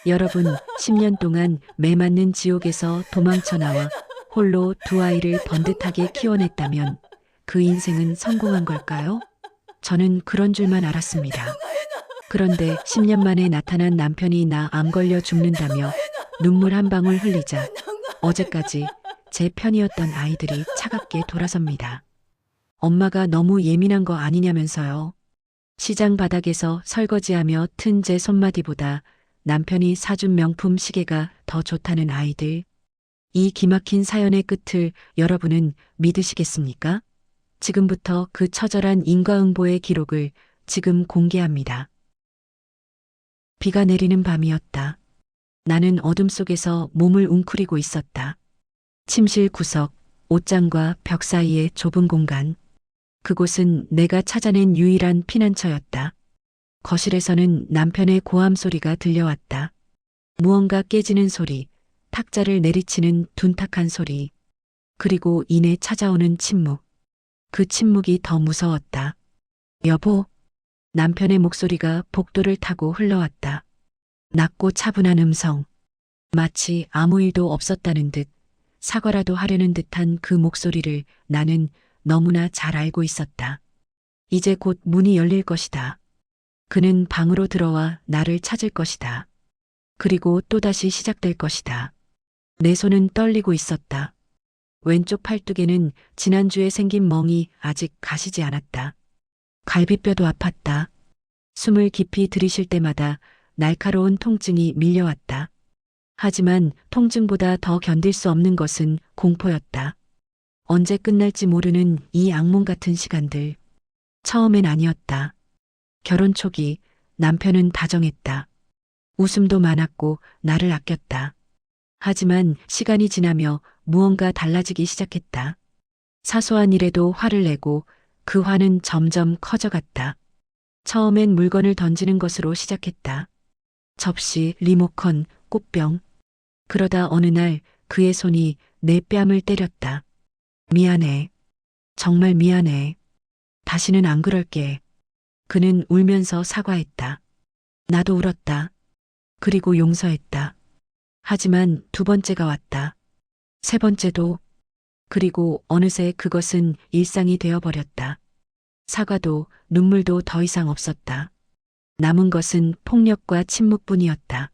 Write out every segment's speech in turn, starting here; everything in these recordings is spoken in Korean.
여러분, 10년 동안 매 맞는 지옥에서 도망쳐 나와 홀로 두 아이를 번듯하게 키워냈다면 그 인생은 성공한 걸까요? 저는 그런 줄만 알았습니다. 그런데 10년 만에 나타난 남편이 나 암 걸려 죽는다며 눈물 한 방울 흘리자 어제까지 제 편이었던 아이들이 차갑게 돌아섭니다. 엄마가 너무 예민한 거 아니냐면서요. 시장 바닥에서 설거지하며 튼 제 손마디보다 남편이 사준 명품 시계가 더 좋다는 아이들. 이 기막힌 사연의 끝을 여러분은 믿으시겠습니까? 지금부터 그 처절한 인과응보의 기록을 지금 공개합니다. 비가 내리는 밤이었다. 나는 어둠 속에서 몸을 웅크리고 있었다. 침실 구석, 옷장과 벽 사이의 좁은 공간. 그곳은 내가 찾아낸 유일한 피난처였다. 거실에서는 남편의 고함 소리가 들려왔다. 무언가 깨지는 소리, 탁자를 내리치는 둔탁한 소리, 그리고 이내 찾아오는 침묵. 그 침묵이 더 무서웠다. 여보, 남편의 목소리가 복도를 타고 흘러왔다. 낮고 차분한 음성. 마치 아무 일도 없었다는 듯 사과라도 하려는 듯한 그 목소리를 나는 너무나 잘 알고 있었다. 이제 곧 문이 열릴 것이다. 그는 방으로 들어와 나를 찾을 것이다. 그리고 또다시 시작될 것이다. 내 손은 떨리고 있었다. 왼쪽 팔뚝에는 지난주에 생긴 멍이 아직 가시지 않았다. 갈비뼈도 아팠다. 숨을 깊이 들이쉴 때마다 날카로운 통증이 밀려왔다. 하지만 통증보다 더 견딜 수 없는 것은 공포였다. 언제 끝날지 모르는 이 악몽 같은 시간들. 처음엔 아니었다. 결혼 초기 남편은 다정했다. 웃음도 많았고 나를 아꼈다. 하지만 시간이 지나며 무언가 달라지기 시작했다. 사소한 일에도 화를 내고 그 화는 점점 커져갔다. 처음엔 물건을 던지는 것으로 시작했다. 접시, 리모컨, 꽃병. 그러다 어느 날 그의 손이 내 뺨을 때렸다. 미안해. 정말 미안해. 다시는 안 그럴게. 그는 울면서 사과했다. 나도 울었다. 그리고 용서했다. 하지만 두 번째가 왔다. 세 번째도. 그리고 어느새 그것은 일상이 되어버렸다. 사과도 눈물도 더 이상 없었다. 남은 것은 폭력과 침묵뿐이었다.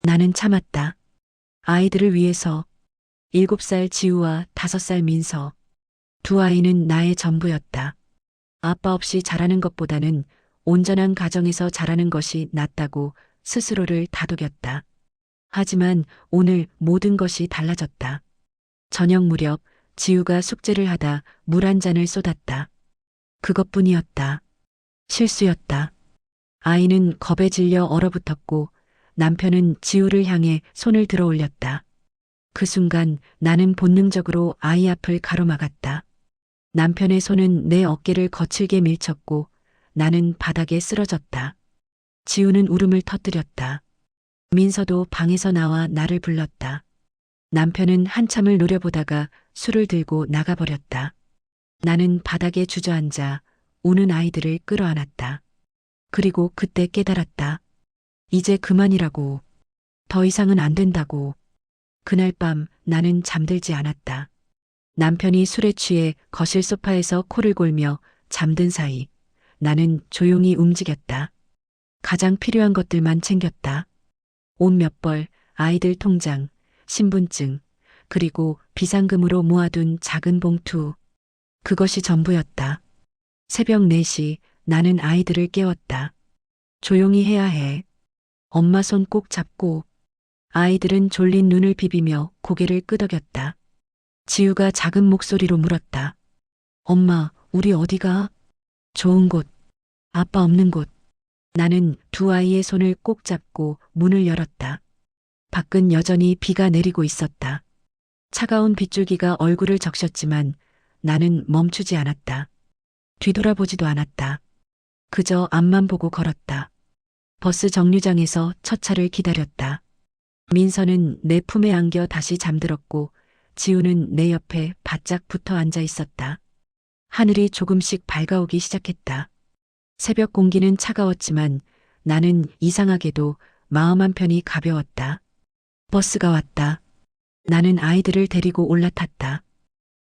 나는 참았다. 아이들을 위해서. 7살 지우와 5살 민서. 두 아이는 나의 전부였다. 아빠 없이 자라는 것보다는 온전한 가정에서 자라는 것이 낫다고 스스로를 다독였다. 하지만 오늘 모든 것이 달라졌다. 저녁 무렵 지우가 숙제를 하다 물 한 잔을 쏟았다. 그것뿐이었다. 실수였다. 아이는 겁에 질려 얼어붙었고 남편은 지우를 향해 손을 들어 올렸다. 그 순간 나는 본능적으로 아이 앞을 가로막았다. 남편의 손은 내 어깨를 거칠게 밀쳤고 나는 바닥에 쓰러졌다. 지우는 울음을 터뜨렸다. 민서도 방에서 나와 나를 불렀다. 남편은 한참을 노려보다가 술을 들고 나가버렸다. 나는 바닥에 주저앉아 우는 아이들을 끌어안았다. 그리고 그때 깨달았다. 이제 그만이라고. 더 이상은 안 된다고. 그날 밤 나는 잠들지 않았다. 남편이 술에 취해 거실 소파에서 코를 골며 잠든 사이 나는 조용히 움직였다. 가장 필요한 것들만 챙겼다. 옷 몇 벌, 아이들 통장, 신분증, 그리고 비상금으로 모아둔 작은 봉투. 그것이 전부였다. 새벽 4시 나는 아이들을 깨웠다. 조용히 해야 해. 엄마 손 꼭 잡고. 아이들은 졸린 눈을 비비며 고개를 끄덕였다. 지우가 작은 목소리로 물었다. 엄마, 우리 어디가? 좋은 곳. 아빠 없는 곳. 나는 두 아이의 손을 꼭 잡고 문을 열었다. 밖은 여전히 비가 내리고 있었다. 차가운 빗줄기가 얼굴을 적셨지만 나는 멈추지 않았다. 뒤돌아보지도 않았다. 그저 앞만 보고 걸었다. 버스 정류장에서 첫 차를 기다렸다. 민서는 내 품에 안겨 다시 잠들었고 지우는 내 옆에 바짝 붙어 앉아 있었다. 하늘이 조금씩 밝아오기 시작했다. 새벽 공기는 차가웠지만 나는 이상하게도 마음 한편이 가벼웠다. 버스가 왔다. 나는 아이들을 데리고 올라탔다.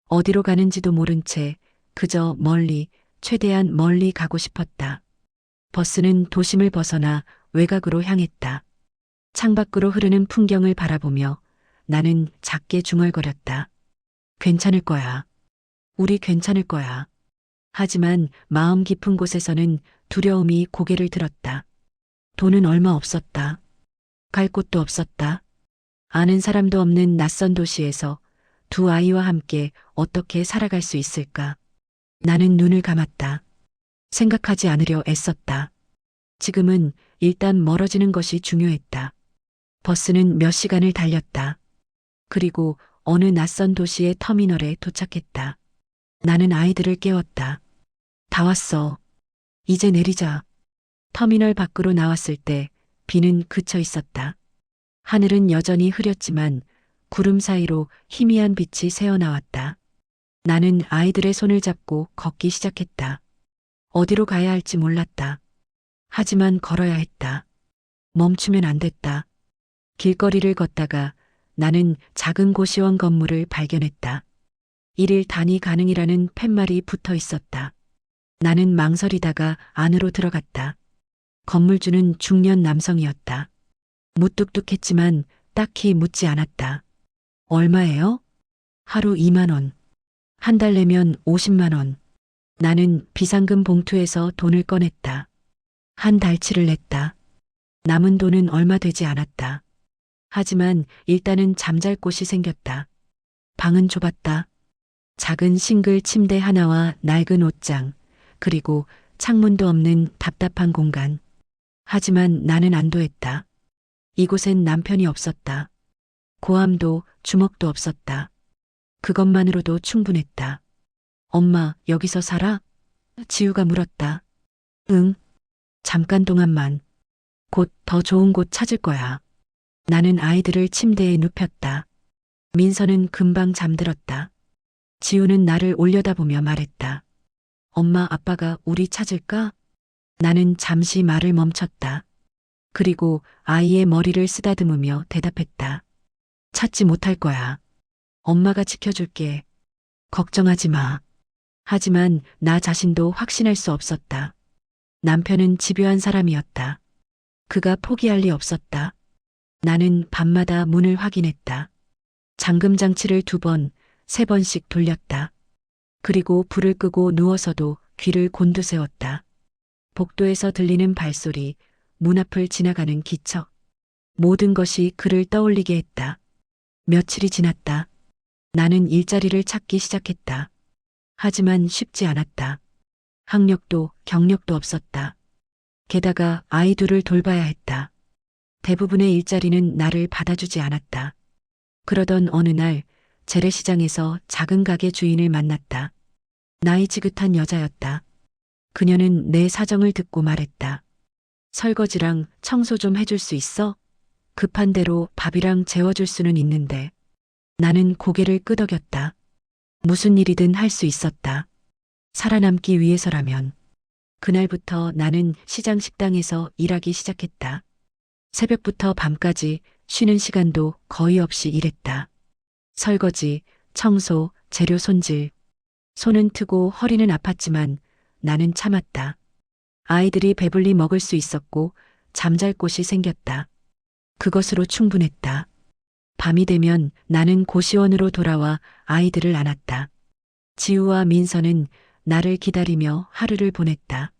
어디로 가는지도 모른 채 그저 멀리, 최대한 멀리 가고 싶었다. 버스는 도심을 벗어나 외곽으로 향했다. 창밖으로 흐르는 풍경을 바라보며 나는 작게 중얼거렸다. 괜찮을 거야. 우리 괜찮을 거야. 하지만 마음 깊은 곳에서는 두려움이 고개를 들었다. 돈은 얼마 없었다. 갈 곳도 없었다. 아는 사람도 없는 낯선 도시에서 두 아이와 함께 어떻게 살아갈 수 있을까? 나는 눈을 감았다. 생각하지 않으려 애썼다. 지금은 일단 멀어지는 것이 중요했다. 버스는 몇 시간을 달렸다. 그리고 어느 낯선 도시의 터미널에 도착했다. 나는 아이들을 깨웠다. 다 왔어. 이제 내리자. 터미널 밖으로 나왔을 때 비는 그쳐 있었다. 하늘은 여전히 흐렸지만 구름 사이로 희미한 빛이 새어나왔다. 나는 아이들의 손을 잡고 걷기 시작했다. 어디로 가야 할지 몰랐다. 하지만 걸어야 했다. 멈추면 안 됐다. 길거리를 걷다가 나는 작은 고시원 건물을 발견했다. 1일 단위 가능이라는 팻말이 붙어 있었다. 나는 망설이다가 안으로 들어갔다. 건물주는 중년 남성이었다. 무뚝뚝했지만 딱히 묻지 않았다. 얼마예요? 하루 2만 원. 한 달 내면 50만 원. 나는 비상금 봉투에서 돈을 꺼냈다. 한 달치를 냈다. 남은 돈은 얼마 되지 않았다. 하지만 일단은 잠잘 곳이 생겼다. 방은 좁았다. 작은 싱글 침대 하나와 낡은 옷장, 그리고 창문도 없는 답답한 공간. 하지만 나는 안도했다. 이곳엔 남편이 없었다. 고함도 주먹도 없었다. 그것만으로도 충분했다. 엄마, 여기서 살아? 지우가 물었다. 응. 잠깐 동안만. 곧 더 좋은 곳 찾을 거야. 나는 아이들을 침대에 눕혔다. 민서는 금방 잠들었다. 지우는 나를 올려다보며 말했다. 엄마, 아빠가 우리 찾을까? 나는 잠시 말을 멈췄다. 그리고 아이의 머리를 쓰다듬으며 대답했다. 찾지 못할 거야. 엄마가 지켜줄게. 걱정하지 마. 하지만 나 자신도 확신할 수 없었다. 남편은 집요한 사람이었다. 그가 포기할 리 없었다. 나는 밤마다 문을 확인했다. 잠금 장치를 2번, 3번씩 돌렸다. 그리고 불을 끄고 누워서도 귀를 곤두세웠다. 복도에서 들리는 발소리, 문 앞을 지나가는 기척. 모든 것이 그를 떠올리게 했다. 며칠이 지났다. 나는 일자리를 찾기 시작했다. 하지만 쉽지 않았다. 학력도 경력도 없었다. 게다가 아이 둘을 돌봐야 했다. 대부분의 일자리는 나를 받아주지 않았다. 그러던 어느 날 재래시장에서 작은 가게 주인을 만났다. 나이 지긋한 여자였다. 그녀는 내 사정을 듣고 말했다. 설거지랑 청소 좀 해줄 수 있어? 급한 대로 밥이랑 재워줄 수는 있는데. 나는 고개를 끄덕였다. 무슨 일이든 할 수 있었다. 살아남기 위해서라면. 그날부터 나는 시장 식당에서 일하기 시작했다. 새벽부터 밤까지 쉬는 시간도 거의 없이 일했다. 설거지, 청소, 재료 손질. 손은 트고 허리는 아팠지만 나는 참았다. 아이들이 배불리 먹을 수 있었고 잠잘 곳이 생겼다. 그것으로 충분했다. 밤이 되면 나는 고시원으로 돌아와 아이들을 안았다. 지우와 민서는 나를 기다리며 하루를 보냈다.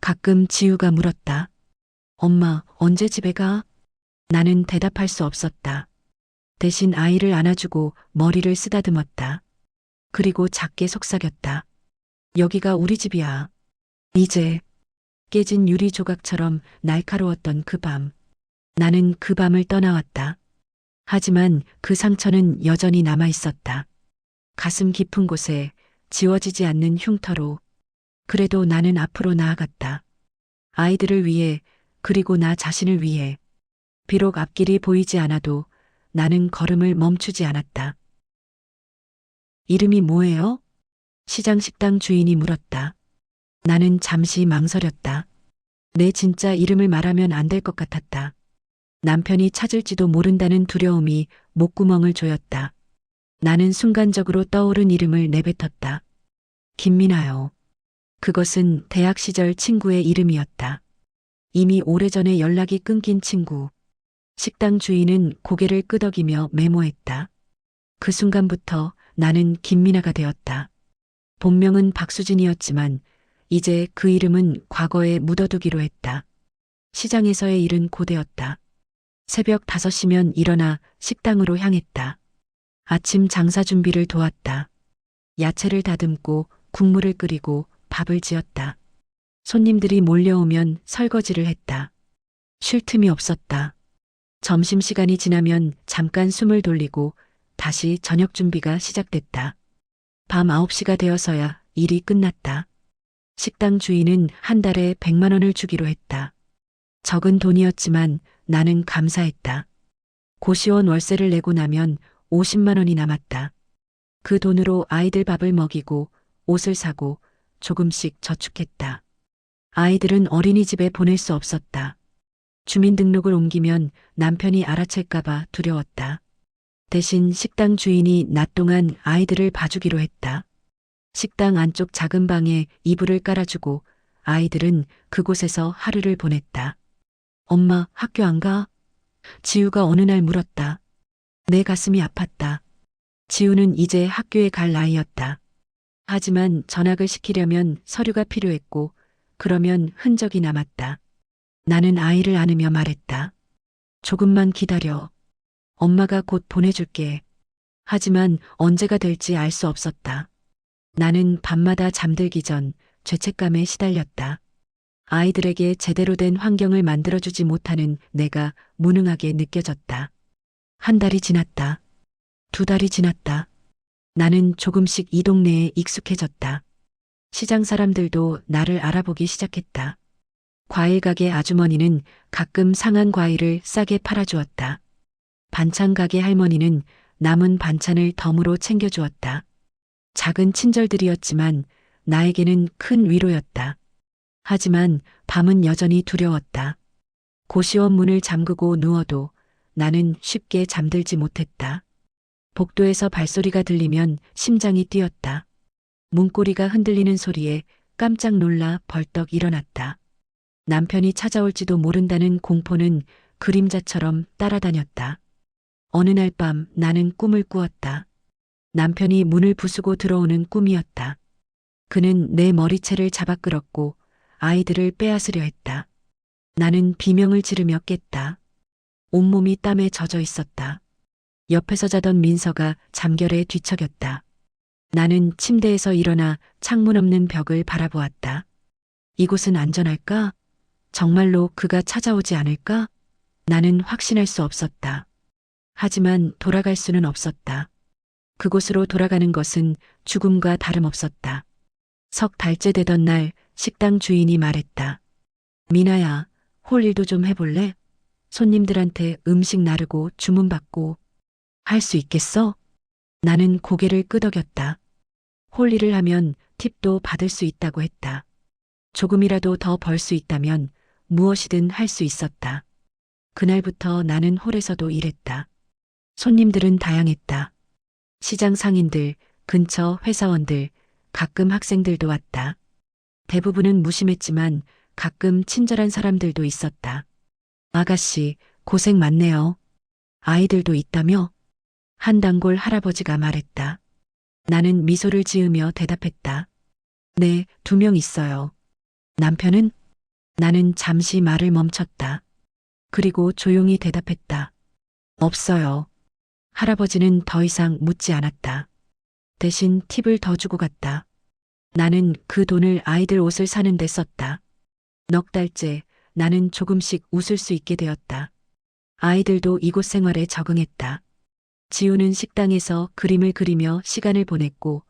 가끔 지우가 물었다. 엄마, 언제 집에 가? 나는 대답할 수 없었다. 대신 아이를 안아주고 머리를 쓰다듬었다. 그리고 작게 속삭였다. 여기가 우리 집이야. 이제 깨진 유리 조각처럼 날카로웠던 그 밤. 나는 그 밤을 떠나왔다. 하지만 그 상처는 여전히 남아 있었다. 가슴 깊은 곳에 지워지지 않는 흉터로. 그래도 나는 앞으로 나아갔다. 아이들을 위해, 그리고 나 자신을 위해. 비록 앞길이 보이지 않아도 나는 걸음을 멈추지 않았다. 이름이 뭐예요? 시장 식당 주인이 물었다. 나는 잠시 망설였다. 내 진짜 이름을 말하면 안 될 것 같았다. 남편이 찾을지도 모른다는 두려움이 목구멍을 조였다. 나는 순간적으로 떠오른 이름을 내뱉었다. 김민아요. 그것은 대학 시절 친구의 이름이었다. 이미 오래전에 연락이 끊긴 친구. 식당 주인은 고개를 끄덕이며 메모했다. 그 순간부터 나는 김민아가 되었다. 본명은 박수진이었지만 이제 그 이름은 과거에 묻어두기로 했다. 시장에서의 일은 고되었다. 새벽 5시면 일어나 식당으로 향했다. 아침 장사 준비를 도왔다. 야채를 다듬고 국물을 끓이고 밥을 지었다. 손님들이 몰려오면 설거지를 했다. 쉴 틈이 없었다. 점심시간이 지나면 잠깐 숨을 돌리고 다시 저녁 준비가 시작됐다. 밤 9시가 되어서야 일이 끝났다. 식당 주인은 한 달에 100만 원을 주기로 했다. 적은 돈이었지만 나는 감사했다. 고시원 월세를 내고 나면 50만 원이 남았다. 그 돈으로 아이들 밥을 먹이고 옷을 사고 조금씩 저축했다. 아이들은 어린이집에 보낼 수 없었다. 주민등록을 옮기면 남편이 알아챌까봐 두려웠다. 대신 식당 주인이 낮 동안 아이들을 봐주기로 했다. 식당 안쪽 작은 방에 이불을 깔아주고 아이들은 그곳에서 하루를 보냈다. 엄마, 학교 안 가? 지우가 어느 날 물었다. 내 가슴이 아팠다. 지우는 이제 학교에 갈 나이였다. 하지만 전학을 시키려면 서류가 필요했고 그러면 흔적이 남았다. 나는 아이를 안으며 말했다. 조금만 기다려. 엄마가 곧 보내줄게. 하지만 언제가 될지 알 수 없었다. 나는 밤마다 잠들기 전 죄책감에 시달렸다. 아이들에게 제대로 된 환경을 만들어주지 못하는 내가 무능하게 느껴졌다. 한 달이 지났다. 2달이 지났다. 나는 조금씩 이 동네에 익숙해졌다. 시장 사람들도 나를 알아보기 시작했다. 과일 가게 아주머니는 가끔 상한 과일을 싸게 팔아주었다. 반찬 가게 할머니는 남은 반찬을 덤으로 챙겨주었다. 작은 친절들이었지만 나에게는 큰 위로였다. 하지만 밤은 여전히 두려웠다. 고시원 문을 잠그고 누워도 나는 쉽게 잠들지 못했다. 복도에서 발소리가 들리면 심장이 뛰었다. 문고리가 흔들리는 소리에 깜짝 놀라 벌떡 일어났다. 남편이 찾아올지도 모른다는 공포는 그림자처럼 따라다녔다. 어느 날 밤 나는 꿈을 꾸었다. 남편이 문을 부수고 들어오는 꿈이었다. 그는 내 머리채를 잡아 끌었고 아이들을 빼앗으려 했다. 나는 비명을 지르며 깼다. 온몸이 땀에 젖어 있었다. 옆에서 자던 민서가 잠결에 뒤척였다. 나는 침대에서 일어나 창문 없는 벽을 바라보았다. 이곳은 안전할까? 정말로 그가 찾아오지 않을까? 나는 확신할 수 없었다. 하지만 돌아갈 수는 없었다. 그곳으로 돌아가는 것은 죽음과 다름없었다. 석 달째 되던 날 식당 주인이 말했다. 미나야, 홀 일도 좀 해볼래? 손님들한테 음식 나르고 주문받고 할 수 있겠어? 나는 고개를 끄덕였다. 홀 일을 하면 팁도 받을 수 있다고 했다. 조금이라도 더 벌 수 있다면 무엇이든 할 수 있었다. 그날부터 나는 홀에서도 일했다. 손님들은 다양했다. 시장 상인들, 근처 회사원들, 가끔 학생들도 왔다. 대부분은 무심했지만 가끔 친절한 사람들도 있었다. 아가씨, 고생 많네요. 아이들도 있다며? 한 단골 할아버지가 말했다. 나는 미소를 지으며 대답했다. 네, 2명 있어요. 남편은? 나는 잠시 말을 멈췄다. 그리고 조용히 대답했다. 없어요. 할아버지는 더 이상 묻지 않았다. 대신 팁을 더 주고 갔다. 나는 그 돈을 아이들 옷을 사는 데 썼다. 넉 달째 나는 조금씩 웃을 수 있게 되었다. 아이들도 이곳 생활에 적응했다. 지우는 식당에서 그림을 그리며 시간을 보냈고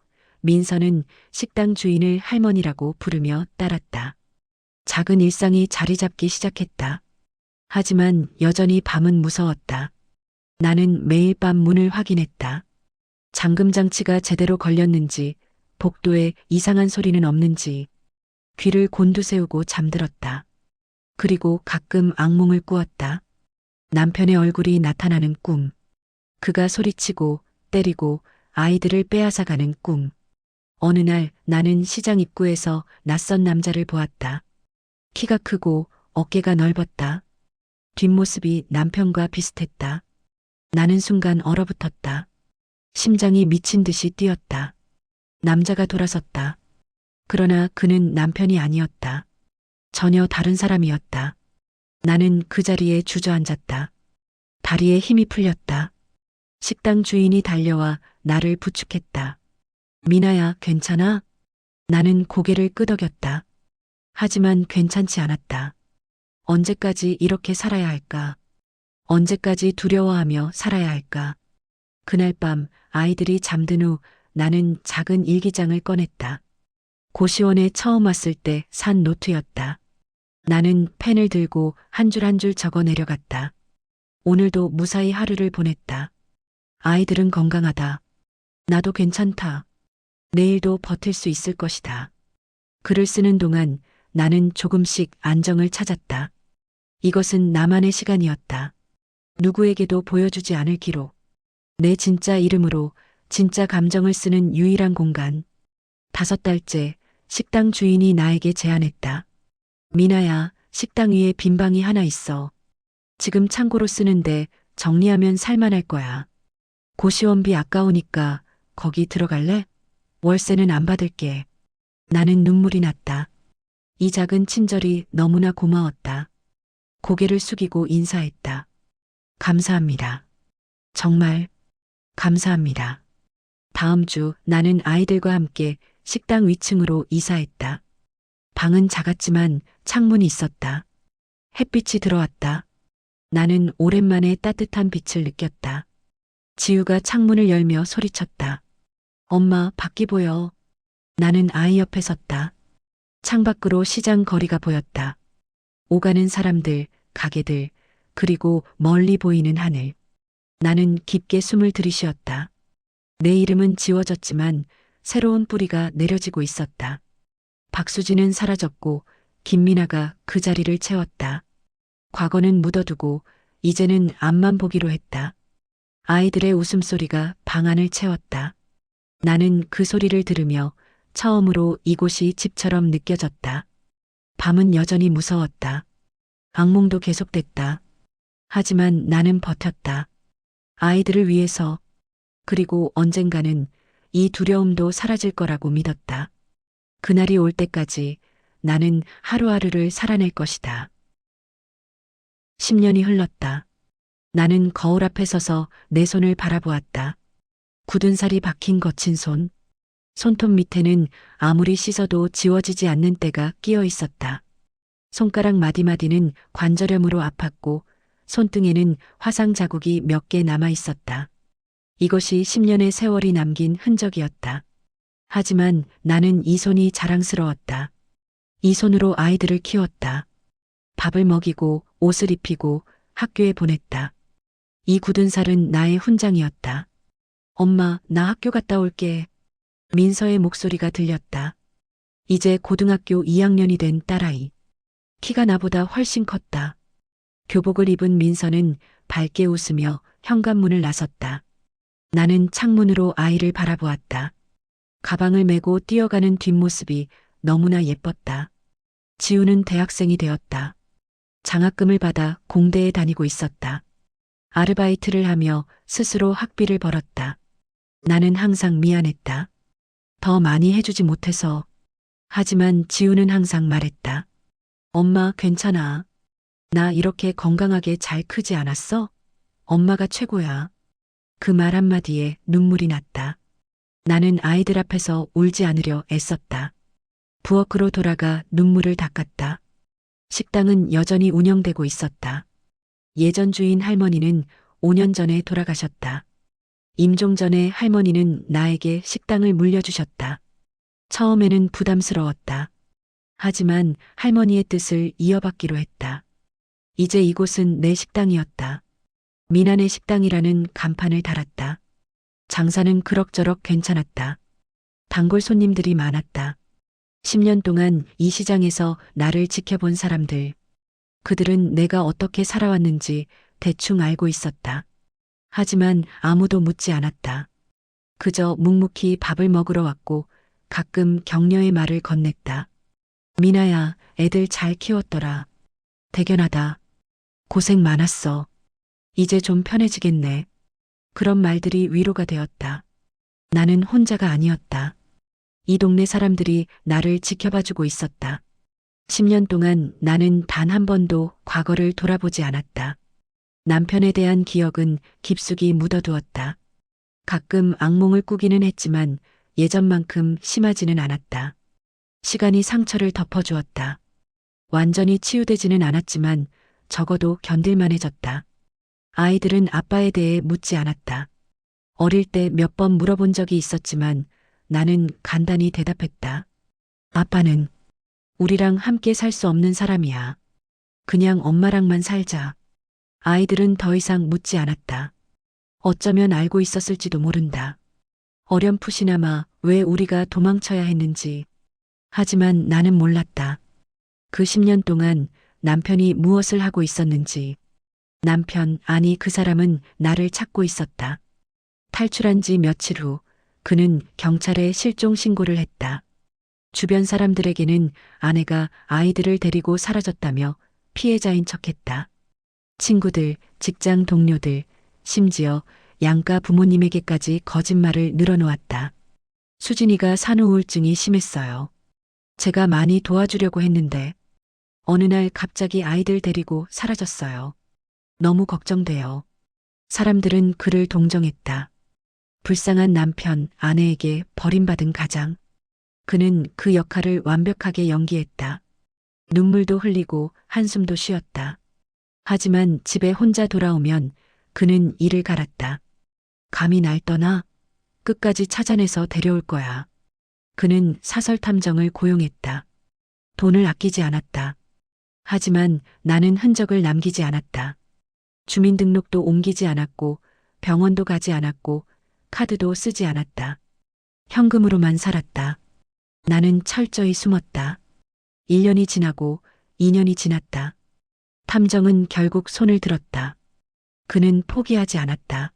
민서는 식당 주인을 할머니라고 부르며 따랐다. 작은 일상이 자리 잡기 시작했다. 하지만 여전히 밤은 무서웠다. 나는 매일 밤 문을 확인했다. 잠금 장치가 제대로 걸렸는지, 복도에 이상한 소리는 없는지, 귀를 곤두세우고 잠들었다. 그리고 가끔 악몽을 꾸었다. 남편의 얼굴이 나타나는 꿈. 그가 소리치고 때리고 아이들을 빼앗아가는 꿈. 어느 날 나는 시장 입구에서 낯선 남자를 보았다. 키가 크고 어깨가 넓었다. 뒷모습이 남편과 비슷했다. 나는 순간 얼어붙었다. 심장이 미친 듯이 뛰었다. 남자가 돌아섰다. 그러나 그는 남편이 아니었다. 전혀 다른 사람이었다. 나는 그 자리에 주저앉았다. 다리에 힘이 풀렸다. 식당 주인이 달려와 나를 부축했다. 미나야, 괜찮아? 나는 고개를 끄덕였다. 하지만 괜찮지 않았다. 언제까지 이렇게 살아야 할까? 언제까지 두려워하며 살아야 할까? 그날 밤 아이들이 잠든 후 나는 작은 일기장을 꺼냈다. 고시원에 처음 왔을 때 산 노트였다. 나는 펜을 들고 한 줄 한 줄 적어 내려갔다. 오늘도 무사히 하루를 보냈다. 아이들은 건강하다. 나도 괜찮다. 내일도 버틸 수 있을 것이다. 글을 쓰는 동안 나는 조금씩 안정을 찾았다. 이것은 나만의 시간이었다. 누구에게도 보여주지 않을 기록. 내 진짜 이름으로 진짜 감정을 쓰는 유일한 공간. 5달째 식당 주인이 나에게 제안했다. 미나야, 식당 위에 빈 방이 하나 있어. 지금 창고로 쓰는데 정리하면 살만할 거야. 고시원비 아까우니까 거기 들어갈래? 월세는 안 받을게. 나는 눈물이 났다. 이 작은 친절이 너무나 고마웠다. 고개를 숙이고 인사했다. 감사합니다. 정말 감사합니다. 다음 주 나는 아이들과 함께 식당 위층으로 이사했다. 방은 작았지만 창문이 있었다. 햇빛이 들어왔다. 나는 오랜만에 따뜻한 빛을 느꼈다. 지우가 창문을 열며 소리쳤다. 엄마, 밖이 보여. 나는 아이 옆에 섰다. 창밖으로 시장 거리가 보였다. 오가는 사람들, 가게들, 그리고 멀리 보이는 하늘. 나는 깊게 숨을 들이쉬었다. 내 이름은 지워졌지만 새로운 뿌리가 내려지고 있었다. 박수진은 사라졌고 김미나가 그 자리를 채웠다. 과거는 묻어두고 이제는 앞만 보기로 했다. 아이들의 웃음소리가 방 안을 채웠다. 나는 그 소리를 들으며 처음으로 이곳이 집처럼 느껴졌다. 밤은 여전히 무서웠다. 악몽도 계속됐다. 하지만 나는 버텼다. 아이들을 위해서, 그리고 언젠가는 이 두려움도 사라질 거라고 믿었다. 그날이 올 때까지 나는 하루하루를 살아낼 것이다. 10년이 흘렀다. 나는 거울 앞에 서서 내 손을 바라보았다. 굳은 살이 박힌 거친 손. 손톱 밑에는 아무리 씻어도 지워지지 않는 때가 끼어 있었다. 손가락 마디마디는 관절염으로 아팠고 손등에는 화상 자국이 몇 개 남아 있었다. 이것이 10년의 세월이 남긴 흔적이었다. 하지만 나는 이 손이 자랑스러웠다. 이 손으로 아이들을 키웠다. 밥을 먹이고 옷을 입히고 학교에 보냈다. 이 굳은 살은 나의 훈장이었다. 엄마, 나 학교 갔다 올게. 민서의 목소리가 들렸다. 이제 고등학교 2학년이 된 딸아이. 키가 나보다 훨씬 컸다. 교복을 입은 민서는 밝게 웃으며 현관문을 나섰다. 나는 창문으로 아이를 바라보았다. 가방을 메고 뛰어가는 뒷모습이 너무나 예뻤다. 지우는 대학생이 되었다. 장학금을 받아 공대에 다니고 있었다. 아르바이트를 하며 스스로 학비를 벌었다. 나는 항상 미안했다. 더 많이 해주지 못해서. 하지만 지우는 항상 말했다. 엄마, 괜찮아. 나 이렇게 건강하게 잘 크지 않았어? 엄마가 최고야. 그 말 한마디에 눈물이 났다. 나는 아이들 앞에서 울지 않으려 애썼다. 부엌으로 돌아가 눈물을 닦았다. 식당은 여전히 운영되고 있었다. 예전 주인 할머니는 5년 전에 돌아가셨다. 임종 전에 할머니는 나에게 식당을 물려주셨다. 처음에는 부담스러웠다. 하지만 할머니의 뜻을 이어받기로 했다. 이제 이곳은 내 식당이었다. 미나네 식당이라는 간판을 달았다. 장사는 그럭저럭 괜찮았다. 단골 손님들이 많았다. 10년 동안 이 시장에서 나를 지켜본 사람들. 그들은 내가 어떻게 살아왔는지 대충 알고 있었다. 하지만 아무도 묻지 않았다. 그저 묵묵히 밥을 먹으러 왔고 가끔 격려의 말을 건넸다. 미나야, 애들 잘 키웠더라. 대견하다. 고생 많았어. 이제 좀 편해지겠네. 그런 말들이 위로가 되었다. 나는 혼자가 아니었다. 이 동네 사람들이 나를 지켜봐주고 있었다. 10년 동안 나는 단 한 번도 과거를 돌아보지 않았다. 남편에 대한 기억은 깊숙이 묻어두었다. 가끔 악몽을 꾸기는 했지만 예전만큼 심하지는 않았다. 시간이 상처를 덮어주었다. 완전히 치유되지는 않았지만 적어도 견딜만해졌다. 아이들은 아빠에 대해 묻지 않았다. 어릴 때 몇 번 물어본 적이 있었지만 나는 간단히 대답했다. 아빠는 우리랑 함께 살 수 없는 사람이야. 그냥 엄마랑만 살자. 아이들은 더 이상 묻지 않았다. 어쩌면 알고 있었을지도 모른다. 어렴풋이나마 왜 우리가 도망쳐야 했는지. 하지만 나는 몰랐다. 그 10년 동안 남편이 무엇을 하고 있었는지. 남편, 아니 그 사람은 나를 찾고 있었다. 탈출한 지 며칠 후 그는 경찰에 실종 신고를 했다. 주변 사람들에게는 아내가 아이들을 데리고 사라졌다며 피해자인 척했다. 친구들, 직장 동료들, 심지어 양가 부모님에게까지 거짓말을 늘어놓았다. 수진이가 산후우울증이 심했어요. 제가 많이 도와주려고 했는데 어느 날 갑자기 아이들 데리고 사라졌어요. 너무 걱정돼요. 사람들은 그를 동정했다. 불쌍한 남편, 아내에게 버림받은 가장. 그는 그 역할을 완벽하게 연기했다. 눈물도 흘리고 한숨도 쉬었다. 하지만 집에 혼자 돌아오면 그는 이를 갈았다. 감히 날 떠나? 끝까지 찾아내서 데려올 거야. 그는 사설 탐정을 고용했다. 돈을 아끼지 않았다. 하지만 나는 흔적을 남기지 않았다. 주민등록도 옮기지 않았고 병원도 가지 않았고 카드도 쓰지 않았다. 현금으로만 살았다. 나는 철저히 숨었다. 1년이 지나고 2년이 지났다. 탐정은 결국 손을 들었다. 그는 포기하지 않았다.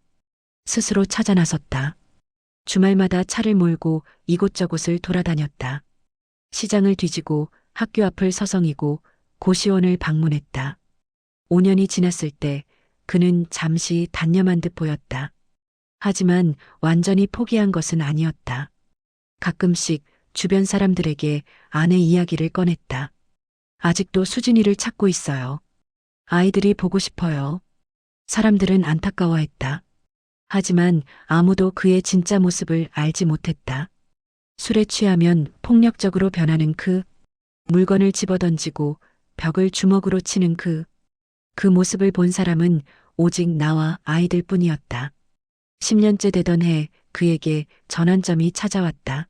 스스로 찾아 나섰다. 주말마다 차를 몰고 이곳저곳을 돌아다녔다. 시장을 뒤지고 학교 앞을 서성이고 고시원을 방문했다. 5년이 지났을 때 그는 잠시 단념한 듯 보였다. 하지만 완전히 포기한 것은 아니었다. 가끔씩 주변 사람들에게 아내 이야기를 꺼냈다. 아직도 수진이를 찾고 있어요. 아이들이 보고 싶어요. 사람들은 안타까워했다. 하지만 아무도 그의 진짜 모습을 알지 못했다. 술에 취하면 폭력적으로 변하는 그, 물건을 집어던지고 벽을 주먹으로 치는 그 모습을 본 사람은 오직 나와 아이들 뿐이었다. 10년째 되던 해 그에게 전환점이 찾아왔다.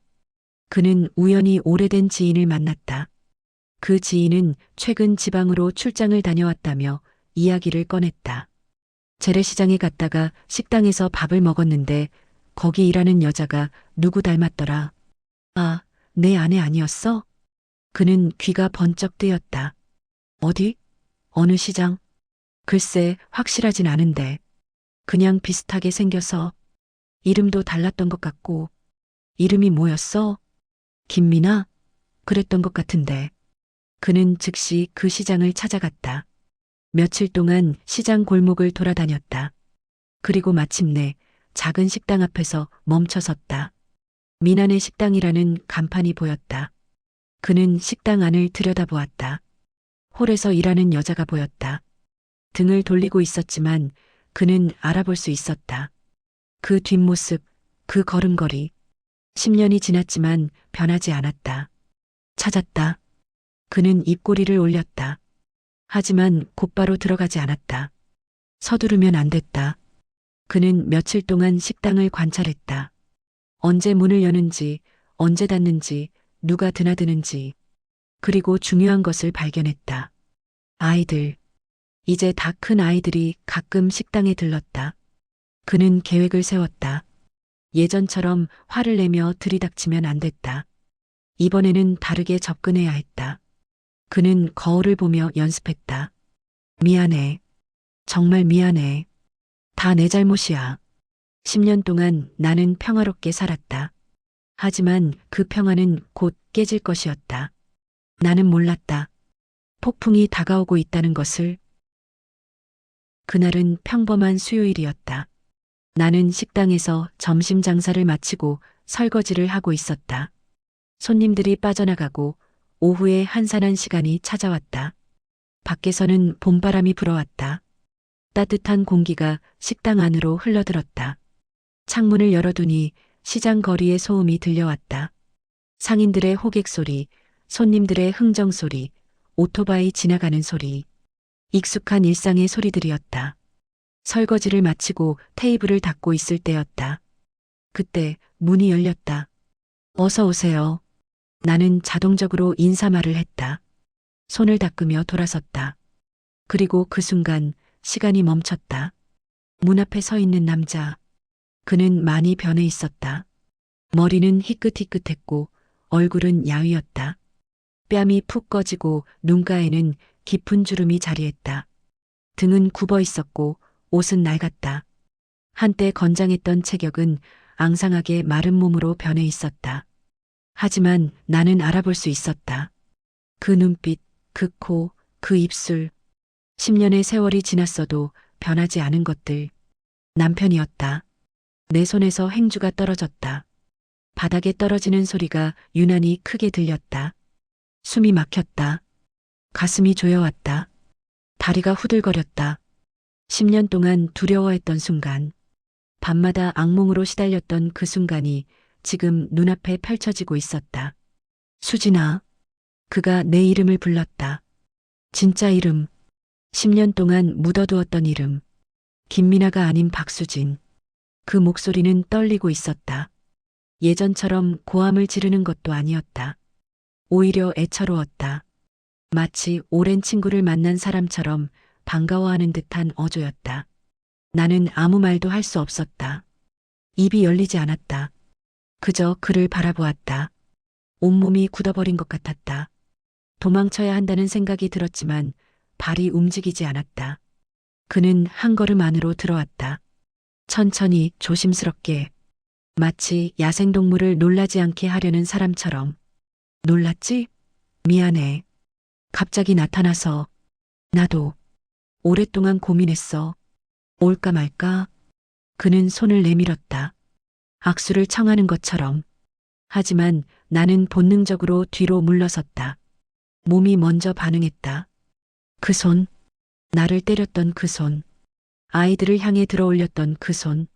그는 우연히 오래된 지인을 만났다. 그 지인은 최근 지방으로 출장을 다녀왔다며 이야기를 꺼냈다. 재래시장에 갔다가 식당에서 밥을 먹었는데 거기 일하는 여자가 누구 닮았더라. 아, 내 아내 아니었어? 그는 귀가 번쩍 뜨였다. 어디? 어느 시장? 글쎄, 확실하진 않은데. 그냥 비슷하게 생겨서 이름도 달랐던 것 같고. 이름이 뭐였어? 김미나? 그랬던 것 같은데. 그는 즉시 그 시장을 찾아갔다. 며칠 동안 시장 골목을 돌아다녔다. 그리고 마침내 작은 식당 앞에서 멈춰섰다. 미나네 식당이라는 간판이 보였다. 그는 식당 안을 들여다보았다. 홀에서 일하는 여자가 보였다. 등을 돌리고 있었지만 그는 알아볼 수 있었다. 그 뒷모습, 그 걸음걸이. 10년이 지났지만 변하지 않았다. 찾았다. 그는 입꼬리를 올렸다. 하지만 곧바로 들어가지 않았다. 서두르면 안 됐다. 그는 며칠 동안 식당을 관찰했다. 언제 문을 여는지, 언제 닫는지, 누가 드나드는지. 그리고 중요한 것을 발견했다. 아이들. 이제 다 큰 아이들이 가끔 식당에 들렀다. 그는 계획을 세웠다. 예전처럼 화를 내며 들이닥치면 안 됐다. 이번에는 다르게 접근해야 했다. 그는 거울을 보며 연습했다. 미안해. 정말 미안해. 다 내 잘못이야. 10년 동안 나는 평화롭게 살았다. 하지만 그 평화는 곧 깨질 것이었다. 나는 몰랐다. 폭풍이 다가오고 있다는 것을. 그날은 평범한 수요일이었다. 나는 식당에서 점심 장사를 마치고 설거지를 하고 있었다. 손님들이 빠져나가고 오후에 한산한 시간이 찾아왔다. 밖에서는 봄바람이 불어왔다. 따뜻한 공기가 식당 안으로 흘러들었다. 창문을 열어두니 시장 거리의 소음이 들려왔다. 상인들의 호객 소리, 손님들의 흥정 소리, 오토바이 지나가는 소리. 익숙한 일상의 소리들이었다. 설거지를 마치고 테이블을 닦고 있을 때였다. 그때 문이 열렸다. 어서 오세요. 나는 자동적으로 인사말을 했다. 손을 닦으며 돌아섰다. 그리고 그 순간 시간이 멈췄다. 문 앞에 서 있는 남자. 그는 많이 변해 있었다. 머리는 희끗희끗했고 얼굴은 야위었다. 뺨이 푹 꺼지고 눈가에는 깊은 주름이 자리했다. 등은 굽어 있었고 옷은 낡았다. 한때 건장했던 체격은 앙상하게 마른 몸으로 변해 있었다. 하지만 나는 알아볼 수 있었다. 그 눈빛, 그 코, 그 입술. 10년의 세월이 지났어도 변하지 않은 것들. 남편이었다. 내 손에서 행주가 떨어졌다. 바닥에 떨어지는 소리가 유난히 크게 들렸다. 숨이 막혔다. 가슴이 조여왔다. 다리가 후들거렸다. 10년 동안 두려워했던 순간, 밤마다 악몽으로 시달렸던 그 순간이 지금 눈앞에 펼쳐지고 있었다. 수진아. 그가 내 이름을 불렀다. 진짜 이름. 10년 동안 묻어두었던 이름. 김미나가 아닌 박수진. 그 목소리는 떨리고 있었다. 예전처럼 고함을 지르는 것도 아니었다. 오히려 애처로웠다. 마치 오랜 친구를 만난 사람처럼 반가워하는 듯한 어조였다. 나는 아무 말도 할 수 없었다. 입이 열리지 않았다. 그저 그를 바라보았다. 온몸이 굳어버린 것 같았다. 도망쳐야 한다는 생각이 들었지만 발이 움직이지 않았다. 그는 한 걸음 안으로 들어왔다. 천천히 조심스럽게. 마치 야생동물을 놀라지 않게 하려는 사람처럼. 놀랐지? 미안해. 갑자기 나타나서. 나도. 오랫동안 고민했어. 올까 말까? 그는 손을 내밀었다. 악수를 청하는 것처럼. 하지만 나는 본능적으로 뒤로 물러섰다. 몸이 먼저 반응했다. 그 손. 나를 때렸던 그 손. 아이들을 향해 들어올렸던 그 손.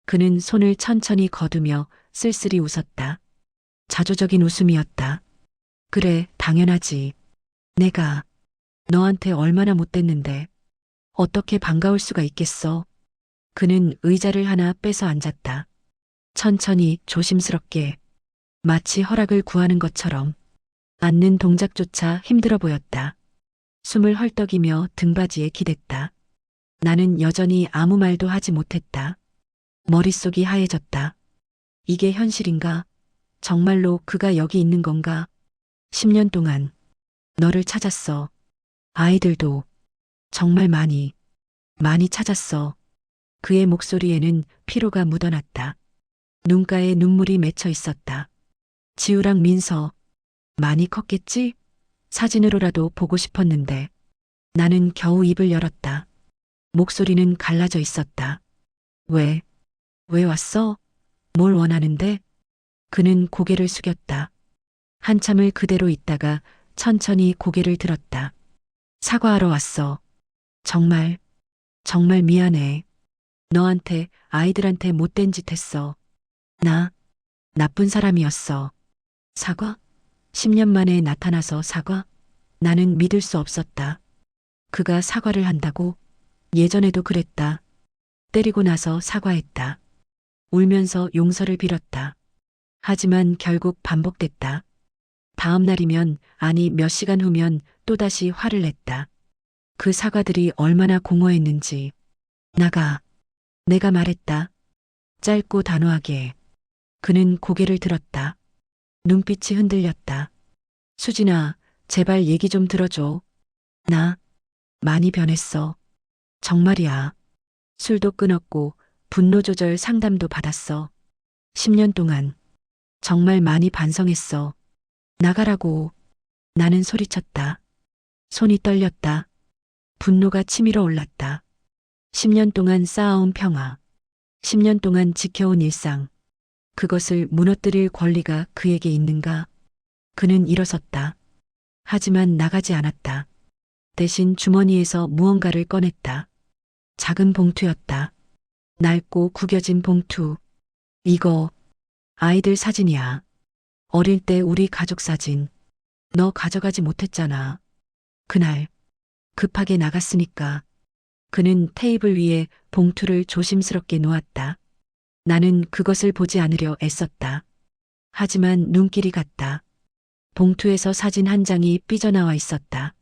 그는 손을 천천히 거두며 쓸쓸히 웃었다. 자조적인 웃음이었다. 그래, 당연하지. 내가 너한테 얼마나 못됐는데 어떻게 반가울 수가 있겠어. 그는 의자를 하나 빼서 앉았다. 천천히 조심스럽게 마치 허락을 구하는 것처럼. 앉는 동작조차 힘들어 보였다. 숨을 헐떡이며 등받이에 기댔다. 나는 여전히 아무 말도 하지 못했다. 머릿속이 하얘졌다. 이게 현실인가? 정말로 그가 여기 있는 건가? 10년 동안 너를 찾았어. 아이들도 정말 많이 찾았어. 그의 목소리에는 피로가 묻어났다. 눈가에 눈물이 맺혀 있었다. 지우랑 민서 많이 컸겠지? 사진으로라도 보고 싶었는데. 나는 겨우 입을 열었다. 목소리는 갈라져 있었다. 왜 왔어? 뭘 원하는데? 그는 고개를 숙였다. 한참을 그대로 있다가 천천히 고개를 들었다. 사과하러 왔어. 정말 미안해. 너한테, 아이들한테 못된 짓 했어. 나 나쁜 사람이었어. 사과? 10년 만에 나타나서 사과? 나는 믿을 수 없었다. 그가 사과를 한다고? 예전에도 그랬다. 때리고 나서 사과했다. 울면서 용서를 빌었다. 하지만 결국 반복됐다. 다음 날이면, 아니 몇 시간 후면 또다시 화를 냈다. 그 사과들이 얼마나 공허했는지. 내가 말했다. 짧고 단호하게. 그는 고개를 들었다. 눈빛이 흔들렸다. 수진아, 제발 얘기 좀 들어줘. 나 많이 변했어. 정말이야. 술도 끊었고 분노 조절 상담도 받았어. 10년 동안 정말 많이 반성했어. 나가라고. 나는 소리쳤다. 손이 떨렸다. 분노가 치밀어 올랐다. 10년 동안 쌓아온 평화. 10년 동안 지켜온 일상. 그것을 무너뜨릴 권리가 그에게 있는가? 그는 일어섰다. 하지만 나가지 않았다. 대신 주머니에서 무언가를 꺼냈다. 작은 봉투였다. 낡고 구겨진 봉투. 이거 아이들 사진이야. 어릴 때 우리 가족 사진. 너 가져가지 못했잖아. 그날 급하게 나갔으니까. 그는 테이블 위에 봉투를 조심스럽게 놓았다. 나는 그것을 보지 않으려 애썼다. 하지만 눈길이 갔다. 봉투에서 사진 한 장이 삐져나와 있었다.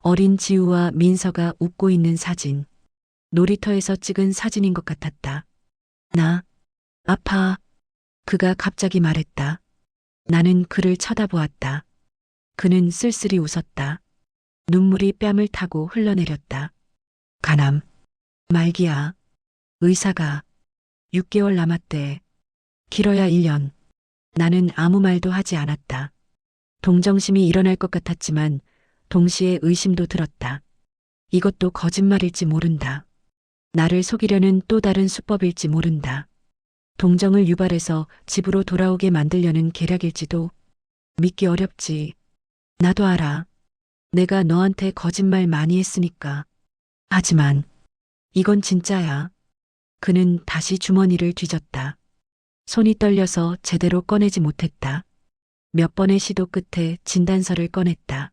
어린 지우와 민서가 웃고 있는 사진. 놀이터에서 찍은 사진인 것 같았다. 나 아파. 그가 갑자기 말했다. 나는 그를 쳐다보았다. 그는 쓸쓸히 웃었다. 눈물이 뺨을 타고 흘러내렸다. 간암. 말기야. 의사가 6개월 남았대. 길어야 1년. 나는 아무 말도 하지 않았다. 동정심이 일어날 것 같았지만 동시에 의심도 들었다. 이것도 거짓말일지 모른다. 나를 속이려는 또 다른 수법일지 모른다. 동정을 유발해서 집으로 돌아오게 만들려는 계략일지도. 믿기 어렵지. 나도 알아. 내가 너한테 거짓말 많이 했으니까. 하지만 이건 진짜야. 그는 다시 주머니를 뒤졌다. 손이 떨려서 제대로 꺼내지 못했다. 몇 번의 시도 끝에 진단서를 꺼냈다.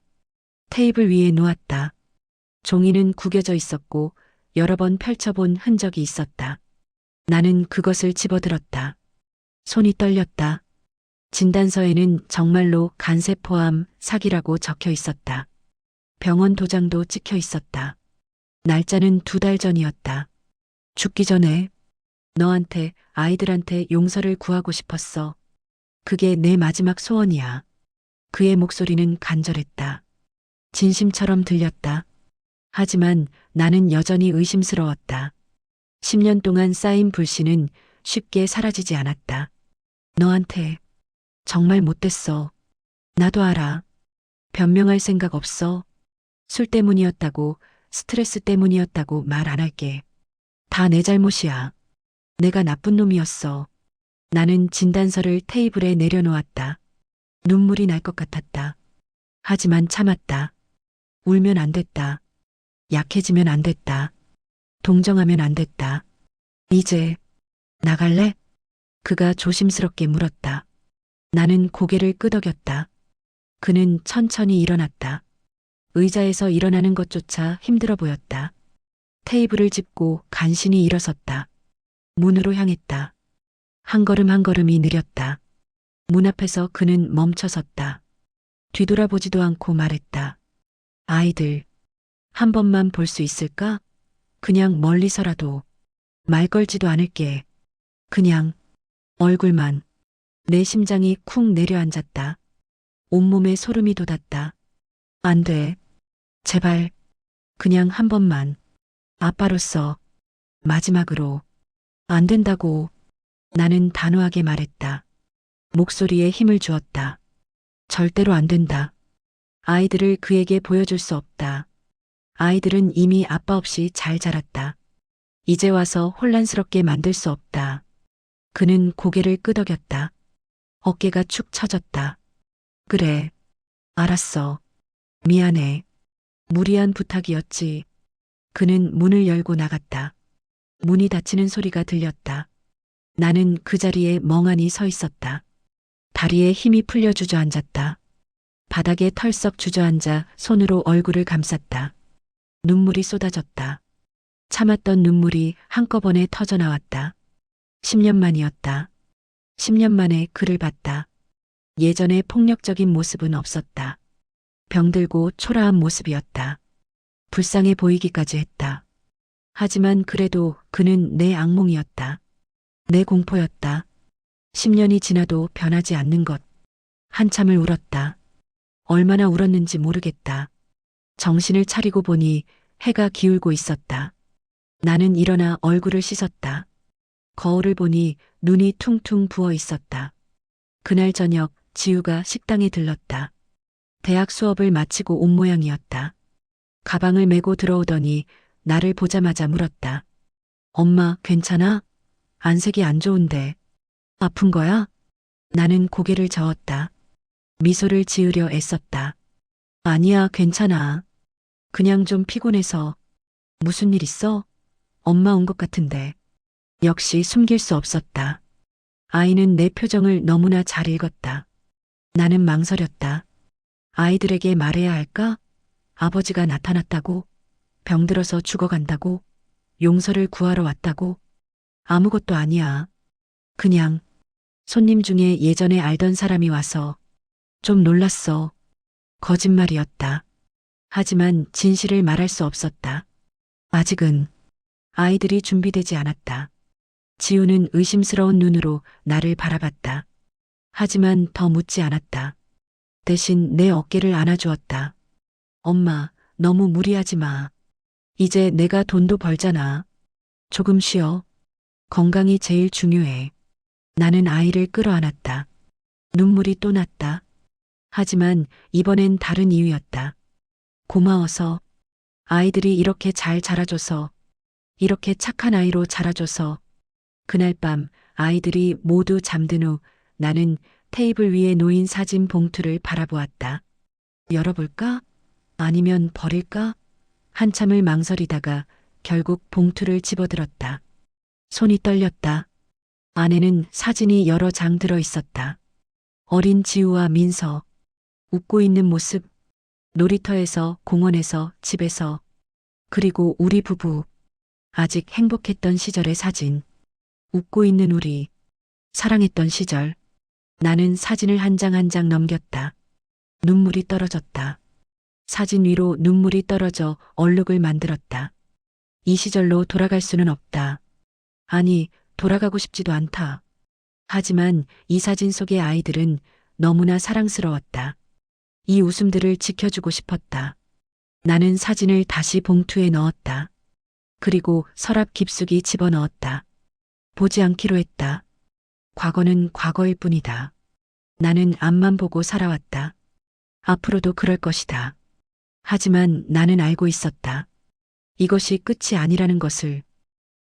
테이블 위에 놓았다. 종이는 구겨져 있었고 여러 번 펼쳐본 흔적이 있었다. 나는 그것을 집어들었다. 손이 떨렸다. 진단서에는 정말로 간세포암 사기라고 적혀 있었다. 병원 도장도 찍혀 있었다. 날짜는 2달 전이었다. 죽기 전에 너한테, 아이들한테 용서를 구하고 싶었어. 그게 내 마지막 소원이야. 그의 목소리는 간절했다. 진심처럼 들렸다. 하지만 나는 여전히 의심스러웠다. 10년 동안 쌓인 불신은 쉽게 사라지지 않았다. 너한테 정말 못됐어. 나도 알아. 변명할 생각 없어. 술 때문이었다고, 스트레스 때문이었다고 말 안 할게. 다 내 잘못이야. 내가 나쁜 놈이었어. 나는 진단서를 테이블에 내려놓았다. 눈물이 날 것 같았다. 하지만 참았다. 울면 안 됐다. 약해지면 안 됐다. 동정하면 안 됐다. 이제 나갈래? 그가 조심스럽게 물었다. 나는 고개를 끄덕였다. 그는 천천히 일어났다. 의자에서 일어나는 것조차 힘들어 보였다. 테이블을 짚고 간신히 일어섰다. 문으로 향했다. 한 걸음 한 걸음이 느렸다. 문 앞에서 그는 멈춰섰다. 뒤돌아보지도 않고 말했다. 아이들, 한 번만 볼 수 있을까? 그냥 멀리서라도. 말 걸지도 않을게. 그냥 얼굴만. 내 심장이 쿵 내려앉았다. 온몸에 소름이 돋았다. 안 돼. 제발. 그냥 한 번만. 아빠로서. 마지막으로. 안 된다고. 나는 단호하게 말했다. 목소리에 힘을 주었다. 절대로 안 된다. 아이들을 그에게 보여줄 수 없다. 아이들은 이미 아빠 없이 잘 자랐다. 이제 와서 혼란스럽게 만들 수 없다. 그는 고개를 끄덕였다. 어깨가 축 처졌다. 그래. 알았어. 미안해. 무리한 부탁이었지. 그는 문을 열고 나갔다. 문이 닫히는 소리가 들렸다. 나는 그 자리에 멍하니 서 있었다. 다리에 힘이 풀려 주저앉았다. 바닥에 털썩 주저앉아 손으로 얼굴을 감쌌다. 눈물이 쏟아졌다. 참았던 눈물이 한꺼번에 터져나왔다. 10년 만이었다. 10년 만에 그를 봤다. 예전의 폭력적인 모습은 없었다. 병들고 초라한 모습이었다. 불쌍해 보이기까지 했다. 하지만 그래도 그는 내 악몽이었다. 내 공포였다. 10년이 지나도 변하지 않는 것. 한참을 울었다. 얼마나 울었는지 모르겠다. 정신을 차리고 보니 해가 기울고 있었다. 나는 일어나 얼굴을 씻었다. 거울을 보니 눈이 퉁퉁 부어 있었다. 그날 저녁 지우가 식당에 들렀다. 대학 수업을 마치고 온 모양이었다. 가방을 메고 들어오더니 나를 보자마자 물었다. 엄마, 괜찮아? 안색이 안 좋은데. 아픈 거야? 나는 고개를 저었다. 미소를 지으려 애썼다. 아니야, 괜찮아. 그냥 좀 피곤해서. 무슨 일 있어? 엄마 온 것 같은데. 역시 숨길 수 없었다. 아이는 내 표정을 너무나 잘 읽었다. 나는 망설였다. 아이들에게 말해야 할까? 아버지가 나타났다고? 병들어서 죽어간다고? 용서를 구하러 왔다고? 아무것도 아니야. 그냥 손님 중에 예전에 알던 사람이 와서 좀 놀랐어. 거짓말이었다. 하지만 진실을 말할 수 없었다. 아직은 아이들이 준비되지 않았다. 지우는 의심스러운 눈으로 나를 바라봤다. 하지만 더 묻지 않았다. 대신 내 어깨를 안아주었다. 엄마, 너무 무리하지 마. 이제 내가 돈도 벌잖아. 조금 쉬어. 건강이 제일 중요해. 나는 아이를 끌어안았다. 눈물이 또 났다. 하지만 이번엔 다른 이유였다. 고마워서. 아이들이 이렇게 잘 자라줘서. 이렇게 착한 아이로 자라줘서. 그날 밤 아이들이 모두 잠든 후 나는 테이블 위에 놓인 사진 봉투를 바라보았다. 열어볼까? 아니면 버릴까? 한참을 망설이다가 결국 봉투를 집어들었다. 손이 떨렸다. 안에는 사진이 여러 장 들어 있었다. 어린 지우와 민서, 웃고 있는 모습, 놀이터에서, 공원에서, 집에서, 그리고 우리 부부, 아직 행복했던 시절의 사진, 웃고 있는 우리, 사랑했던 시절. 나는 사진을 한 장 한 장 넘겼다. 눈물이 떨어졌다. 사진 위로 눈물이 떨어져 얼룩을 만들었다. 이 시절로 돌아갈 수는 없다. 아니, 돌아가고 싶지도 않다. 하지만 이 사진 속의 아이들은 너무나 사랑스러웠다. 이 웃음들을 지켜주고 싶었다. 나는 사진을 다시 봉투에 넣었다. 그리고 서랍 깊숙이 집어넣었다. 보지 않기로 했다. 과거는 과거일 뿐이다. 나는 앞만 보고 살아왔다. 앞으로도 그럴 것이다. 하지만 나는 알고 있었다. 이것이 끝이 아니라는 것을,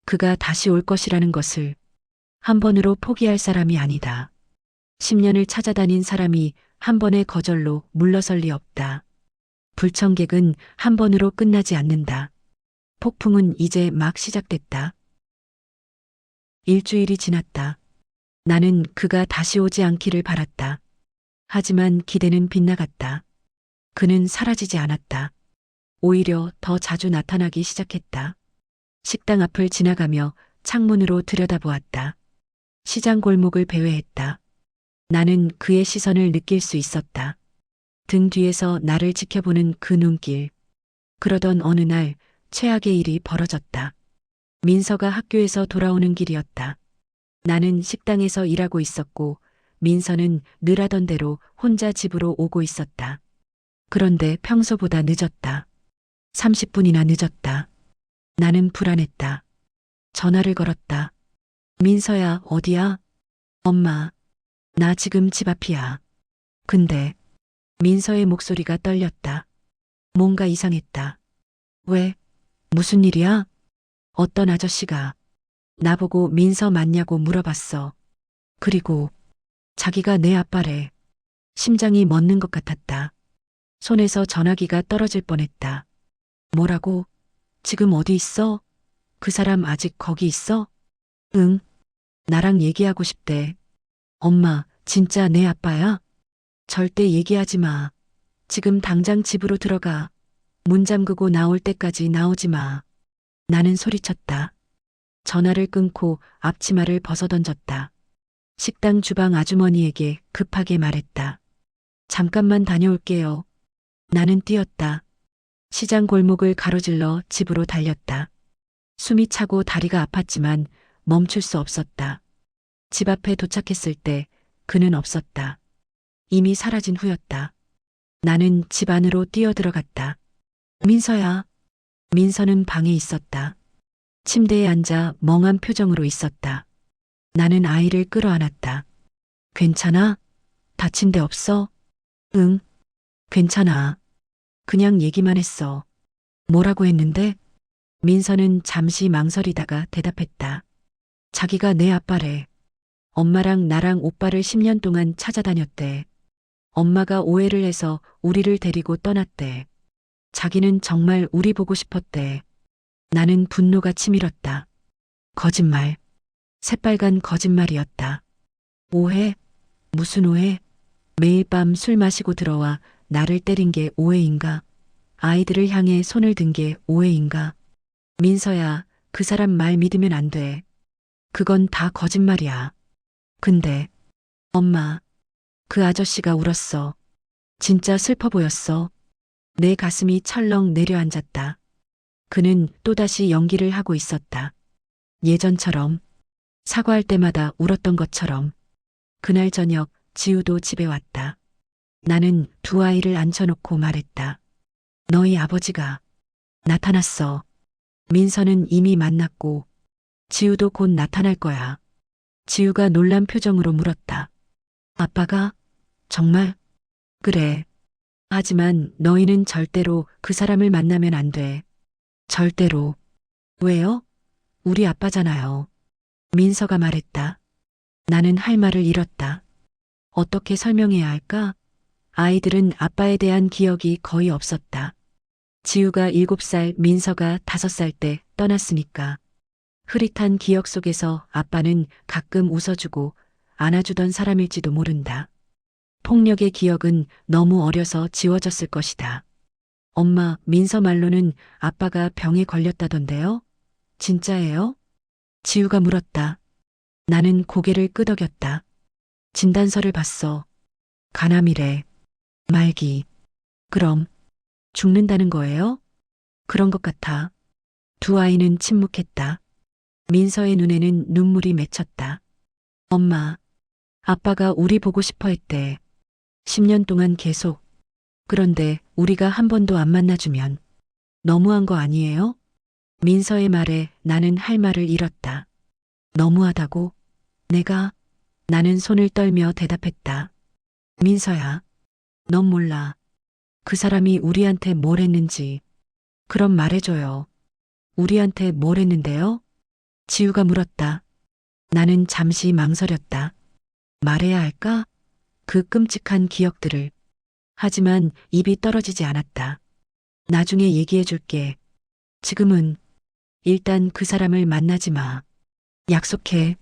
그가 다시 올 것이라는 것을, 한 번으로 포기할 사람이 아니다. 10년을 찾아다닌 사람이 한 번의 거절로 물러설 리 없다. 불청객은 한 번으로 끝나지 않는다. 폭풍은 이제 막 시작됐다. 일주일이 지났다. 나는 그가 다시 오지 않기를 바랐다. 하지만 기대는 빗나갔다. 그는 사라지지 않았다. 오히려 더 자주 나타나기 시작했다. 식당 앞을 지나가며 창문으로 들여다보았다. 시장 골목을 배회했다. 나는 그의 시선을 느낄 수 있었다. 등 뒤에서 나를 지켜보는 그 눈길. 그러던 어느 날 최악의 일이 벌어졌다. 민서가 학교에서 돌아오는 길이었다. 나는 식당에서 일하고 있었고 민서는 늘 하던 대로 혼자 집으로 오고 있었다. 그런데 평소보다 늦었다. 30분이나 늦었다. 나는 불안했다. 전화를 걸었다. 민서야, 어디야? 엄마, 나 지금 집 앞이야. 근데 민서의 목소리가 떨렸다. 뭔가 이상했다. 왜? 무슨 일이야? 어떤 아저씨가 나보고 민서 맞냐고 물어봤어. 그리고 자기가 내 아빠래. 심장이 멎는 것 같았다. 손에서 전화기가 떨어질 뻔했다. 뭐라고? 지금 어디 있어? 그 사람 아직 거기 있어? 응. 나랑 얘기하고 싶대. 엄마, 진짜 내 아빠야? 절대 얘기하지 마. 지금 당장 집으로 들어가. 문 잠그고 나올 때까지 나오지 마. 나는 소리쳤다. 전화를 끊고 앞치마를 벗어던졌다. 식당 주방 아주머니에게 급하게 말했다. 잠깐만 다녀올게요. 나는 뛰었다. 시장 골목을 가로질러 집으로 달렸다. 숨이 차고 다리가 아팠지만 멈출 수 없었다. 집 앞에 도착했을 때 그는 없었다. 이미 사라진 후였다. 나는 집 안으로 뛰어들어갔다. 민서야. 민서는 방에 있었다. 침대에 앉아 멍한 표정으로 있었다. 나는 아이를 끌어안았다. 괜찮아? 다친 데 없어? 응, 괜찮아. 그냥 얘기만 했어. 뭐라고 했는데? 민서는 잠시 망설이다가 대답했다. 자기가 내 아빠래. 엄마랑 나랑 오빠를 10년 동안 찾아다녔대. 엄마가 오해를 해서 우리를 데리고 떠났대. 자기는 정말 우리 보고 싶었대. 나는 분노가 치밀었다. 거짓말. 새빨간 거짓말이었다. 오해? 무슨 오해? 매일 밤 술 마시고 들어와 나를 때린 게 오해인가? 아이들을 향해 손을 든 게 오해인가? 민서야, 그 사람 말 믿으면 안 돼. 그건 다 거짓말이야. 근데, 엄마, 그 아저씨가 울었어. 진짜 슬퍼 보였어. 내 가슴이 철렁 내려앉았다. 그는 또다시 연기를 하고 있었다. 예전처럼, 사과할 때마다 울었던 것처럼. 그날 저녁 지우도 집에 왔다. 나는 두 아이를 앉혀놓고 말했다. 너희 아버지가 나타났어. 민서는 이미 만났고 지우도 곧 나타날 거야. 지우가 놀란 표정으로 물었다. 아빠가? 정말? 그래. 하지만 너희는 절대로 그 사람을 만나면 안 돼. 절대로. 왜요? 우리 아빠잖아요. 민서가 말했다. 나는 할 말을 잃었다. 어떻게 설명해야 할까? 아이들은 아빠에 대한 기억이 거의 없었다. 지우가 7살, 민서가 5살 때 떠났으니까. 흐릿한 기억 속에서 아빠는 가끔 웃어주고 안아주던 사람일지도 모른다. 폭력의 기억은 너무 어려서 지워졌을 것이다. 엄마, 민서 말로는 아빠가 병에 걸렸다던데요? 진짜예요? 지우가 물었다. 나는 고개를 끄덕였다. 진단서를 봤어. 간암이래. 말기. 그럼 죽는다는 거예요? 그런 것 같아. 두 아이는 침묵했다. 민서의 눈에는 눈물이 맺혔다. 엄마, 아빠가 우리 보고 싶어 했대. 10년 동안 계속. 그런데 우리가 한 번도 안 만나주면 너무한 거 아니에요? 민서의 말에 나는 할 말을 잃었다. 너무하다고? 나는 손을 떨며 대답했다. 민서야, 넌 몰라. 그 사람이 우리한테 뭘 했는지. 그럼 말해줘요. 우리한테 뭘 했는데요? 지우가 물었다. 나는 잠시 망설였다. 말해야 할까? 그 끔찍한 기억들을. 하지만 입이 떨어지지 않았다. 나중에 얘기해 줄게. 지금은 일단 그 사람을 만나지 마. 약속해.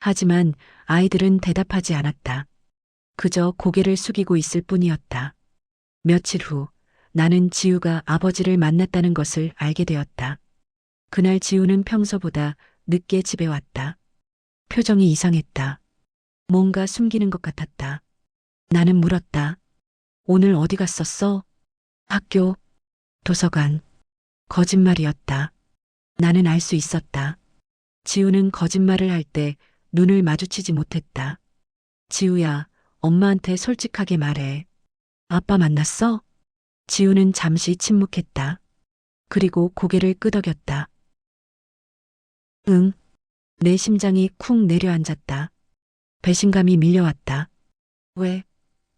하지만 아이들은 대답하지 않았다. 그저 고개를 숙이고 있을 뿐이었다. 며칠 후 나는 지우가 아버지를 만났다는 것을 알게 되었다. 그날 지우는 평소보다 늦게 집에 왔다. 표정이 이상했다. 뭔가 숨기는 것 같았다. 나는 물었다. 오늘 어디 갔었어? 학교, 도서관. 거짓말이었다. 나는 알 수 있었다. 지우는 거짓말을 할 때 눈을 마주치지 못했다. 지우야, 엄마한테 솔직하게 말해. 아빠 만났어? 지우는 잠시 침묵했다. 그리고 고개를 끄덕였다. 응. 내 심장이 쿵 내려앉았다. 배신감이 밀려왔다. 왜?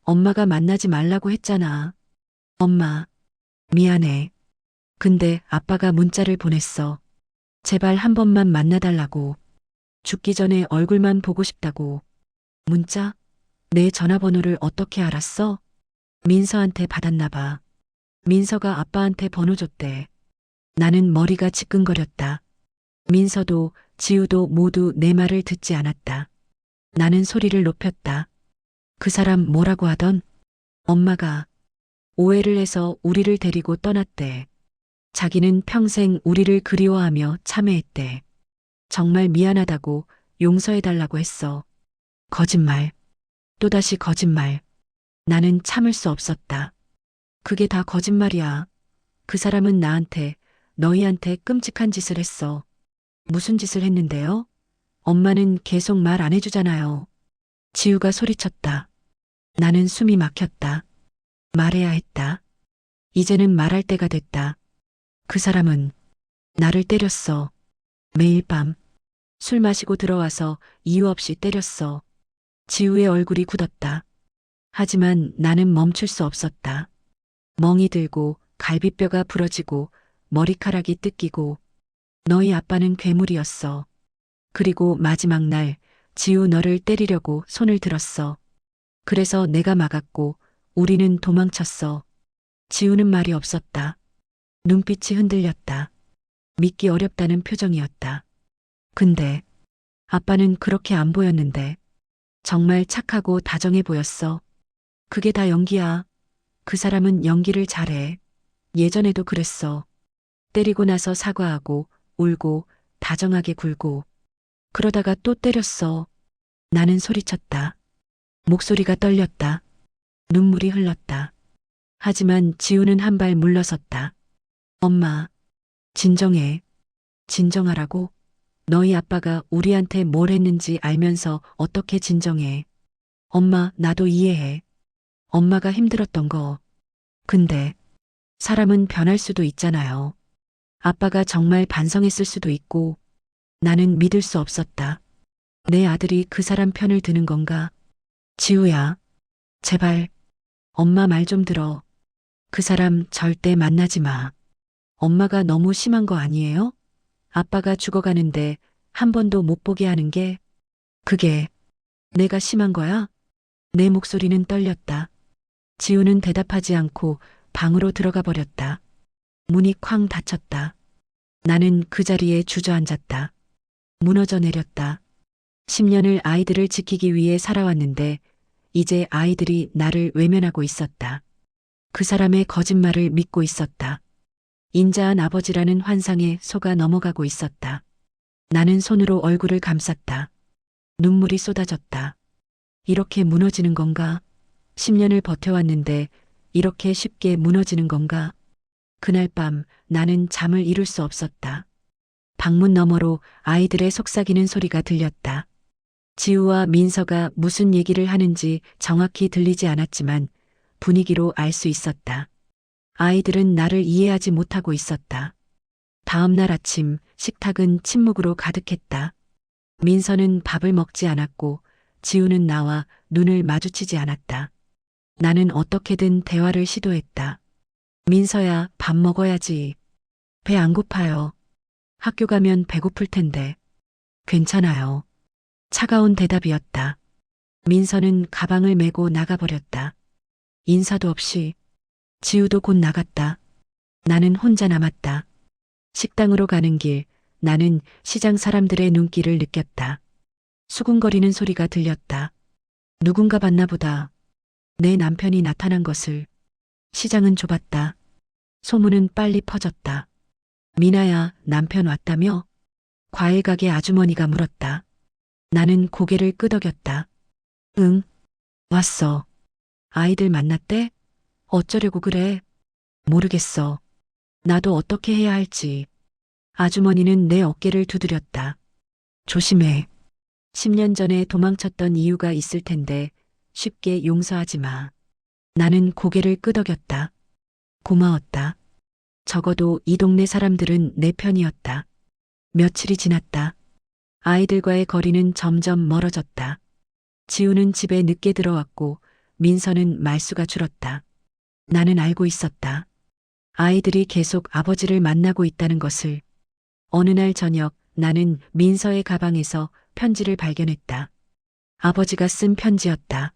엄마가 만나지 말라고 했잖아. 엄마, 미안해. 근데 아빠가 문자를 보냈어. 제발 한 번만 만나달라고. 죽기 전에 얼굴만 보고 싶다고. 문자? 내 전화번호를 어떻게 알았어? 민서한테 받았나 봐. 민서가 아빠한테 번호 줬대. 나는 머리가 지끈거렸다. 민서도 지우도 모두 내 말을 듣지 않았다. 나는 소리를 높였다. 그 사람 뭐라고 하던? 엄마가 오해를 해서 우리를 데리고 떠났대. 자기는 평생 우리를 그리워하며 참회했대. 정말 미안하다고 용서해달라고 했어. 거짓말. 또다시 거짓말. 나는 참을 수 없었다. 그게 다 거짓말이야. 그 사람은 나한테, 너희한테 끔찍한 짓을 했어. 무슨 짓을 했는데요? 엄마는 계속 말 안 해주잖아요. 지우가 소리쳤다. 나는 숨이 막혔다. 말해야 했다. 이제는 말할 때가 됐다. 그 사람은 나를 때렸어. 매일 밤 술 마시고 들어와서 이유 없이 때렸어. 지우의 얼굴이 굳었다. 하지만 나는 멈출 수 없었다. 멍이 들고 갈비뼈가 부러지고 머리카락이 뜯기고 너희 아빠는 괴물이었어. 그리고 마지막 날 지우 너를 때리려고 손을 들었어. 그래서 내가 막았고 우리는 도망쳤어. 지우는 말이 없었다. 눈빛이 흔들렸다. 믿기 어렵다는 표정이었다. 근데 아빠는 그렇게 안 보였는데 정말 착하고 다정해 보였어. 그게 다 연기야. 그 사람은 연기를 잘해. 예전에도 그랬어. 때리고 나서 사과하고 울고 다정하게 굴고 그러다가 또 때렸어. 나는 소리쳤다. 목소리가 떨렸다. 눈물이 흘렀다. 하지만 지우는 한 발 물러섰다. 엄마, 진정해. 진정하라고? 너희 아빠가 우리한테 뭘 했는지 알면서 어떻게 진정해. 엄마, 나도 이해해. 엄마가 힘들었던 거. 근데 사람은 변할 수도 있잖아요. 아빠가 정말 반성했을 수도 있고 나는 믿을 수 없었다. 내 아들이 그 사람 편을 드는 건가? 지우야, 제발 엄마 말 좀 들어. 그 사람 절대 만나지 마. 엄마가 너무 심한 거 아니에요? 아빠가 죽어가는데 한 번도 못 보게 하는 게 그게 내가 심한 거야? 내 목소리는 떨렸다. 지우는 대답하지 않고 방으로 들어가 버렸다. 문이 쾅 닫혔다. 나는 그 자리에 주저앉았다. 무너져 내렸다. 10년을 아이들을 지키기 위해 살아왔는데 이제 아이들이 나를 외면하고 있었다. 그 사람의 거짓말을 믿고 있었다. 인자한 아버지라는 환상에 속아 넘어가고 있었다. 나는 손으로 얼굴을 감쌌다. 눈물이 쏟아졌다. 이렇게 무너지는 건가? 10년을 버텨왔는데 이렇게 쉽게 무너지는 건가? 그날 밤 나는 잠을 이룰 수 없었다. 방문 너머로 아이들의 속삭이는 소리가 들렸다. 지우와 민서가 무슨 얘기를 하는지 정확히 들리지 않았지만 분위기로 알 수 있었다. 아이들은 나를 이해하지 못하고 있었다. 다음 날 아침 식탁은 침묵으로 가득했다. 민서는 밥을 먹지 않았고 지우는 나와 눈을 마주치지 않았다. 나는 어떻게든 대화를 시도했다. 민서야, 밥 먹어야지. 배 안 고파요. 학교 가면 배고플 텐데. 괜찮아요. 차가운 대답이었다. 민서는 가방을 메고 나가버렸다. 인사도 없이. 지우도 곧 나갔다. 나는 혼자 남았다. 식당으로 가는 길, 나는 시장 사람들의 눈길을 느꼈다. 수군거리는 소리가 들렸다. 누군가 봤나 보다. 내 남편이 나타난 것을. 시장은 좁았다. 소문은 빨리 퍼졌다. 미나야, 남편 왔다며? 과일 가게 아주머니가 물었다. 나는 고개를 끄덕였다. 응, 왔어. 아이들 만났대? 어쩌려고 그래? 모르겠어. 나도 어떻게 해야 할지. 아주머니는 내 어깨를 두드렸다. 조심해. 10년 전에 도망쳤던 이유가 있을 텐데 쉽게 용서하지 마. 나는 고개를 끄덕였다. 고마웠다. 적어도 이 동네 사람들은 내 편이었다. 며칠이 지났다. 아이들과의 거리는 점점 멀어졌다. 지우는 집에 늦게 들어왔고 민서는 말수가 줄었다. 나는 알고 있었다. 아이들이 계속 아버지를 만나고 있다는 것을. 어느 날 저녁 나는 민서의 가방에서 편지를 발견했다. 아버지가 쓴 편지였다.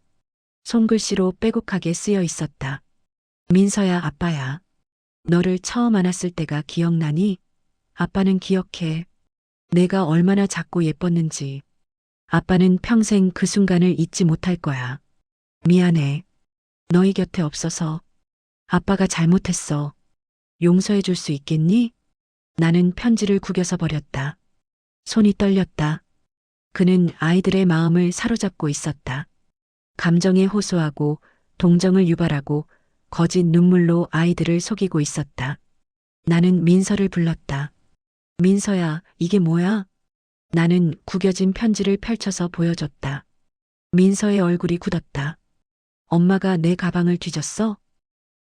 손글씨로 빼곡하게 쓰여 있었다. 민서야, 아빠야. 너를 처음 안았을 때가 기억나니? 아빠는 기억해. 내가 얼마나 작고 예뻤는지. 아빠는 평생 그 순간을 잊지 못할 거야. 미안해. 너희 곁에 없어서. 아빠가 잘못했어. 용서해 줄 수 있겠니? 나는 편지를 구겨서 버렸다. 손이 떨렸다. 그는 아이들의 마음을 사로잡고 있었다. 감정에 호소하고 동정을 유발하고 거짓 눈물로 아이들을 속이고 있었다. 나는 민서를 불렀다. 민서야, 이게 뭐야? 나는 구겨진 편지를 펼쳐서 보여줬다. 민서의 얼굴이 굳었다. 엄마가 내 가방을 뒤졌어?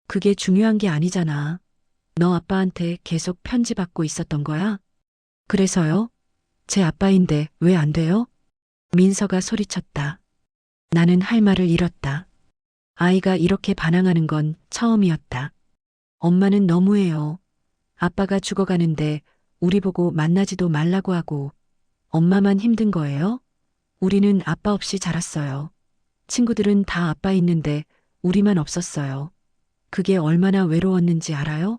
그게 중요한 게 아니잖아. 너 아빠한테 계속 편지 받고 있었던 거야? 그래서요? 제 아빠인데 왜 안 돼요? 민서가 소리쳤다. 나는 할 말을 잃었다. 아이가 이렇게 반항하는 건 처음이었다. 엄마는 너무해요. 아빠가 죽어가는데 우리 보고 만나지도 말라고 하고 엄마만 힘든 거예요? 우리는 아빠 없이 자랐어요. 친구들은 다 아빠 있는데 우리만 없었어요. 그게 얼마나 외로웠는지 알아요?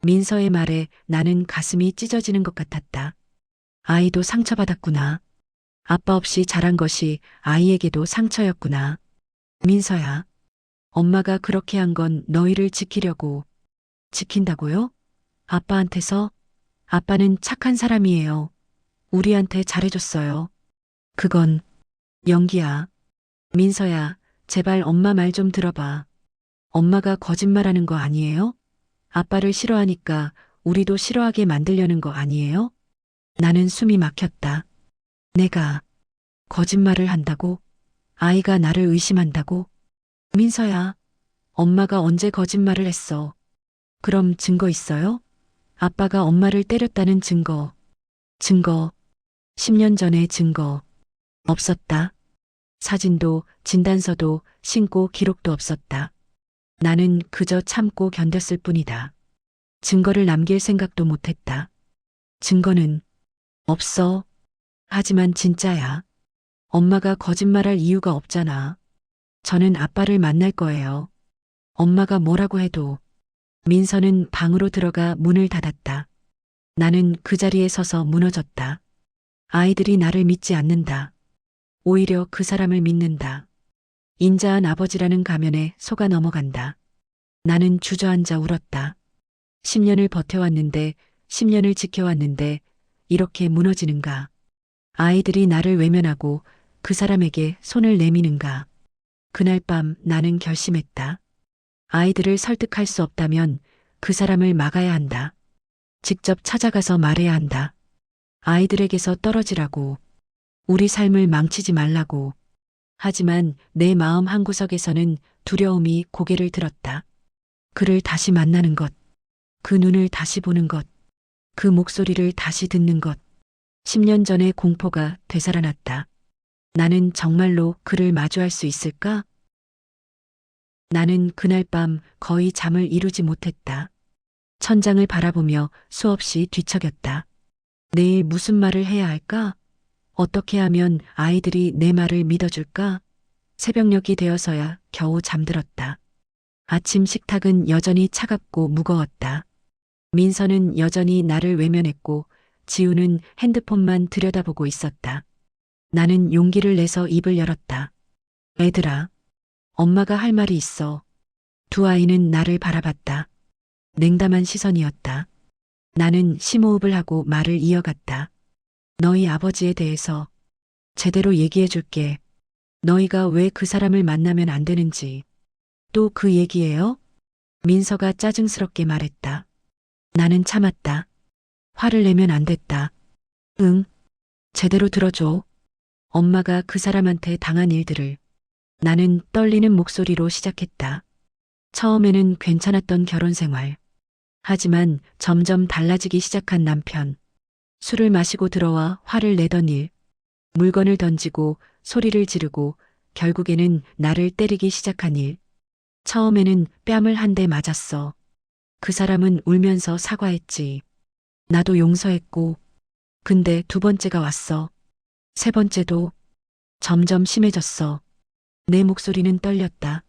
민서의 말에 나는 가슴이 찢어지는 것 같았다. 아이도 상처받았구나. 아빠 없이 자란 것이 아이에게도 상처였구나. 민서야, 엄마가 그렇게 한 건 너희를 지키려고. 지킨다고요? 아빠한테서? 아빠는 착한 사람이에요. 우리한테 잘해줬어요. 그건 연기야. 민서야, 제발 엄마 말 좀 들어봐. 엄마가 거짓말하는 거 아니에요? 아빠를 싫어하니까 우리도 싫어하게 만들려는 거 아니에요? 나는 숨이 막혔다. 내가 거짓말을 한다고? 아이가 나를 의심한다고? 민서야, 엄마가 언제 거짓말을 했어? 그럼 증거 있어요? 아빠가 엄마를 때렸다는 증거. 증거. 10년 전의 증거. 없었다. 사진도 진단서도 신고 기록도 없었다. 나는 그저 참고 견뎠을 뿐이다. 증거를 남길 생각도 못했다. 증거는 없어. 하지만 진짜야. 엄마가 거짓말할 이유가 없잖아. 저는 아빠를 만날 거예요. 엄마가 뭐라고 해도. 민서는 방으로 들어가 문을 닫았다. 나는 그 자리에 서서 무너졌다. 아이들이 나를 믿지 않는다. 오히려 그 사람을 믿는다. 인자한 아버지라는 가면에 속아 넘어간다. 나는 주저앉아 울었다. 10년을 버텨왔는데, 10년을 지켜왔는데, 이렇게 무너지는가. 아이들이 나를 외면하고 그 사람에게 손을 내미는가. 그날 밤 나는 결심했다. 아이들을 설득할 수 없다면 그 사람을 막아야 한다. 직접 찾아가서 말해야 한다. 아이들에게서 떨어지라고. 우리 삶을 망치지 말라고. 하지만 내 마음 한구석에서는 두려움이 고개를 들었다. 그를 다시 만나는 것. 그 눈을 다시 보는 것. 그 목소리를 다시 듣는 것. 10년 전의 공포가 되살아났다. 나는 정말로 그를 마주할 수 있을까? 나는 그날 밤 거의 잠을 이루지 못했다. 천장을 바라보며 수없이 뒤척였다. 내일 무슨 말을 해야 할까? 어떻게 하면 아이들이 내 말을 믿어줄까? 새벽녘이 되어서야 겨우 잠들었다. 아침 식탁은 여전히 차갑고 무거웠다. 민서는 여전히 나를 외면했고 지우는 핸드폰만 들여다보고 있었다. 나는 용기를 내서 입을 열었다. 애들아, 엄마가 할 말이 있어. 두 아이는 나를 바라봤다. 냉담한 시선이었다. 나는 심호흡을 하고 말을 이어갔다. 너희 아버지에 대해서 제대로 얘기해 줄게. 너희가 왜 그 사람을 만나면 안 되는지. 또 그 얘기예요? 민서가 짜증스럽게 말했다. 나는 참았다. 화를 내면 안 됐다. 응, 제대로 들어줘. 엄마가 그 사람한테 당한 일들을. 나는 떨리는 목소리로 시작했다. 처음에는 괜찮았던 결혼 생활. 하지만 점점 달라지기 시작한 남편. 술을 마시고 들어와 화를 내던 일. 물건을 던지고 소리를 지르고 결국에는 나를 때리기 시작한 일. 처음에는 뺨을 한 대 맞았어. 그 사람은 울면서 사과했지. 나도 용서했고. 근데 두 번째가 왔어. 세 번째도. 점점 심해졌어. 내 목소리는 떨렸다.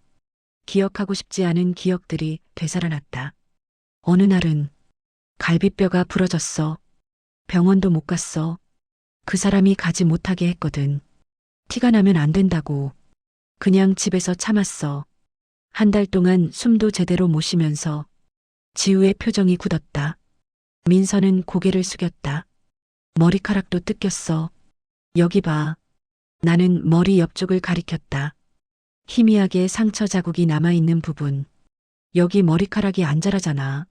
기억하고 싶지 않은 기억들이 되살아났다. 어느 날은 갈비뼈가 부러졌어. 병원도 못 갔어. 그 사람이 가지 못하게 했거든. 티가 나면 안 된다고. 그냥 집에서 참았어. 한 달 동안 숨도 제대로 못 쉬면서. 지우의 표정이 굳었다. 민서는 고개를 숙였다. 머리카락도 뜯겼어. 여기 봐. 나는 머리 옆쪽을 가리켰다. 희미하게 상처 자국이 남아있는 부분. 여기 머리카락이 안 자라잖아.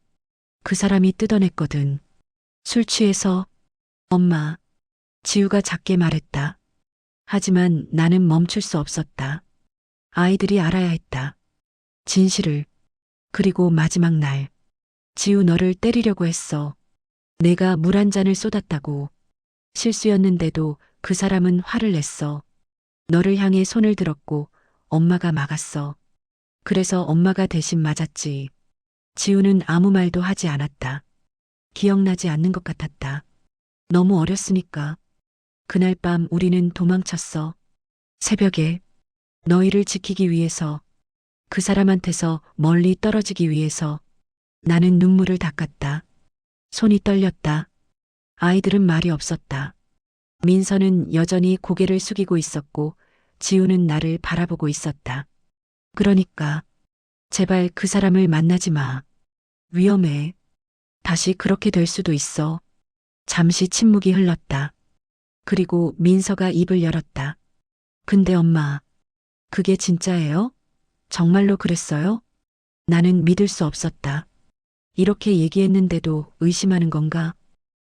그 사람이 뜯어냈거든. 술 취해서. 엄마. 지우가 작게 말했다. 하지만 나는 멈출 수 없었다. 아이들이 알아야 했다. 진실을. 그리고 마지막 날. 지우 너를 때리려고 했어. 내가 물 한 잔을 쏟았다고. 실수였는데도 그 사람은 화를 냈어. 너를 향해 손을 들었고 엄마가 막았어. 그래서 엄마가 대신 맞았지. 지우는 아무 말도 하지 않았다. 기억나지 않는 것 같았다. 너무 어렸으니까. 그날 밤 우리는 도망쳤어. 새벽에 너희를 지키기 위해서, 그 사람한테서 멀리 떨어지기 위해서. 나는 눈물을 닦았다. 손이 떨렸다. 아이들은 말이 없었다. 민서는 여전히 고개를 숙이고 있었고 지우는 나를 바라보고 있었다. 그러니까 제발 그 사람을 만나지 마. 위험해. 다시 그렇게 될 수도 있어. 잠시 침묵이 흘렀다. 그리고 민서가 입을 열었다. 근데 엄마, 그게 진짜예요? 정말로 그랬어요? 나는 믿을 수 없었다. 이렇게 얘기했는데도 의심하는 건가?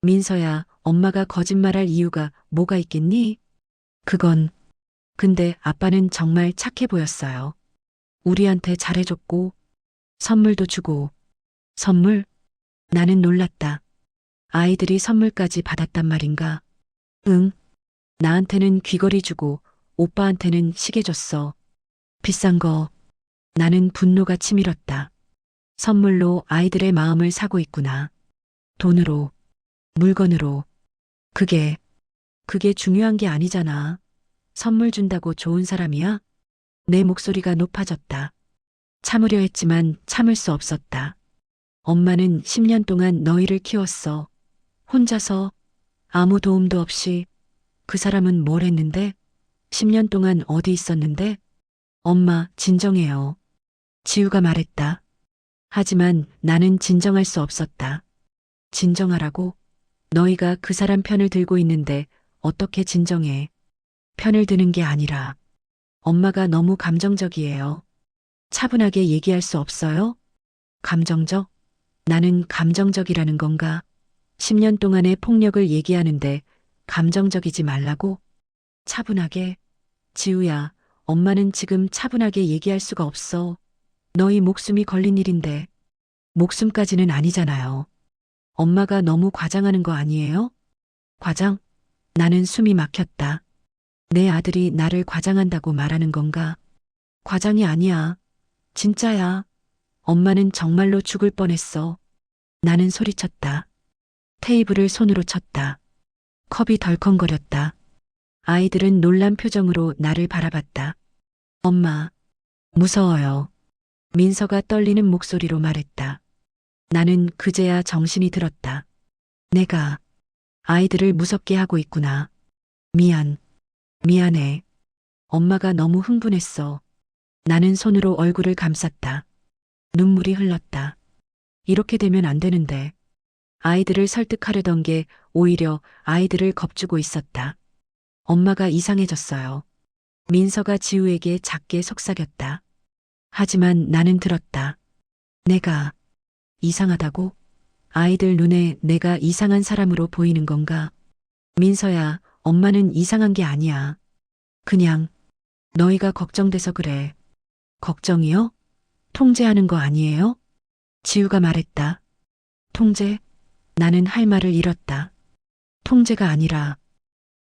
민서야, 엄마가 거짓말할 이유가 뭐가 있겠니? 그건, 근데 아빠는 정말 착해 보였어요. 우리한테 잘해줬고, 선물도 주고, 선물? 나는 놀랐다. 아이들이 선물까지 받았단 말인가? 응. 나한테는 귀걸이 주고, 오빠한테는 시계 줬어. 비싼 거. 나는 분노가 치밀었다. 선물로 아이들의 마음을 사고 있구나. 돈으로, 물건으로. 그게 중요한 게 아니잖아. 선물 준다고 좋은 사람이야? 내 목소리가 높아졌다. 참으려 했지만 참을 수 없었다. 엄마는 10년 동안 너희를 키웠어. 혼자서 아무 도움도 없이. 그 사람은 뭘 했는데? 10년 동안 어디 있었는데? 엄마, 진정해요. 지우가 말했다. 하지만 나는 진정할 수 없었다. 진정하라고? 너희가 그 사람 편을 들고 있는데 어떻게 진정해? 편을 드는 게 아니라 엄마가 너무 감정적이에요. 차분하게 얘기할 수 없어요? 감정적? 나는 감정적이라는 건가? 10년 동안의 폭력을 얘기하는데 감정적이지 말라고? 차분하게? 지우야, 엄마는 지금 차분하게 얘기할 수가 없어. 너희 목숨이 걸린 일인데. 목숨까지는 아니잖아요. 엄마가 너무 과장하는 거 아니에요? 과장? 나는 숨이 막혔다. 내 아들이 나를 과장한다고 말하는 건가? 과장이 아니야. 진짜야. 엄마는 정말로 죽을 뻔했어. 나는 소리쳤다. 테이블을 손으로 쳤다. 컵이 덜컹거렸다. 아이들은 놀란 표정으로 나를 바라봤다. 엄마, 무서워요. 민서가 떨리는 목소리로 말했다. 나는 그제야 정신이 들었다. 내가 아이들을 무섭게 하고 있구나. 미안해. 엄마가 너무 흥분했어. 나는 손으로 얼굴을 감쌌다. 눈물이 흘렀다. 이렇게 되면 안 되는데. 아이들을 설득하려던 게 오히려 아이들을 겁주고 있었다. 엄마가 이상해졌어요. 민서가 지우에게 작게 속삭였다. 하지만 나는 들었다. 내가 이상하다고? 아이들 눈에 내가 이상한 사람으로 보이는 건가? 민서야, 엄마는 이상한 게 아니야. 그냥 너희가 걱정돼서 그래. 걱정이요? 통제하는 거 아니에요? 지우가 말했다. 통제? 나는 할 말을 잃었다. 통제가 아니라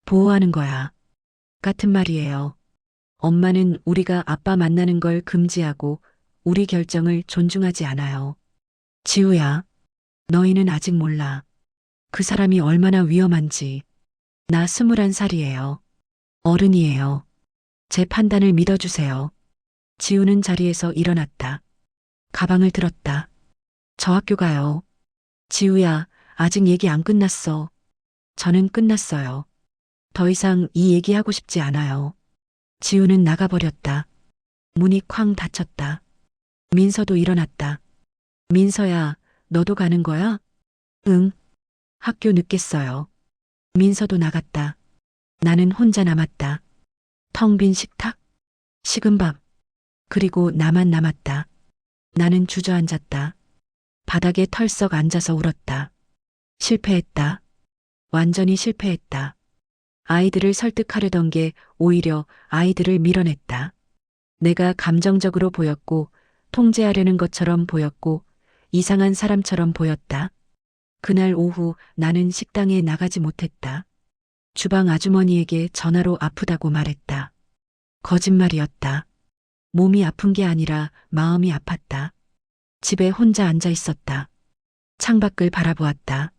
보호하는 거야. 같은 말이에요. 엄마는 우리가 아빠 만나는 걸 금지하고 우리 결정을 존중하지 않아요. 지우야, 너희는 아직 몰라. 그 사람이 얼마나 위험한지. 나 21살이에요. 어른이에요. 제 판단을 믿어주세요. 지우는 자리에서 일어났다. 가방을 들었다. 저 학교 가요. 지우야, 아직 얘기 안 끝났어. 저는 끝났어요. 더 이상 이 얘기하고 싶지 않아요. 지우는 나가버렸다. 문이 쾅 닫혔다. 민서도 일어났다. 민서야, 너도 가는 거야? 응. 학교 늦겠어요. 민서도 나갔다. 나는 혼자 남았다. 텅 빈 식탁? 식은 밥. 그리고 나만 남았다. 나는 주저앉았다. 바닥에 털썩 앉아서 울었다. 실패했다. 완전히 실패했다. 아이들을 설득하려던 게 오히려 아이들을 밀어냈다. 내가 감정적으로 보였고, 통제하려는 것처럼 보였고, 이상한 사람처럼 보였다. 그날 오후 나는 식당에 나가지 못했다. 주방 아주머니에게 전화로 아프다고 말했다. 거짓말이었다. 몸이 아픈 게 아니라 마음이 아팠다. 집에 혼자 앉아 있었다. 창밖을 바라보았다.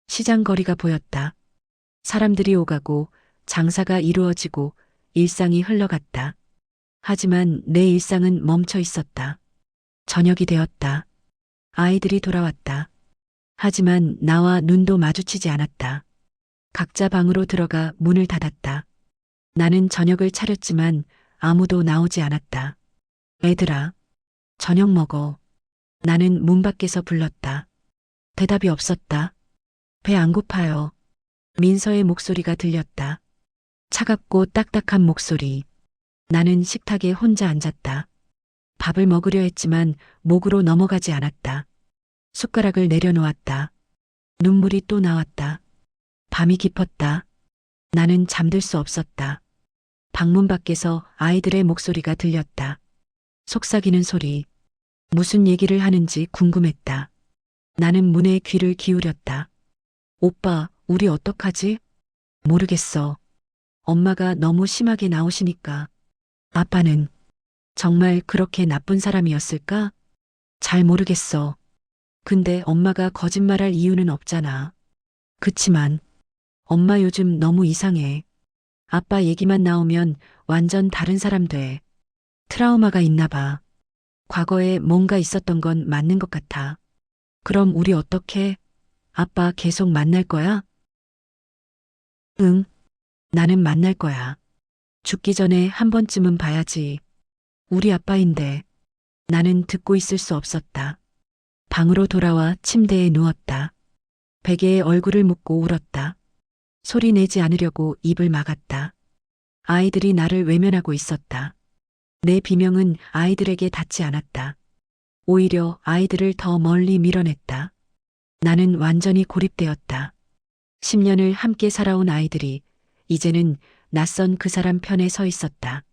시장 거리가 보였다. 사람들이 오가고 장사가 이루어지고 일상이 흘러갔다. 하지만 내 일상은 멈춰 있었다. 저녁이 되었다. 아이들이 돌아왔다. 하지만 나와 눈도 마주치지 않았다. 각자 방으로 들어가 문을 닫았다. 나는 저녁을 차렸지만 아무도 나오지 않았다. 애들아, 저녁 먹어. 나는 문 밖에서 불렀다. 대답이 없었다. 배 안 고파요. 민서의 목소리가 들렸다. 차갑고 딱딱한 목소리. 나는 식탁에 혼자 앉았다. 밥을 먹으려 했지만 목으로 넘어가지 않았다. 숟가락을 내려놓았다. 눈물이 또 나왔다. 밤이 깊었다. 나는 잠들 수 없었다. 방문 밖에서 아이들의 목소리가 들렸다. 속삭이는 소리. 무슨 얘기를 하는지 궁금했다. 나는 문에 귀를 기울였다. 오빠, 우리 어떡하지? 모르겠어. 엄마가 너무 심하게 나오시니까. 아빠는 정말 그렇게 나쁜 사람이었을까? 잘 모르겠어. 근데 엄마가 거짓말할 이유는 없잖아. 그치만 엄마 요즘 너무 이상해. 아빠 얘기만 나오면 완전 다른 사람 돼. 트라우마가 있나 봐. 과거에 뭔가 있었던 건 맞는 것 같아. 그럼 우리 어떻게? 아빠 계속 만날 거야? 응, 나는 만날 거야. 죽기 전에 한 번쯤은 봐야지. 우리 아빠인데. 나는 듣고 있을 수 없었다. 방으로 돌아와 침대에 누웠다. 베개에 얼굴을 묻고 울었다. 소리 내지 않으려고 입을 막았다. 아이들이 나를 외면하고 있었다. 내 비명은 아이들에게 닿지 않았다. 오히려 아이들을 더 멀리 밀어냈다. 나는 완전히 고립되었다. 10년을 함께 살아온 아이들이 이제는 낯선 그 사람 편에 서 있었다.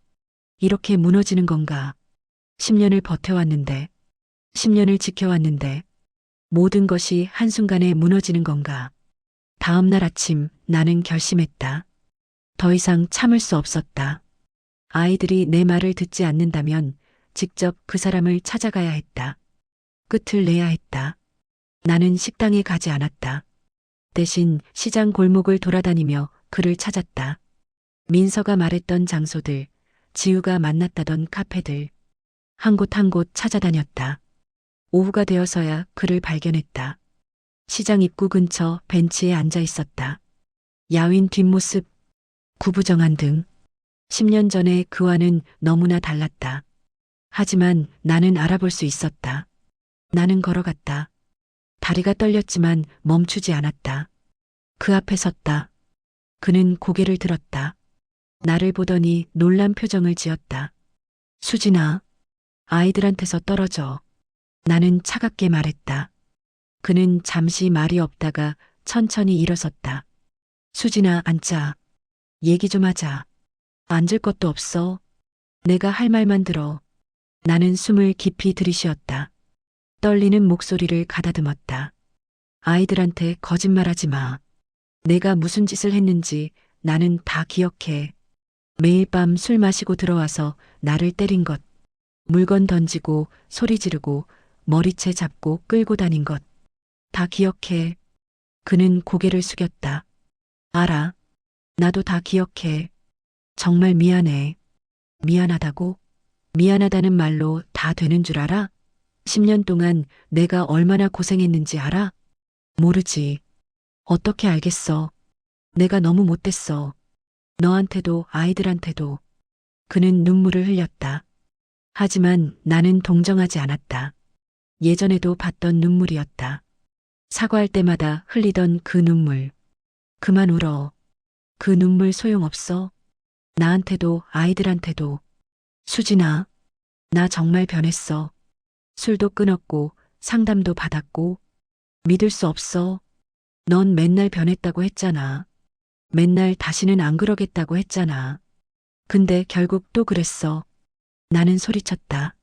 이렇게 무너지는 건가? 10년을 버텨왔는데, 10년을 지켜왔는데, 모든 것이 한순간에 무너지는 건가? 다음 날 아침 나는 결심했다. 더 이상 참을 수 없었다. 아이들이 내 말을 듣지 않는다면 직접 그 사람을 찾아가야 했다. 끝을 내야 했다. 나는 식당에 가지 않았다. 대신 시장 골목을 돌아다니며 그를 찾았다. 민서가 말했던 장소들, 지우가 만났다던 카페들, 한 곳 한 곳 찾아다녔다. 오후가 되어서야 그를 발견했다. 시장 입구 근처 벤치에 앉아 있었다. 야윈 뒷모습, 구부정한 등. 10년 전의 그와는 너무나 달랐다. 하지만 나는 알아볼 수 있었다. 나는 걸어갔다. 다리가 떨렸지만 멈추지 않았다. 그 앞에 섰다. 그는 고개를 들었다. 나를 보더니 놀란 표정을 지었다. 수진아, 아이들한테서 떨어져. 나는 차갑게 말했다. 그는 잠시 말이 없다가 천천히 일어섰다. 수진아, 앉자. 얘기 좀 하자. 앉을 것도 없어. 내가 할 말만 들어. 나는 숨을 깊이 들이쉬었다. 떨리는 목소리를 가다듬었다. 아이들한테 거짓말하지 마. 내가 무슨 짓을 했는지 나는 다 기억해. 매일 밤 술 마시고 들어와서 나를 때린 것, 물건 던지고 소리 지르고 머리채 잡고 끌고 다닌 것. 다 기억해. 그는 고개를 숙였다. 알아. 나도 다 기억해. 정말 미안해. 미안하다고? 미안하다는 말로 다 되는 줄 알아? 10년 동안 내가 얼마나 고생했는지 알아? 모르지. 어떻게 알겠어. 내가 너무 못됐어. 너한테도 아이들한테도. 그는 눈물을 흘렸다. 하지만 나는 동정하지 않았다. 예전에도 봤던 눈물이었다. 사과할 때마다 흘리던 그 눈물. 그만 울어. 그 눈물 소용없어. 나한테도 아이들한테도. 수진아, 나 정말 변했어. 술도 끊었고 상담도 받았고. 믿을 수 없어. 넌 맨날 변했다고 했잖아. 맨날 다시는 안 그러겠다고 했잖아. 근데 결국 또 그랬어. 나는 소리쳤다.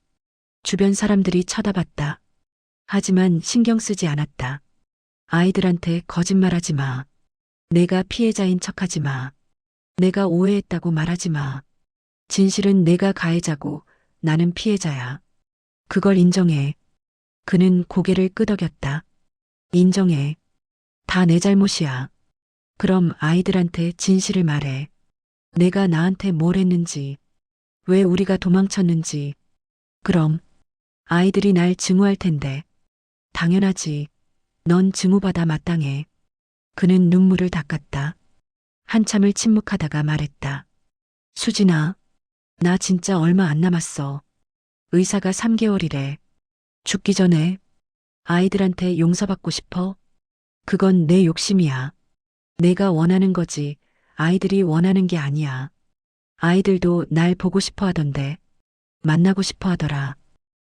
주변 사람들이 쳐다봤다. 하지만 신경 쓰지 않았다. 아이들한테 거짓말하지 마. 내가 피해자인 척하지 마. 내가 오해했다고 말하지 마. 진실은 내가 가해자고 나는 피해자야. 그걸 인정해. 그는 고개를 끄덕였다. 인정해. 다 내 잘못이야. 그럼 아이들한테 진실을 말해. 내가 나한테 뭘 했는지, 왜 우리가 도망쳤는지. 그럼 아이들이 날 증오할 텐데. 당연하지. 넌 증오받아 마땅해. 그는 눈물을 닦았다. 한참을 침묵하다가 말했다. 수진아, 나 진짜 얼마 안 남았어. 의사가 3개월이래. 죽기 전에 아이들한테 용서받고 싶어? 그건 내 욕심이야. 내가 원하는 거지. 아이들이 원하는 게 아니야. 아이들도 날 보고 싶어 하던데. 만나고 싶어 하더라.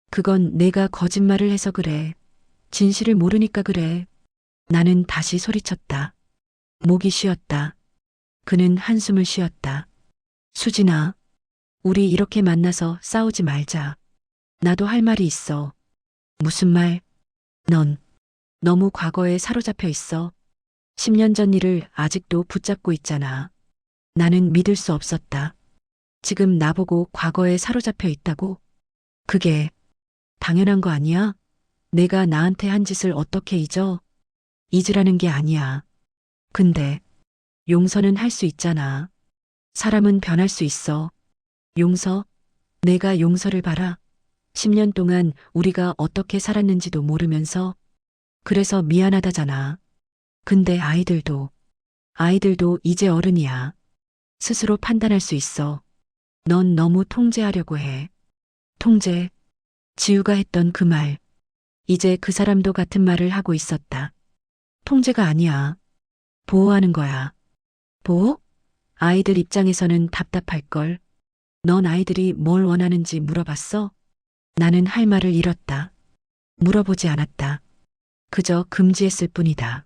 그건 내가 거짓말을 해서 그래. 진실을 모르니까 그래. 나는 다시 소리쳤다. 목이 쉬었다. 그는 한숨을 쉬었다. 수진아, 우리 이렇게 만나서 싸우지 말자. 나도 할 말이 있어. 무슨 말? 넌 너무 과거에 사로잡혀 있어. 10년 전 일을 아직도 붙잡고 있잖아. 나는 믿을 수 없었다. 지금 나보고 과거에 사로잡혀 있다고? 그게 당연한 거 아니야? 내가 나한테 한 짓을 어떻게 잊어? 잊으라는 게 아니야. 근데 용서는 할 수 있잖아. 사람은 변할 수 있어. 용서? 내가 용서를 바라. 10년 동안 우리가 어떻게 살았는지도 모르면서 그래서 미안하다잖아. 근데 아이들도 이제 어른이야. 스스로 판단할 수 있어. 넌 너무 통제하려고 해. 통제. 지우가 했던 그 말. 이제 그 사람도 같은 말을 하고 있었다. 통제가 아니야. 보호하는 거야. 보호? 아이들 입장에서는 답답할걸. 넌 아이들이 뭘 원하는지 물어봤어? 나는 할 말을 잃었다. 물어보지 않았다. 그저 금지했을 뿐이다.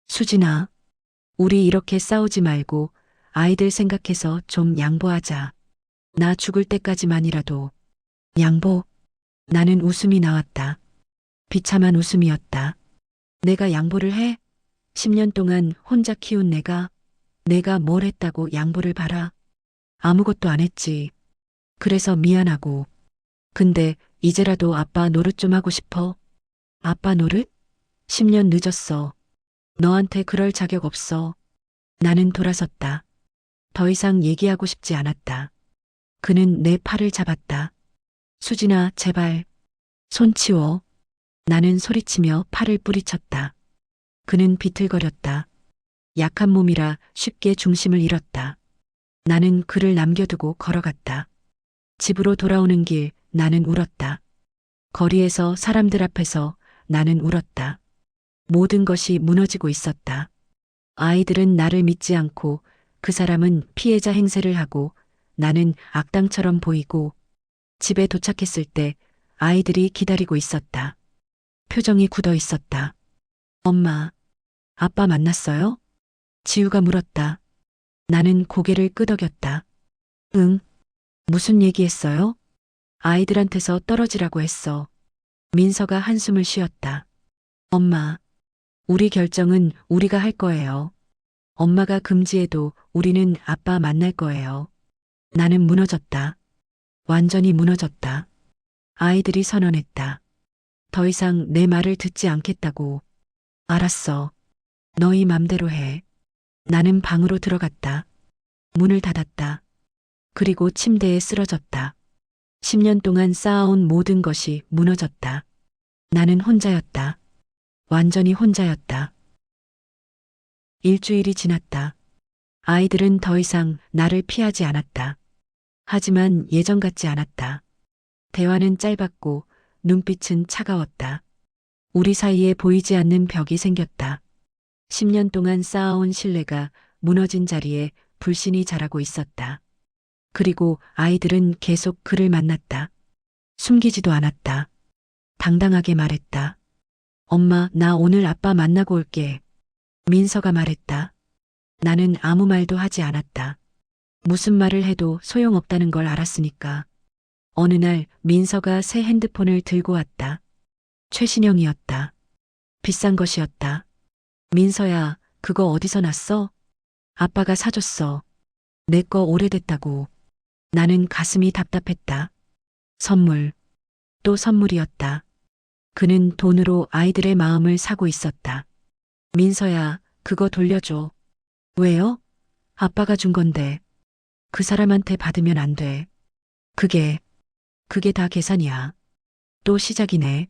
수진아, 우리 이렇게 싸우지 말고 아이들 생각해서 좀 양보하자. 나 죽을 때까지만이라도. 양보? 나는 웃음이 나왔다. 비참한 웃음이었다. 내가 양보를 해? 10년 동안 혼자 키운 내가 뭘 했다고 양보를 바라? 아무것도 안 했지. 그래서 미안하고. 근데 이제라도 아빠 노릇 좀 하고 싶어. 아빠 노릇? 10년 늦었어. 너한테 그럴 자격 없어. 나는 돌아섰다. 더 이상 얘기하고 싶지 않았다. 그는 내 팔을 잡았다. 수진아, 제발. 손 치워. 나는 소리치며 팔을 뿌리쳤다. 그는 비틀거렸다. 약한 몸이라 쉽게 중심을 잃었다. 나는 그를 남겨두고 걸어갔다. 집으로 돌아오는 길 나는 울었다. 거리에서 사람들 앞에서 나는 울었다. 모든 것이 무너지고 있었다. 아이들은 나를 믿지 않고 그 사람은 피해자 행세를 하고 나는 악당처럼 보이고 집에 도착했을 때 아이들이 기다리고 있었다. 표정이 굳어 있었다. 엄마, 아빠 만났어요? 지우가 물었다. 나는 고개를 끄덕였다. 응. 무슨 얘기했어요? 아이들한테서 떨어지라고 했어. 민서가 한숨을 쉬었다. 엄마, 우리 결정은 우리가 할 거예요. 엄마가 금지해도 우리는 아빠 만날 거예요. 나는 무너졌다. 완전히 무너졌다. 아이들이 선언했다. 더 이상 내 말을 듣지 않겠다고. 알았어. 너희 맘대로 해. 나는 방으로 들어갔다. 문을 닫았다. 그리고 침대에 쓰러졌다. 10년 동안 쌓아온 모든 것이 무너졌다. 나는 혼자였다. 완전히 혼자였다. 일주일이 지났다. 아이들은 더 이상 나를 피하지 않았다. 하지만 예전 같지 않았다. 대화는 짧았고 눈빛은 차가웠다. 우리 사이에 보이지 않는 벽이 생겼다. 10년 동안 쌓아온 신뢰가 무너진 자리에 불신이 자라고 있었다. 그리고 아이들은 계속 그를 만났다. 숨기지도 않았다. 당당하게 말했다. 엄마, 나 오늘 아빠 만나고 올게. 민서가 말했다. 나는 아무 말도 하지 않았다. 무슨 말을 해도 소용없다는 걸 알았으니까. 어느 날 민서가 새 핸드폰을 들고 왔다. 최신형이었다. 비싼 것이었다. 민서야, 그거 어디서 났어? 아빠가 사줬어. 내 거 오래됐다고. 나는 가슴이 답답했다. 선물, 또 선물이었다. 그는 돈으로 아이들의 마음을 사고 있었다. 민서야, 그거 돌려줘. 왜요? 아빠가 준 건데. 그 사람한테 받으면 안 돼. 그게 다 계산이야. 또 시작이네.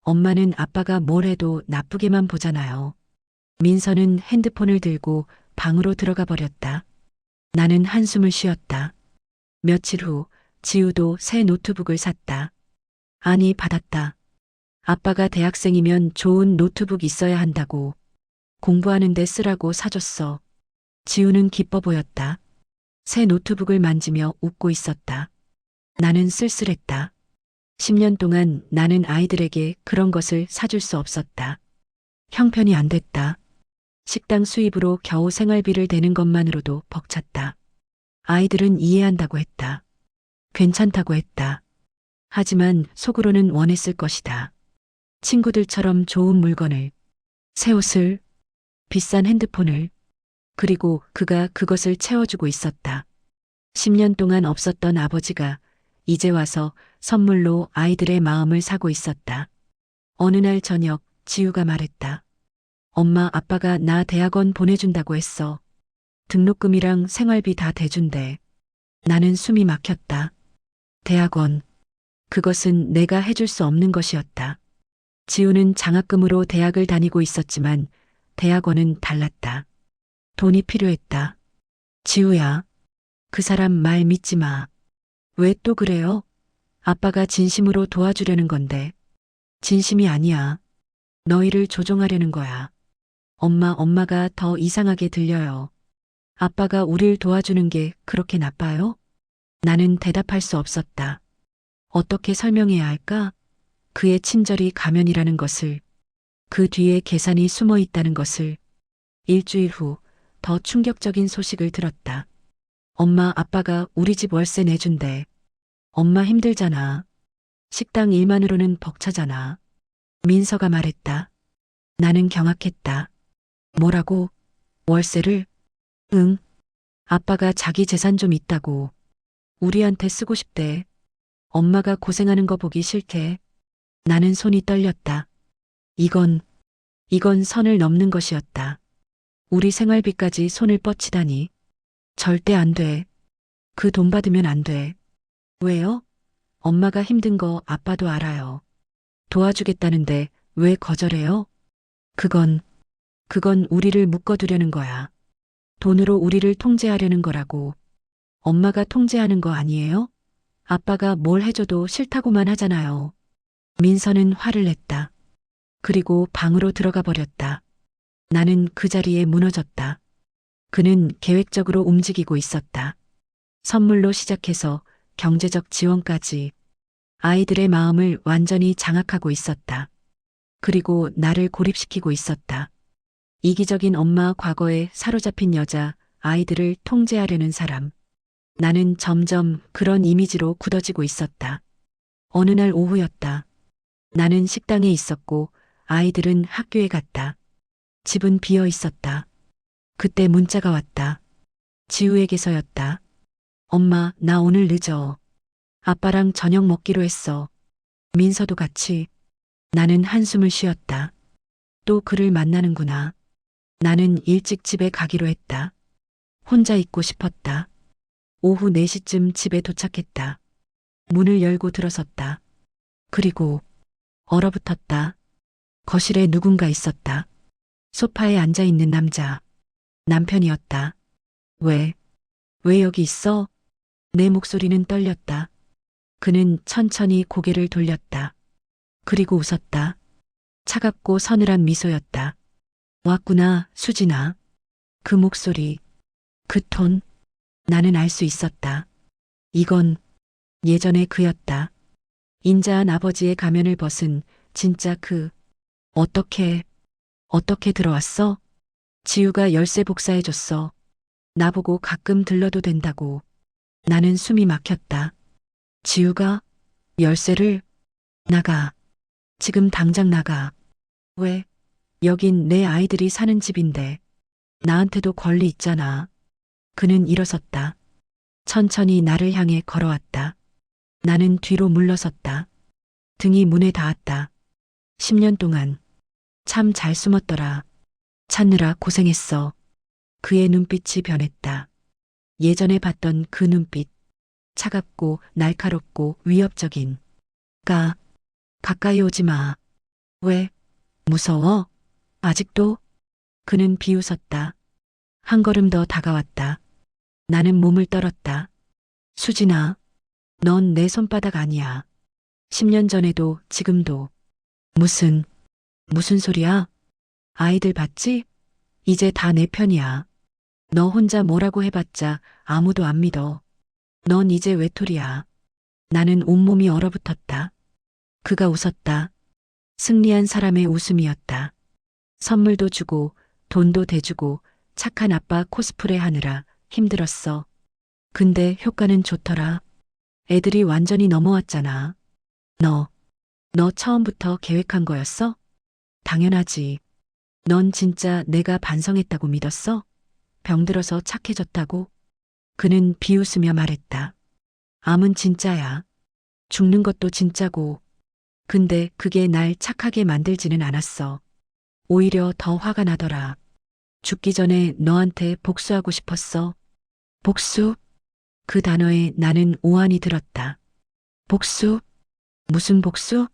엄마는 아빠가 뭘 해도 나쁘게만 보잖아요. 민서는 핸드폰을 들고 방으로 들어가 버렸다. 나는 한숨을 쉬었다. 며칠 후 지우도 새 노트북을 샀다. 아니, 받았다. 아빠가 대학생이면 좋은 노트북 있어야 한다고. 공부하는데 쓰라고 사줬어. 지우는 기뻐 보였다. 새 노트북을 만지며 웃고 있었다. 나는 쓸쓸했다. 10년 동안 나는 아이들에게 그런 것을 사줄 수 없었다. 형편이 안 됐다. 식당 수입으로 겨우 생활비를 대는 것만으로도 벅찼다. 아이들은 이해한다고 했다. 괜찮다고 했다. 하지만 속으로는 원했을 것이다. 친구들처럼 좋은 물건을, 새 옷을, 비싼 핸드폰을, 그리고 그가 그것을 채워주고 있었다. 10년 동안 없었던 아버지가 이제 와서 선물로 아이들의 마음을 사고 있었다. 어느 날 저녁 지우가 말했다. 엄마, 아빠가 나 대학원 보내준다고 했어. 등록금이랑 생활비 다 대준대. 나는 숨이 막혔다. 대학원. 그것은 내가 해줄 수 없는 것이었다. 지우는 장학금으로 대학을 다니고 있었지만 대학원은 달랐다. 돈이 필요했다. 지우야, 그 사람 말 믿지 마. 왜 또 그래요? 아빠가 진심으로 도와주려는 건데. 진심이 아니야. 너희를 조종하려는 거야. 엄마가 더 이상하게 들려요. 아빠가 우릴 도와주는 게 그렇게 나빠요? 나는 대답할 수 없었다. 어떻게 설명해야 할까? 그의 친절이 가면이라는 것을, 그 뒤에 계산이 숨어 있다는 것을. 일주일 후 더 충격적인 소식을 들었다. 엄마, 아빠가 우리 집 월세 내준대. 엄마 힘들잖아. 식당 일만으로는 벅차잖아. 민서가 말했다. 나는 경악했다. 뭐라고? 월세를? 응. 아빠가 자기 재산 좀 있다고. 우리한테 쓰고 싶대. 엄마가 고생하는 거 보기 싫대. 나는 손이 떨렸다. 이건 선을 넘는 것이었다. 우리 생활비까지 손을 뻗치다니. 절대 안 돼. 그 돈 받으면 안 돼. 왜요? 엄마가 힘든 거 아빠도 알아요. 도와주겠다는데 왜 거절해요? 그건 우리를 묶어두려는 거야. 돈으로 우리를 통제하려는 거라고. 엄마가 통제하는 거 아니에요? 아빠가 뭘 해줘도 싫다고만 하잖아요. 민서는 화를 냈다. 그리고 방으로 들어가 버렸다. 나는 그 자리에 무너졌다. 그는 계획적으로 움직이고 있었다. 선물로 시작해서 경제적 지원까지 아이들의 마음을 완전히 장악하고 있었다. 그리고 나를 고립시키고 있었다. 이기적인 엄마, 과거에 사로잡힌 여자, 아이들을 통제하려는 사람. 나는 점점 그런 이미지로 굳어지고 있었다. 어느 날 오후였다. 나는 식당에 있었고 아이들은 학교에 갔다. 집은 비어 있었다. 그때 문자가 왔다. 지우에게서였다. 엄마, 나 오늘 늦어. 아빠랑 저녁 먹기로 했어. 민서도 같이. 나는 한숨을 쉬었다. 또 그를 만나는구나. 나는 일찍 집에 가기로 했다. 혼자 있고 싶었다. 오후 4시쯤 집에 도착했다. 문을 열고 들어섰다. 그리고 얼어붙었다. 거실에 누군가 있었다. 소파에 앉아 있는 남자. 남편이었다. 왜 여기 있어? 내 목소리는 떨렸다. 그는 천천히 고개를 돌렸다. 그리고 웃었다. 차갑고 서늘한 미소였다. 왔구나, 수진아. 그 목소리, 그 톤, 나는 알 수 있었다. 이건 예전의 그였다. 인자한 아버지의 가면을 벗은 진짜 그. 어떻게 들어왔어? 지우가 열쇠 복사해줬어. 나보고 가끔 들러도 된다고. 나는 숨이 막혔다. 지우가 열쇠를? 나가. 지금 당장 나가. 왜? 여긴 내 아이들이 사는 집인데. 나한테도 권리 있잖아. 그는 일어섰다. 천천히 나를 향해 걸어왔다. 나는 뒤로 물러섰다. 등이 문에 닿았다. 10년 동안 참 잘 숨었더라. 찾느라 고생했어. 그의 눈빛이 변했다. 예전에 봤던 그 눈빛. 차갑고 날카롭고 위협적인. 가까이 오지 마. 왜? 무서워? 아직도? 그는 비웃었다. 한 걸음 더 다가왔다. 나는 몸을 떨었다. 수진아, 넌 내 손바닥 아니야. 10년 전에도 지금도. 무슨 소리야? 아이들 봤지? 이제 다 내 편이야. 너 혼자 뭐라고 해봤자 아무도 안 믿어. 넌 이제 외톨이야. 나는 온몸이 얼어붙었다. 그가 웃었다. 승리한 사람의 웃음이었다. 선물도 주고 돈도 대주고 착한 아빠 코스프레 하느라 힘들었어. 근데 효과는 좋더라. 애들이 완전히 넘어왔잖아. 너 처음부터 계획한 거였어? 당연하지. 넌 진짜 내가 반성했다고 믿었어? 병들어서 착해졌다고? 그는 비웃으며 말했다. 암은 진짜야. 죽는 것도 진짜고. 근데 그게 날 착하게 만들지는 않았어. 오히려 더 화가 나더라. 죽기 전에 너한테 복수하고 싶었어. 복수? 그 단어에 나는 오한이 들었다. 복수? 무슨 복수?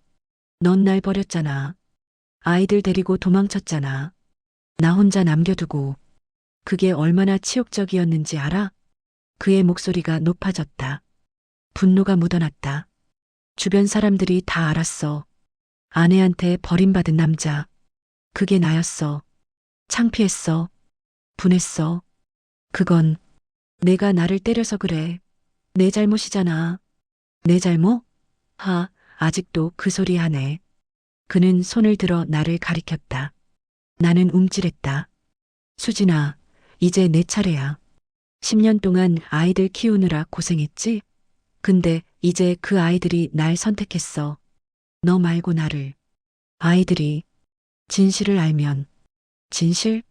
넌 날 버렸잖아. 아이들 데리고 도망쳤잖아. 나 혼자 남겨두고. 그게 얼마나 치욕적이었는지 알아? 그의 목소리가 높아졌다. 분노가 묻어났다. 주변 사람들이 다 알았어. 아내한테 버림받은 남자. 그게 나였어. 창피했어. 분했어. 그건 내가 나를 때려서 그래. 내 잘못이잖아. 내 잘못? 아직도 그 소리 하네. 그는 손을 들어 나를 가리켰다. 나는 움찔했다. 수진아, 이제 내 차례야. 10년 동안 아이들 키우느라 고생했지? 근데 이제 그 아이들이 날 선택했어. 너 말고 나를. 아이들이 진실을 알면. 진실?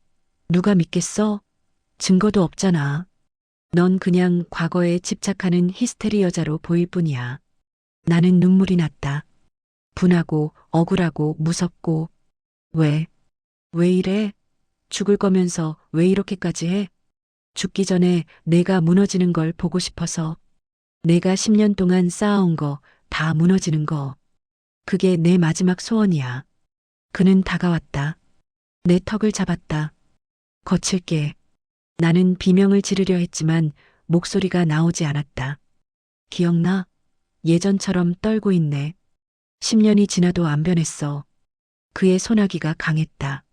누가 믿겠어? 증거도 없잖아. 넌 그냥 과거에 집착하는 히스테리 여자로 보일 뿐이야. 나는 눈물이 났다. 분하고 억울하고 무섭고. 왜 이래? 죽을 거면서 왜 이렇게까지 해? 죽기 전에 내가 무너지는 걸 보고 싶어서. 내가 10년 동안 쌓아온 거 다 무너지는 거. 그게 내 마지막 소원이야. 그는 다가왔다. 내 턱을 잡았다. 거칠게. 나는 비명을 지르려 했지만 목소리가 나오지 않았다. 기억나? 예전처럼 떨고 있네. 10년이 지나도 안 변했어. 그의 소나기가 강했다.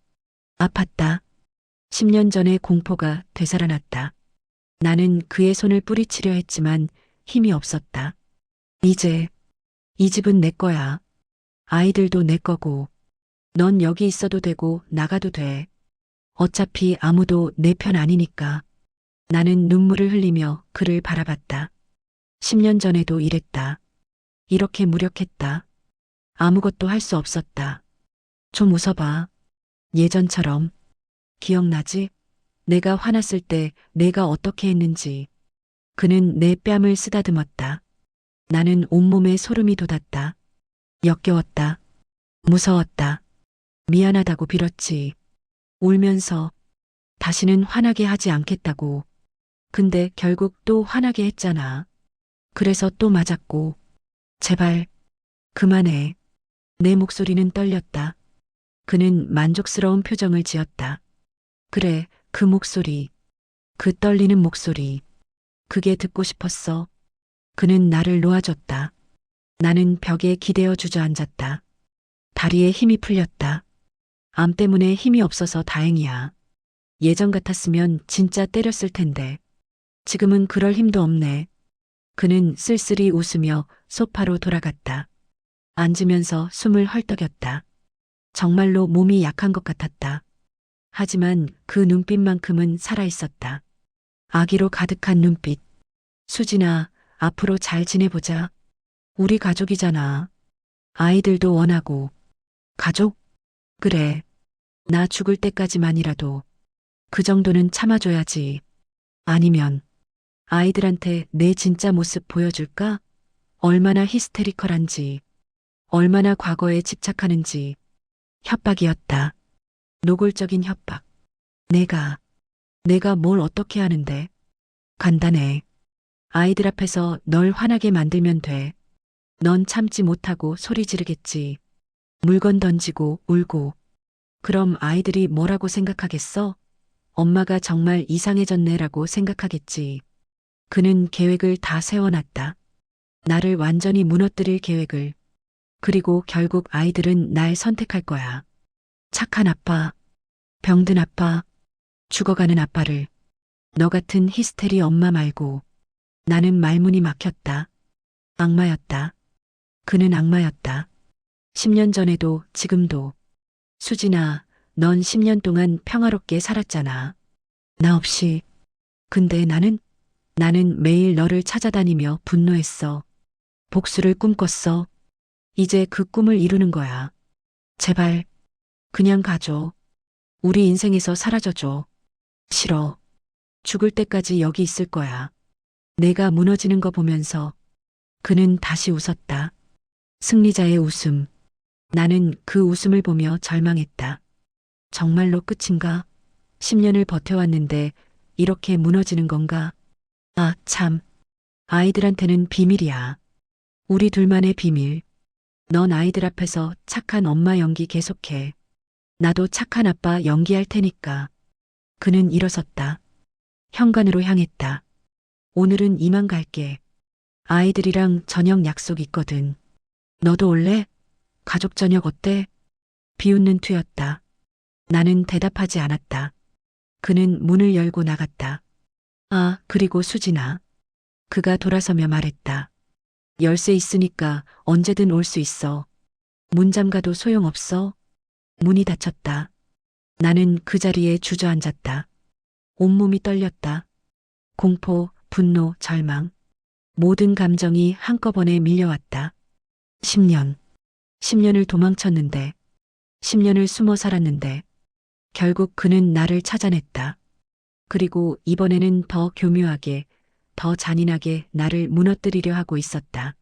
아팠다. 10년 전의 공포가 되살아났다. 나는 그의 손을 뿌리치려 했지만 힘이 없었다. 이제 이 집은 내 거야. 아이들도 내 거고. 넌 여기 있어도 되고 나가도 돼. 어차피 아무도 내 편 아니니까. 나는 눈물을 흘리며 그를 바라봤다. 10년 전에도 이랬다. 이렇게 무력했다. 아무것도 할 수 없었다. 좀 웃어봐. 예전처럼. 기억나지? 내가 화났을 때 내가 어떻게 했는지. 그는 내 뺨을 쓰다듬었다. 나는 온몸에 소름이 돋았다. 역겨웠다. 무서웠다. 미안하다고 빌었지. 울면서 다시는 화나게 하지 않겠다고. 근데 결국 또 화나게 했잖아. 그래서 또 맞았고. 제발 그만해. 내 목소리는 떨렸다. 그는 만족스러운 표정을 지었다. 그래, 그 목소리. 그 떨리는 목소리. 그게 듣고 싶었어. 그는 나를 놓아줬다. 나는 벽에 기대어 주저앉았다. 다리에 힘이 풀렸다. 암 때문에 힘이 없어서 다행이야. 예전 같았으면 진짜 때렸을 텐데. 지금은 그럴 힘도 없네. 그는 쓸쓸히 웃으며 소파로 돌아갔다. 앉으면서 숨을 헐떡였다. 정말로 몸이 약한 것 같았다. 하지만 그 눈빛만큼은 살아있었다. 아기로 가득한 눈빛. 수진아, 앞으로 잘 지내보자. 우리 가족이잖아. 아이들도 원하고. 가족? 그래. 나 죽을 때까지만이라도. 그 정도는 참아줘야지. 아니면 아이들한테 내 진짜 모습 보여줄까? 얼마나 히스테리컬한지, 얼마나 과거에 집착하는지. 협박이었다. 노골적인 협박. 내가 뭘 어떻게 하는데? 간단해. 아이들 앞에서 널 화나게 만들면 돼. 넌 참지 못하고 소리 지르겠지. 물건 던지고 울고. 그럼 아이들이 뭐라고 생각하겠어? 엄마가 정말 이상해졌네라고 생각하겠지. 그는 계획을 다 세워놨다. 나를 완전히 무너뜨릴 계획을. 그리고 결국 아이들은 날 선택할 거야. 착한 아빠, 병든 아빠, 죽어가는 아빠를. 너 같은 히스테리 엄마 말고. 나는 말문이 막혔다. 악마였다. 그는 악마였다. 10년 전에도 지금도. 수진아, 넌 10년 동안 평화롭게 살았잖아. 나 없이. 근데 나는 매일 너를 찾아다니며 분노했어. 복수를 꿈꿨어. 이제 그 꿈을 이루는 거야. 제발, 그냥 가줘. 우리 인생에서 사라져줘. 싫어. 죽을 때까지 여기 있을 거야. 내가 무너지는 거 보면서. 그는 다시 웃었다. 승리자의 웃음. 나는 그 웃음을 보며 절망했다. 정말로 끝인가? 10년을 버텨왔는데 이렇게 무너지는 건가? 아, 참. 아이들한테는 비밀이야. 우리 둘만의 비밀. 넌 아이들 앞에서 착한 엄마 연기 계속해. 나도 착한 아빠 연기할 테니까. 그는 일어섰다. 현관으로 향했다. 오늘은 이만 갈게. 아이들이랑 저녁 약속 있거든. 너도 올래? 가족 저녁 어때? 비웃는 투였다. 나는 대답하지 않았다. 그는 문을 열고 나갔다. 아, 그리고 수진아. 그가 돌아서며 말했다. 열쇠 있으니까 언제든 올 수 있어. 문 잠가도 소용없어. 문이 닫혔다. 나는 그 자리에 주저앉았다. 온몸이 떨렸다. 공포, 분노, 절망. 모든 감정이 한꺼번에 밀려왔다. 10년. 10년을 도망쳤는데, 10년을 숨어 살았는데, 결국 그는 나를 찾아냈다. 그리고 이번에는 더 교묘하게, 더 잔인하게 나를 무너뜨리려 하고 있었다.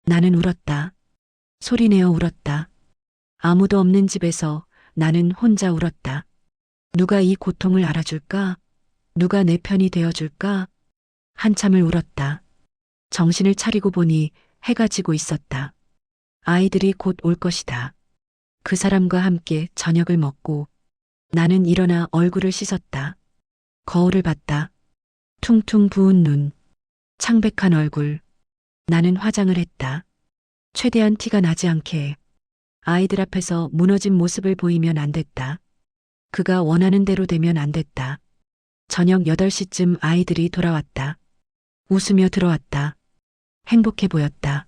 나는 울었다. 소리내어 울었다. 아무도 없는 집에서 나는 혼자 울었다. 누가 이 고통을 알아줄까? 누가 내 편이 되어줄까? 한참을 울었다. 정신을 차리고 보니 해가 지고 있었다. 아이들이 곧 올 것이다. 그 사람과 함께 저녁을 먹고 나는 일어나 얼굴을 씻었다. 거울을 봤다. 퉁퉁 부은 눈, 창백한 얼굴. 나는 화장을 했다. 최대한 티가 나지 않게. 아이들 앞에서 무너진 모습을 보이면 안 됐다. 그가 원하는 대로 되면 안 됐다. 저녁 8시쯤 아이들이 돌아왔다. 웃으며 들어왔다. 행복해 보였다.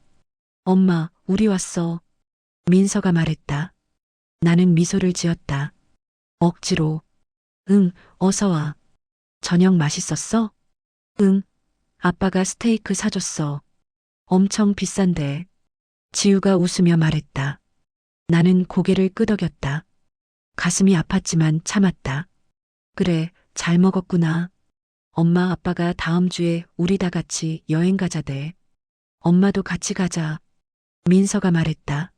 엄마, 우리 왔어. 민서가 말했다. 나는 미소를 지었다. 억지로. 응, 어서 와. 저녁 맛있었어? 응, 아빠가 스테이크 사줬어. 엄청 비싼데. 지우가 웃으며 말했다. 나는 고개를 끄덕였다. 가슴이 아팠지만 참았다. 그래, 잘 먹었구나. 엄마 아빠가 다음 주에 우리 다 같이 여행 가자대. 엄마도 같이 가자. 민서가 말했다.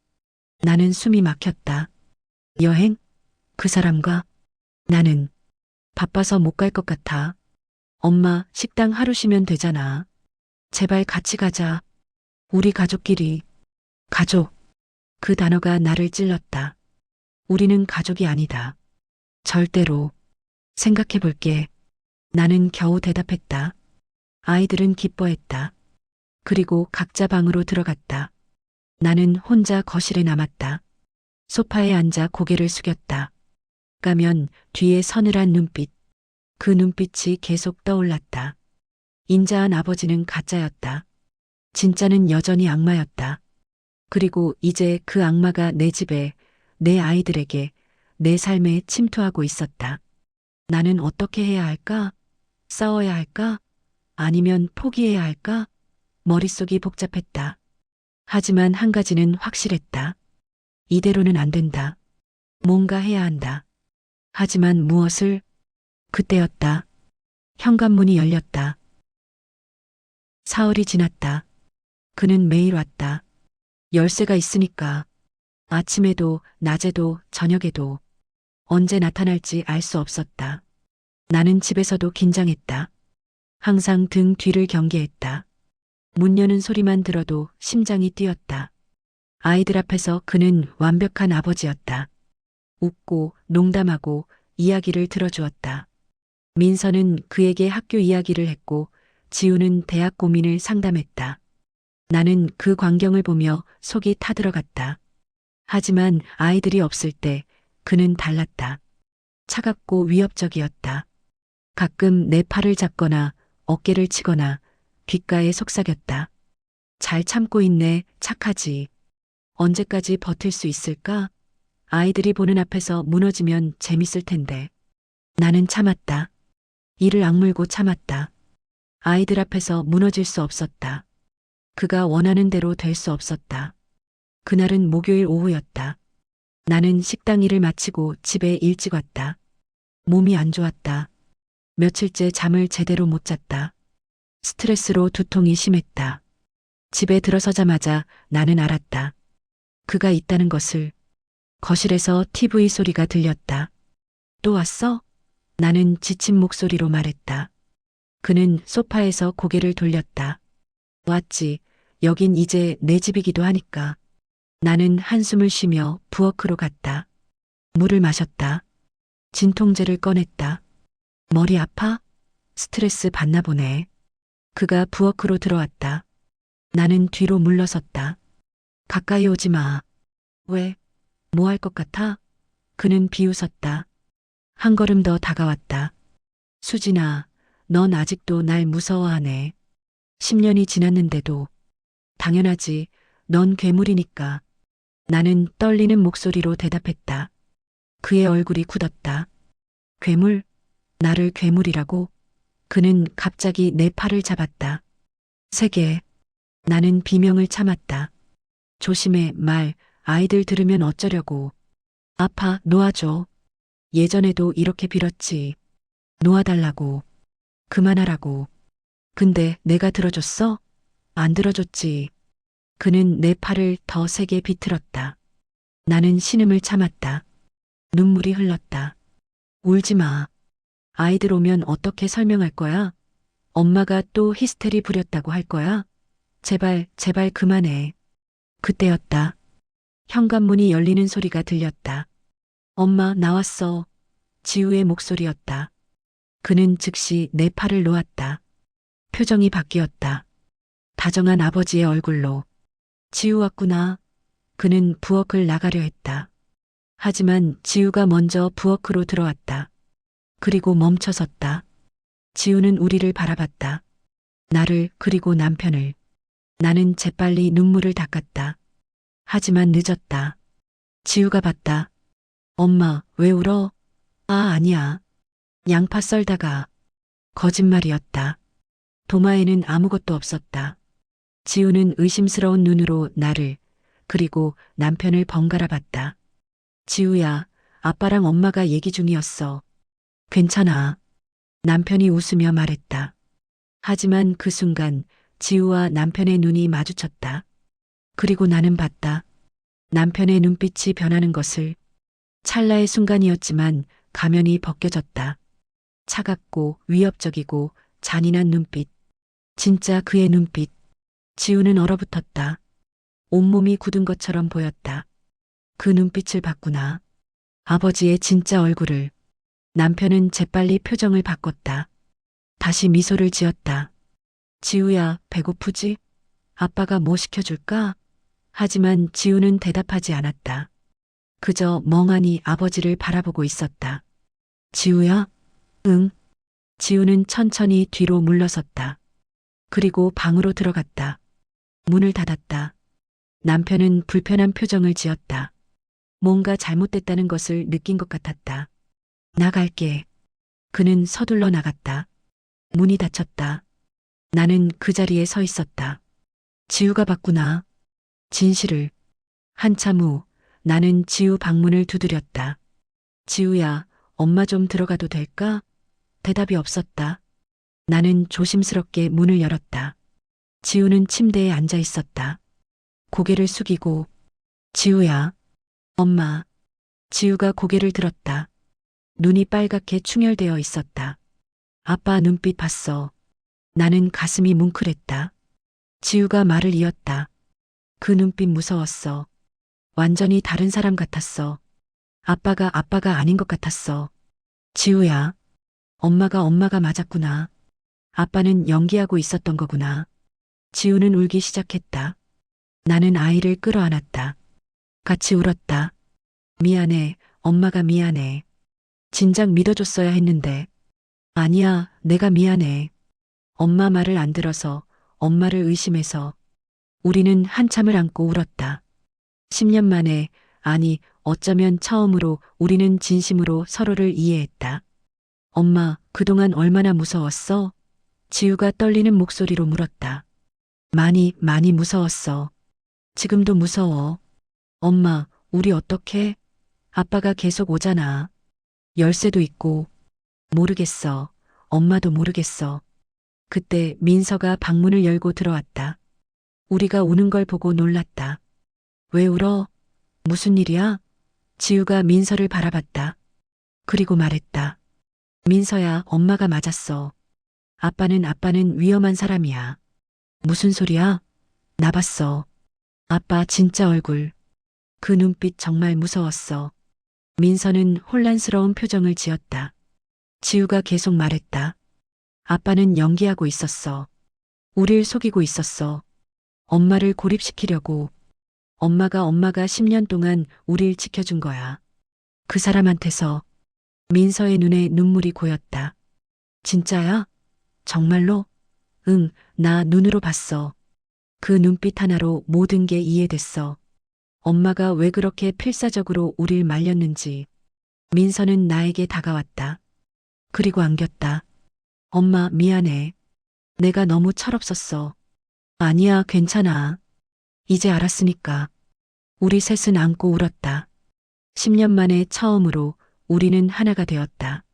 나는 숨이 막혔다. 여행? 그 사람과? 나는 바빠서 못 갈 것 같아. 엄마, 식당 하루 쉬면 되잖아. 제발 같이 가자. 우리 가족끼리. 가족. 그 단어가 나를 찔렀다. 우리는 가족이 아니다. 절대로. 생각해 볼게. 나는 겨우 대답했다. 아이들은 기뻐했다. 그리고 각자 방으로 들어갔다. 나는 혼자 거실에 남았다. 소파에 앉아 고개를 숙였다. 가면 뒤에 서늘한 눈빛. 그 눈빛이 계속 떠올랐다. 인자한 아버지는 가짜였다. 진짜는 여전히 악마였다. 그리고 이제 그 악마가 내 집에, 내 아이들에게, 내 삶에 침투하고 있었다. 나는 어떻게 해야 할까? 싸워야 할까? 아니면 포기해야 할까? 머릿속이 복잡했다. 하지만 한 가지는 확실했다. 이대로는 안 된다. 뭔가 해야 한다. 하지만 무엇을? 그때였다. 현관문이 열렸다. 사흘이 지났다. 그는 매일 왔다. 열쇠가 있으니까. 아침에도, 낮에도, 저녁에도. 언제 나타날지 알 수 없었다. 나는 집에서도 긴장했다. 항상 등 뒤를 경계했다. 문 여는 소리만 들어도 심장이 뛰었다. 아이들 앞에서 그는 완벽한 아버지였다. 웃고 농담하고 이야기를 들어주었다. 민서는 그에게 학교 이야기를 했고 지우는 대학 고민을 상담했다. 나는 그 광경을 보며 속이 타들어갔다. 하지만 아이들이 없을 때 그는 달랐다. 차갑고 위협적이었다. 가끔 내 팔을 잡거나 어깨를 치거나 귓가에 속삭였다. 잘 참고 있네, 착하지. 언제까지 버틸 수 있을까? 아이들이 보는 앞에서 무너지면 재밌을 텐데. 나는 참았다. 이를 악물고 참았다. 아이들 앞에서 무너질 수 없었다. 그가 원하는 대로 될 수 없었다. 그날은 목요일 오후였다. 나는 식당 일을 마치고 집에 일찍 왔다. 몸이 안 좋았다. 며칠째 잠을 제대로 못 잤다. 스트레스로 두통이 심했다. 집에 들어서자마자 나는 알았다. 그가 있다는 것을. 거실에서 TV 소리가 들렸다. 또 왔어? 나는 지친 목소리로 말했다. 그는 소파에서 고개를 돌렸다. 왔지. 여긴 이제 내 집이기도 하니까. 나는 한숨을 쉬며 부엌으로 갔다. 물을 마셨다. 진통제를 꺼냈다. 머리 아파? 스트레스 받나 보네. 그가 부엌으로 들어왔다. 나는 뒤로 물러섰다. 가까이 오지 마. 왜? 뭐 할 것 같아? 그는 비웃었다. 한 걸음 더 다가왔다. 수진아, 넌 아직도 날 무서워하네. 10년이 지났는데도. 당연하지. 넌 괴물이니까. 나는 떨리는 목소리로 대답했다. 그의 얼굴이 굳었다. 괴물? 나를 괴물이라고? 그는 갑자기 내 팔을 잡았다. 세게. 나는 비명을 참았다. 조심해, 말. 아이들 들으면 어쩌려고. 아파, 놓아줘. 예전에도 이렇게 빌었지. 놓아달라고. 그만하라고. 근데 내가 들어줬어? 안 들어줬지. 그는 내 팔을 더 세게 비틀었다. 나는 신음을 참았다. 눈물이 흘렀다. 울지 마. 아이들 오면 어떻게 설명할 거야? 엄마가 또 히스테리 부렸다고 할 거야? 제발, 제발 그만해. 그때였다. 현관문이 열리는 소리가 들렸다. 엄마, 나왔어. 지우의 목소리였다. 그는 즉시 내 팔을 놓았다. 표정이 바뀌었다. 다정한 아버지의 얼굴로. 지우 왔구나. 그는 부엌을 나가려 했다. 하지만 지우가 먼저 부엌으로 들어왔다. 그리고 멈춰섰다. 지우는 우리를 바라봤다. 나를 그리고 남편을. 나는 재빨리 눈물을 닦았다. 하지만 늦었다. 지우가 봤다. 엄마, 왜 울어? 아, 아니야. 양파 썰다가. 거짓말이었다. 도마에는 아무것도 없었다. 지우는 의심스러운 눈으로 나를, 그리고 남편을 번갈아 봤다. 지우야, 아빠랑 엄마가 얘기 중이었어. 괜찮아. 남편이 웃으며 말했다. 하지만 그 순간 지우와 남편의 눈이 마주쳤다. 그리고 나는 봤다. 남편의 눈빛이 변하는 것을. 찰나의 순간이었지만 가면이 벗겨졌다. 차갑고 위협적이고 잔인한 눈빛. 진짜 그의 눈빛. 지우는 얼어붙었다. 온몸이 굳은 것처럼 보였다. 그 눈빛을 봤구나. 아버지의 진짜 얼굴을. 남편은 재빨리 표정을 바꿨다. 다시 미소를 지었다. 지우야, 배고프지? 아빠가 뭐 시켜줄까? 하지만 지우는 대답하지 않았다. 그저 멍하니 아버지를 바라보고 있었다. 지우야? 응. 지우는 천천히 뒤로 물러섰다. 그리고 방으로 들어갔다. 문을 닫았다. 남편은 불편한 표정을 지었다. 뭔가 잘못됐다는 것을 느낀 것 같았다. 나갈게. 그는 서둘러 나갔다. 문이 닫혔다. 나는 그 자리에 서 있었다. 지우가 봤구나. 진실을. 한참 후 나는 지우 방문을 두드렸다. 지우야, 엄마 좀 들어가도 될까? 대답이 없었다. 나는 조심스럽게 문을 열었다. 지우는 침대에 앉아 있었다. 고개를 숙이고, 지우야, 엄마. 지우가 고개를 들었다. 눈이 빨갛게 충혈되어 있었다. 아빠 눈빛 봤어. 나는 가슴이 뭉클했다. 지우가 말을 이었다. 그 눈빛 무서웠어. 완전히 다른 사람 같았어. 아빠가 아닌 것 같았어. 지우야, 엄마가 맞았구나. 아빠는 연기하고 있었던 거구나. 지우는 울기 시작했다. 나는 아이를 끌어안았다. 같이 울었다. 미안해, 엄마가 미안해. 진작 믿어줬어야 했는데. 아니야, 내가 미안해. 엄마 말을 안 들어서, 엄마를 의심해서. 우리는 한참을 안고 울었다. 10년 만에, 아니, 어쩌면 처음으로 우리는 진심으로 서로를 이해했다. 엄마, 그동안 얼마나 무서웠어? 지우가 떨리는 목소리로 물었다. 많이 무서웠어. 지금도 무서워. 엄마, 우리 어떡해? 아빠가 계속 오잖아. 열쇠도 있고. 모르겠어. 엄마도 모르겠어. 그때 민서가 방문을 열고 들어왔다. 우리가 우는 걸 보고 놀랐다. 왜 울어? 무슨 일이야? 지우가 민서를 바라봤다. 그리고 말했다. 민서야, 엄마가 맞았어. 아빠는 위험한 사람이야. 무슨 소리야? 나 봤어. 아빠 진짜 얼굴. 그 눈빛 정말 무서웠어. 민서는 혼란스러운 표정을 지었다. 지우가 계속 말했다. 아빠는 연기하고 있었어. 우릴 속이고 있었어. 엄마를 고립시키려고. 엄마가 10년 동안 우릴 지켜준 거야. 그 사람한테서. 민서의 눈에 눈물이 고였다. 진짜야? 정말로? 응, 나 눈으로 봤어. 그 눈빛 하나로 모든 게 이해됐어. 엄마가 왜 그렇게 필사적으로 우릴 말렸는지. 민서는 나에게 다가왔다. 그리고 안겼다. 엄마, 미안해. 내가 너무 철없었어. 아니야, 괜찮아. 이제 알았으니까. 우리 셋은 안고 울었다. 10년 만에 처음으로 우리는 하나가 되었다.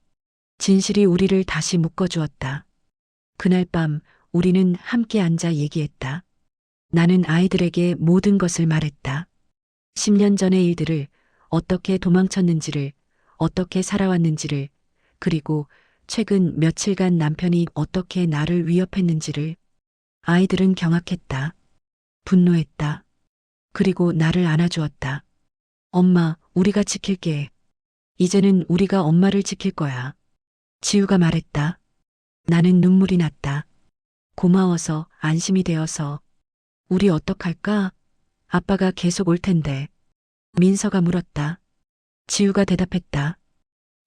진실이 우리를 다시 묶어주었다. 그날 밤 우리는 함께 앉아 얘기했다. 나는 아이들에게 모든 것을 말했다. 10년 전의 일들을, 어떻게 도망쳤는지를, 어떻게 살아왔는지를, 그리고 최근 며칠간 남편이 어떻게 나를 위협했는지를. 아이들은 경악했다. 분노했다. 그리고 나를 안아주었다. 엄마, 우리가 지킬게. 이제는 우리가 엄마를 지킬 거야. 지우가 말했다. 나는 눈물이 났다. 고마워서, 안심이 되어서. 우리 어떡할까? 아빠가 계속 올 텐데. 민서가 물었다. 지우가 대답했다.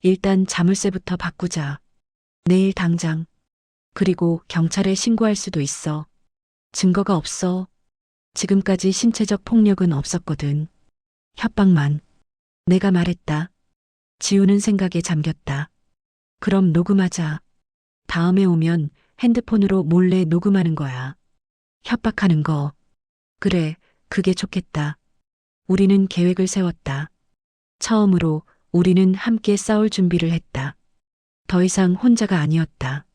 일단 자물쇠부터 바꾸자. 내일 당장. 그리고 경찰에 신고할 수도 있어. 증거가 없어. 지금까지 신체적 폭력은 없었거든. 협박만. 내가 말했다. 지우는 생각에 잠겼다. 그럼 녹음하자. 다음에 오면 핸드폰으로 몰래 녹음하는 거야. 협박하는 거. 그래, 그게 좋겠다. 우리는 계획을 세웠다. 처음으로 우리는 함께 싸울 준비를 했다. 더 이상 혼자가 아니었다.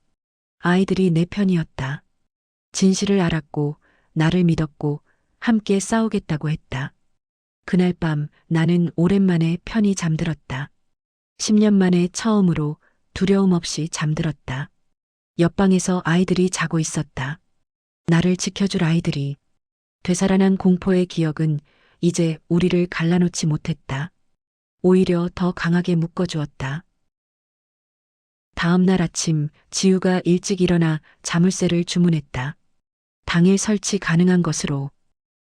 아이들이 내 편이었다. 진실을 알았고, 나를 믿었고, 함께 싸우겠다고 했다. 그날 밤 나는 오랜만에 편히 잠들었다. 10년 만에 처음으로 두려움 없이 잠들었다. 옆방에서 아이들이 자고 있었다. 나를 지켜줄 아이들이. 되살아난 공포의 기억은 이제 우리를 갈라놓지 못했다. 오히려 더 강하게 묶어주었다. 다음 날 아침 지우가 일찍 일어나 자물쇠를 주문했다. 당일 설치 가능한 것으로.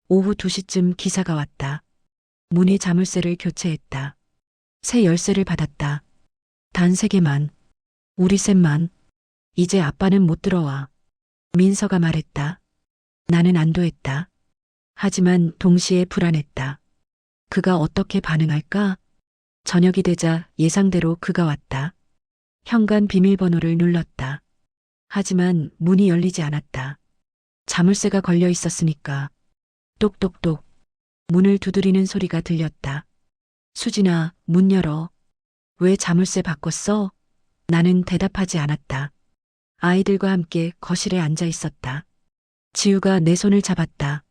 오후 2시쯤 기사가 왔다. 문의 자물쇠를 교체했다. 새 열쇠를 받았다. 단 3개만. 우리 셋만. 이제 아빠는 못 들어와. 민서가 말했다. 나는 안도했다. 하지만 동시에 불안했다. 그가 어떻게 반응할까? 저녁이 되자 예상대로 그가 왔다. 현관 비밀번호를 눌렀다. 하지만 문이 열리지 않았다. 자물쇠가 걸려 있었으니까. 똑똑똑. 문을 두드리는 소리가 들렸다. 수진아, 문 열어. 왜 자물쇠 바꿨어? 나는 대답하지 않았다. 아이들과 함께 거실에 앉아 있었다. 지우가 내 손을 잡았다.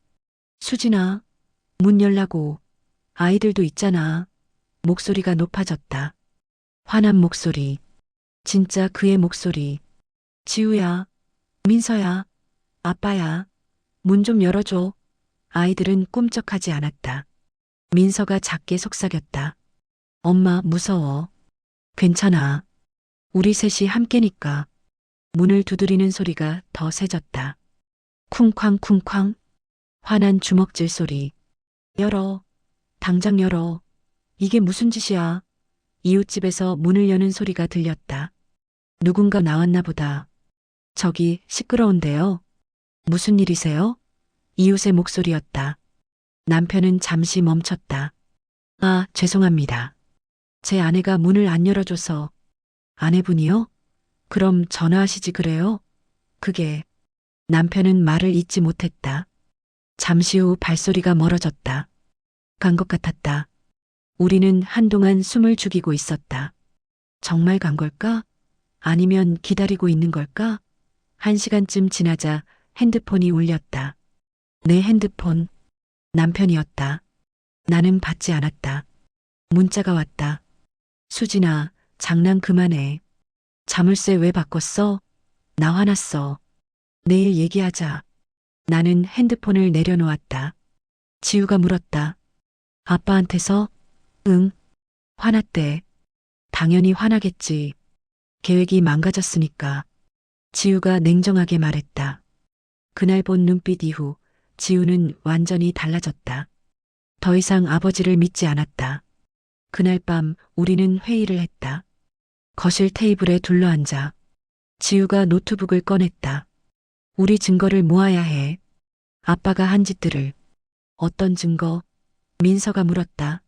수진아, 문 열라고. 아이들도 있잖아. 목소리가 높아졌다. 화난 목소리. 진짜 그의 목소리. 지우야, 민서야, 아빠야. 문 좀 열어줘. 아이들은 꿈쩍하지 않았다. 민서가 작게 속삭였다. 엄마 무서워. 괜찮아. 우리 셋이 함께니까. 문을 두드리는 소리가 더 세졌다. 쿵쾅쿵쾅. 화난 주먹질 소리. 열어. 당장 열어. 이게 무슨 짓이야. 이웃집에서 문을 여는 소리가 들렸다. 누군가 나왔나 보다. 저기 시끄러운데요. 무슨 일이세요? 이웃의 목소리였다. 남편은 잠시 멈췄다. 아, 죄송합니다. 제 아내가 문을 안 열어줘서. 아내분이요? 그럼 전화하시지 그래요? 그게. 남편은 말을 잇지 못했다. 잠시 후 발소리가 멀어졌다. 간 것 같았다. 우리는 한동안 숨을 죽이고 있었다. 정말 간 걸까? 아니면 기다리고 있는 걸까? 1시간쯤 지나자 핸드폰이 울렸다. 내 핸드폰. 남편이었다. 나는 받지 않았다. 문자가 왔다. 수진아, 장난 그만해. 자물쇠 왜 바꿨어? 나 화났어. 내일 얘기하자. 나는 핸드폰을 내려놓았다. 지우가 물었다. 아빠한테서? 응. 화났대. 당연히 화나겠지. 계획이 망가졌으니까. 지우가 냉정하게 말했다. 그날 본 눈빛 이후 지우는 완전히 달라졌다. 더 이상 아버지를 믿지 않았다. 그날 밤 우리는 회의를 했다. 거실 테이블에 둘러앉아 지우가 노트북을 꺼냈다. 우리 증거를 모아야 해. 아빠가 한 짓들을. 어떤 증거? 민서가 물었다.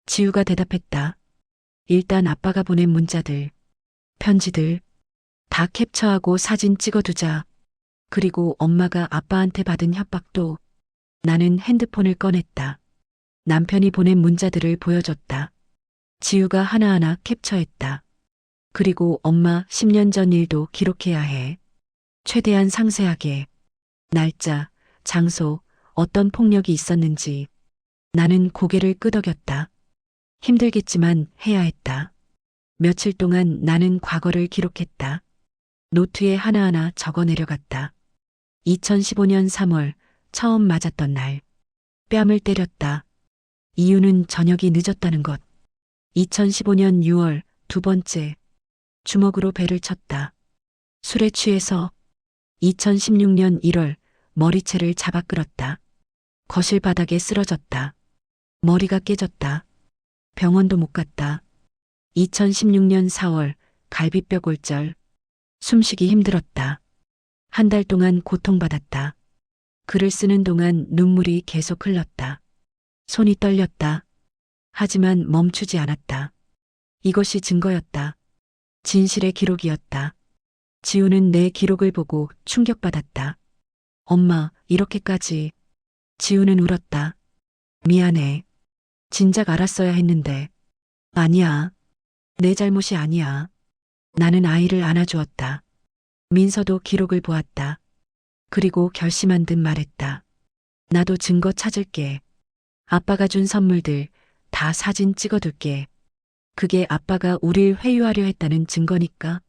지우가 대답했다. 일단 아빠가 보낸 문자들, 편지들 다 캡처하고 사진 찍어두자. 그리고 엄마가 아빠한테 받은 협박도. 나는 핸드폰을 꺼냈다. 남편이 보낸 문자들을 보여줬다. 지우가 하나하나 캡처했다. 그리고 엄마 10년 전 일도 기록해야 해. 최대한 상세하게. 날짜, 장소, 어떤 폭력이 있었는지. 나는 고개를 끄덕였다. 힘들겠지만 해야 했다. 며칠 동안 나는 과거를 기록했다. 노트에 하나하나 적어 내려갔다. 2015년 3월 처음 맞았던 날. 뺨을 때렸다. 이유는 저녁이 늦었다는 것. 2015년 6월 두 번째. 주먹으로 배를 쳤다. 술에 취해서. 2016년 1월 머리채를 잡아 끌었다. 거실 바닥에 쓰러졌다. 머리가 깨졌다. 병원도 못 갔다. 2016년 4월 갈비뼈 골절. 숨쉬기 힘들었다. 한 달 동안 고통받았다. 글을 쓰는 동안 눈물이 계속 흘렀다. 손이 떨렸다. 하지만 멈추지 않았다. 이것이 증거였다. 진실의 기록이었다. 지우는 내 기록을 보고 충격받았다. 엄마, 이렇게까지. 지우는 울었다. 미안해. 진작 알았어야 했는데. 아니야. 내 잘못이 아니야. 나는 아이를 안아주었다. 민서도 기록을 보았다. 그리고 결심한 듯 말했다. 나도 증거 찾을게. 아빠가 준 선물들 다 사진 찍어둘게. 그게 아빠가 우릴 회유하려 했다는 증거니까.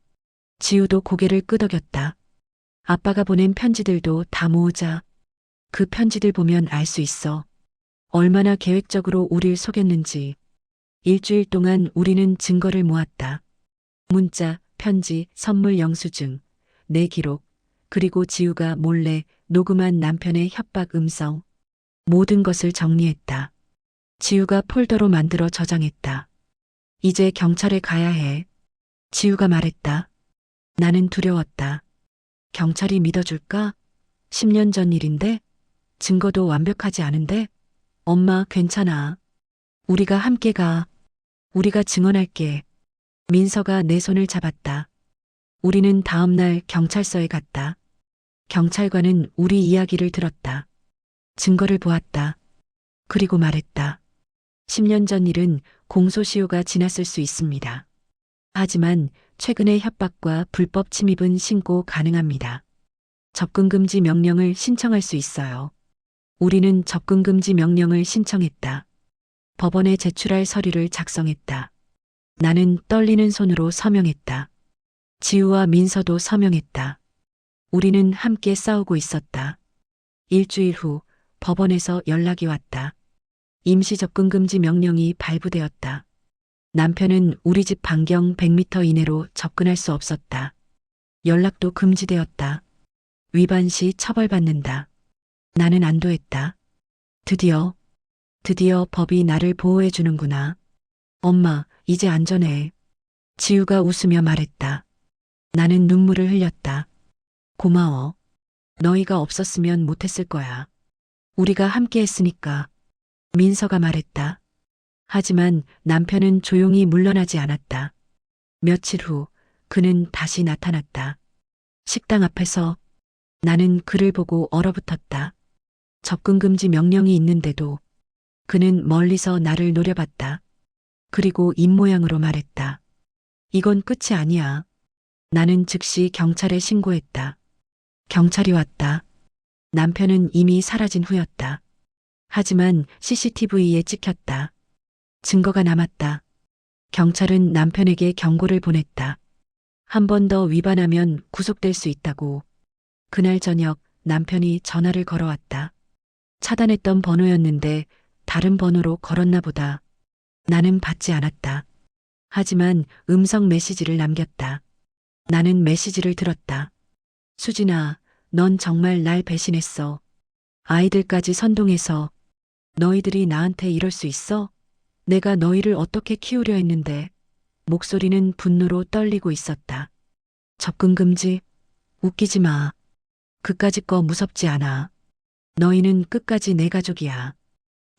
지우도 고개를 끄덕였다. 아빠가 보낸 편지들도 다 모으자. 그 편지들 보면 알 수 있어. 얼마나 계획적으로 우릴 속였는지. 일주일 동안 우리는 증거를 모았다. 문자, 편지, 선물 영수증, 내 기록, 그리고 지우가 몰래 녹음한 남편의 협박 음성. 모든 것을 정리했다. 지우가 폴더로 만들어 저장했다. 이제 경찰에 가야 해. 지우가 말했다. 나는 두려웠다. 경찰이 믿어줄까? 10년 전 일인데? 증거도 완벽하지 않은데? 엄마, 괜찮아. 우리가 함께 가. 우리가 증언할게. 민서가 내 손을 잡았다. 우리는 다음 날 경찰서에 갔다. 경찰관은 우리 이야기를 들었다. 증거를 보았다. 그리고 말했다. 10년 전 일은 공소시효가 지났을 수 있습니다. 하지만 최근의 협박과 불법 침입은 신고 가능합니다. 접근금지 명령을 신청할 수 있어요. 우리는 접근금지 명령을 신청했다. 법원에 제출할 서류를 작성했다. 나는 떨리는 손으로 서명했다. 지우와 민서도 서명했다. 우리는 함께 싸우고 있었다. 일주일 후 법원에서 연락이 왔다. 임시 접근금지 명령이 발부되었다. 남편은 우리 집 반경 100m 이내로 접근할 수 없었다. 연락도 금지되었다. 위반 시 처벌받는다. 나는 안도했다. 드디어 법이 나를 보호해 주는구나. 엄마, 이제 안전해. 지우가 웃으며 말했다. 나는 눈물을 흘렸다. 고마워. 너희가 없었으면 못했을 거야. 우리가 함께 했으니까. 민서가 말했다. 하지만 남편은 조용히 물러나지 않았다. 며칠 후 그는 다시 나타났다. 식당 앞에서 나는 그를 보고 얼어붙었다. 접근금지 명령이 있는데도 그는 멀리서 나를 노려봤다. 그리고 입모양으로 말했다. 이건 끝이 아니야. 나는 즉시 경찰에 신고했다. 경찰이 왔다. 남편은 이미 사라진 후였다. 하지만 CCTV에 찍혔다. 증거가 남았다. 경찰은 남편에게 경고를 보냈다. 한 번 더 위반하면 구속될 수 있다고. 그날 저녁 남편이 전화를 걸어왔다. 차단했던 번호였는데 다른 번호로 걸었나 보다. 나는 받지 않았다. 하지만 음성 메시지를 남겼다. 나는 메시지를 들었다. 수진아, 넌 정말 날 배신했어. 아이들까지 선동해서 너희들이 나한테 이럴 수 있어? 내가 너희를 어떻게 키우려 했는데. 목소리는 분노로 떨리고 있었다. 접근금지? 웃기지 마. 그까짓 거 무섭지 않아. 너희는 끝까지 내 가족이야.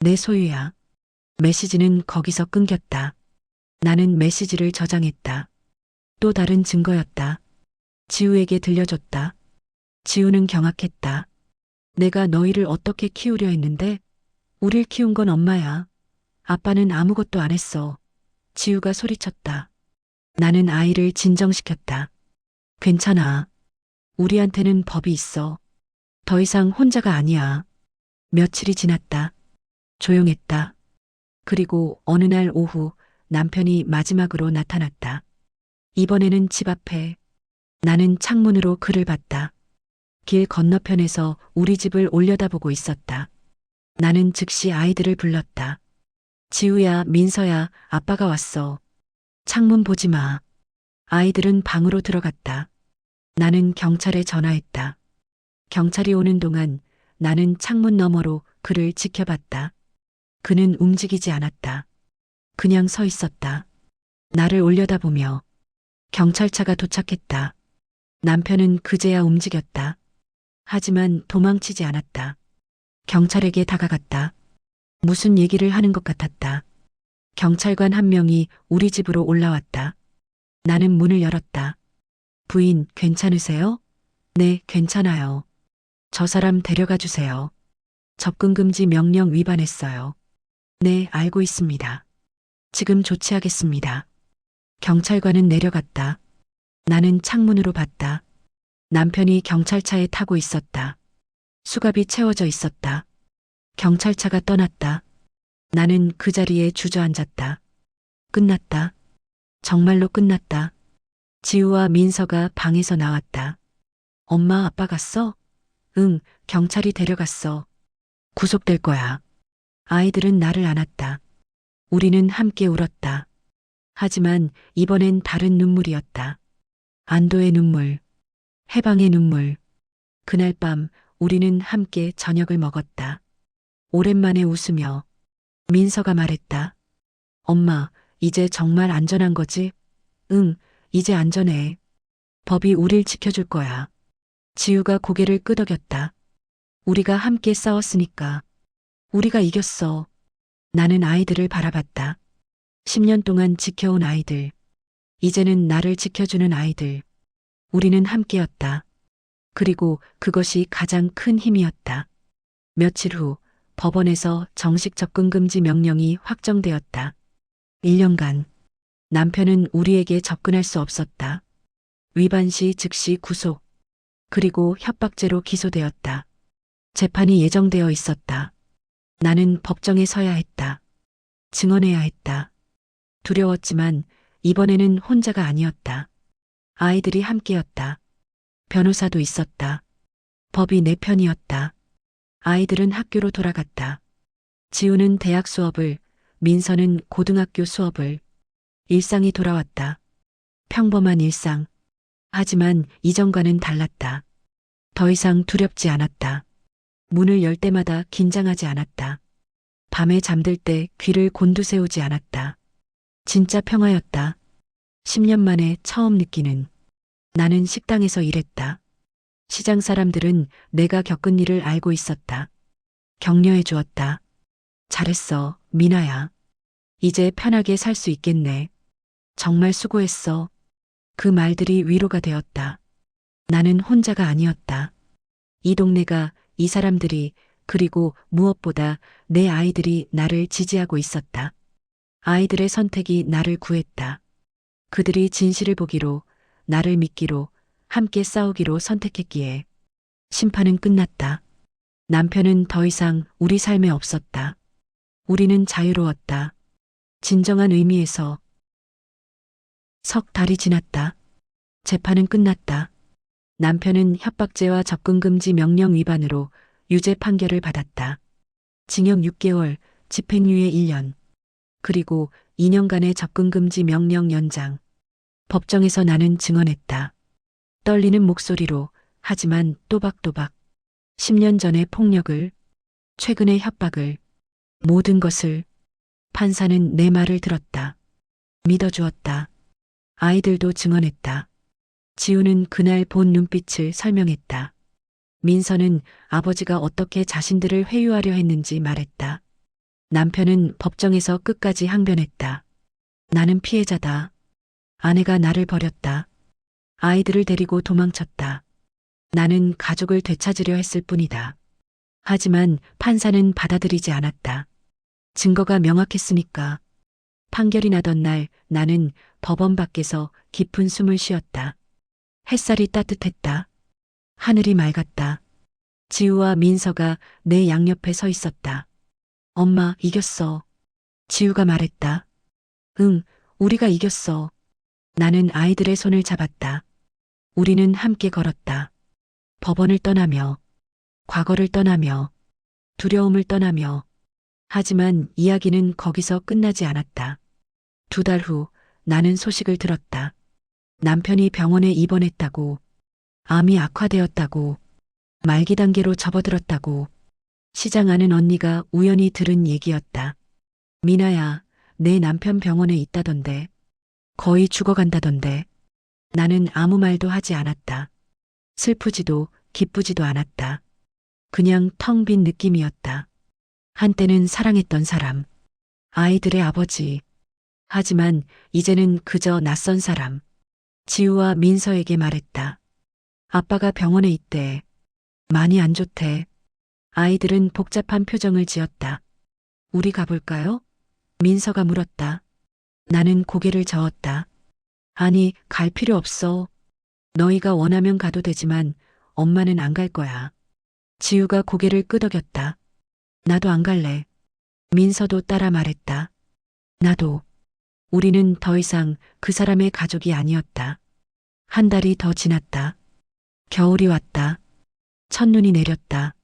내 소유야. 메시지는 거기서 끊겼다. 나는 메시지를 저장했다. 또 다른 증거였다. 지우에게 들려줬다. 지우는 경악했다. 내가 너희를 어떻게 키우려 했는데? 우릴 키운 건 엄마야. 아빠는 아무것도 안 했어. 지우가 소리쳤다. 나는 아이를 진정시켰다. 괜찮아. 우리한테는 법이 있어. 더 이상 혼자가 아니야. 며칠이 지났다. 조용했다. 그리고 어느 날 오후 남편이 마지막으로 나타났다. 이번에는 집 앞에. 나는 창문으로 그를 봤다. 길 건너편에서 우리 집을 올려다보고 있었다. 나는 즉시 아이들을 불렀다. 지우야, 민서야, 아빠가 왔어. 창문 보지 마. 아이들은 방으로 들어갔다. 나는 경찰에 전화했다. 경찰이 오는 동안 나는 창문 너머로 그를 지켜봤다. 그는 움직이지 않았다. 그냥 서 있었다. 나를 올려다보며. 경찰차가 도착했다. 남편은 그제야 움직였다. 하지만 도망치지 않았다. 경찰에게 다가갔다. 무슨 얘기를 하는 것 같았다. 경찰관 한 명이 우리 집으로 올라왔다. 나는 문을 열었다. 부인, 괜찮으세요? 네, 괜찮아요. 저 사람 데려가 주세요. 접근금지 명령 위반했어요. 네, 알고 있습니다. 지금 조치하겠습니다. 경찰관은 내려갔다. 나는 창문으로 봤다. 남편이 경찰차에 타고 있었다. 수갑이 채워져 있었다. 경찰차가 떠났다. 나는 그 자리에 주저앉았다. 끝났다. 정말로 끝났다. 지우와 민서가 방에서 나왔다. 엄마, 아빠 갔어? 응, 경찰이 데려갔어. 구속될 거야. 아이들은 나를 안았다. 우리는 함께 울었다. 하지만 이번엔 다른 눈물이었다. 안도의 눈물, 해방의 눈물. 그날 밤 우리는 함께 저녁을 먹었다. 오랜만에 웃으며 민서가 말했다. 엄마, 이제 정말 안전한 거지? 응, 이제 안전해. 법이 우릴 지켜줄 거야. 지우가 고개를 끄덕였다. 우리가 함께 싸웠으니까. 우리가 이겼어. 나는 아이들을 바라봤다. 10년 동안 지켜온 아이들. 이제는 나를 지켜주는 아이들. 우리는 함께였다. 그리고 그것이 가장 큰 힘이었다. 며칠 후 법원에서 정식 접근금지 명령이 확정되었다. 1년간 남편은 우리에게 접근할 수 없었다. 위반 시 즉시 구속, 그리고 협박죄로 기소되었다. 재판이 예정되어 있었다. 나는 법정에 서야 했다. 증언해야 했다. 두려웠지만 이번에는 혼자가 아니었다. 아이들이 함께였다. 변호사도 있었다. 법이 내 편이었다. 아이들은 학교로 돌아갔다. 지우는 대학 수업을, 민서는 고등학교 수업을. 일상이 돌아왔다. 평범한 일상. 하지만 이전과는 달랐다. 더 이상 두렵지 않았다. 문을 열 때마다 긴장하지 않았다. 밤에 잠들 때 귀를 곤두세우지 않았다. 진짜 평화였다. 10년 만에 처음 느끼는. 나는 식당에서 일했다. 시장 사람들은 내가 겪은 일을 알고 있었다. 격려해 주었다. 잘했어, 미나야. 이제 편하게 살 수 있겠네. 정말 수고했어. 그 말들이 위로가 되었다. 나는 혼자가 아니었다. 이 동네가, 이 사람들이, 그리고 무엇보다 내 아이들이 나를 지지하고 있었다. 아이들의 선택이 나를 구했다. 그들이 진실을 보기로, 나를 믿기로, 함께 싸우기로 선택했기에 심판은 끝났다. 남편은 더 이상 우리 삶에 없었다. 우리는 자유로웠다. 진정한 의미에서. 석 달이 지났다. 재판은 끝났다. 남편은 협박죄와 접근금지 명령 위반으로 유죄 판결을 받았다. 징역 6개월, 집행유예 1년. 그리고 2년간의 접근금지 명령 연장. 법정에서 나는 증언했다. 떨리는 목소리로, 하지만 또박또박. 10년 전의 폭력을, 최근의 협박을, 모든 것을. 판사는 내 말을 들었다. 믿어주었다. 아이들도 증언했다. 지우는 그날 본 눈빛을 설명했다. 민서는 아버지가 어떻게 자신들을 회유하려 했는지 말했다. 남편은 법정에서 끝까지 항변했다. 나는 피해자다. 아내가 나를 버렸다. 아이들을 데리고 도망쳤다. 나는 가족을 되찾으려 했을 뿐이다. 하지만 판사는 받아들이지 않았다. 증거가 명확했으니까. 판결이 나던 날 나는 법원 밖에서 깊은 숨을 쉬었다. 햇살이 따뜻했다. 하늘이 맑았다. 지우와 민서가 내 양옆에 서 있었다. 엄마, 이겼어. 지우가 말했다. 응, 우리가 이겼어. 나는 아이들의 손을 잡았다. 우리는 함께 걸었다. 법원을 떠나며, 과거를 떠나며, 두려움을 떠나며. 하지만 이야기는 거기서 끝나지 않았다. 2달 후 나는 소식을 들었다. 남편이 병원에 입원했다고, 암이 악화되었다고, 말기 단계로 접어들었다고. 시장 아는 언니가 우연히 들은 얘기였다. 미나야, 내 남편 병원에 있다던데. 거의 죽어간다던데. 나는 아무 말도 하지 않았다. 슬프지도 기쁘지도 않았다. 그냥 텅 빈 느낌이었다. 한때는 사랑했던 사람, 아이들의 아버지. 하지만 이제는 그저 낯선 사람. 지우와 민서에게 말했다. 아빠가 병원에 있대. 많이 안 좋대. 아이들은 복잡한 표정을 지었다. 우리 가볼까요? 민서가 물었다. 나는 고개를 저었다. 아니, 갈 필요 없어. 너희가 원하면 가도 되지만 엄마는 안 갈 거야. 지우가 고개를 끄덕였다. 나도 안 갈래. 민서도 따라 말했다. 나도. 우리는 더 이상 그 사람의 가족이 아니었다. 한 달이 더 지났다. 겨울이 왔다. 첫눈이 내렸다.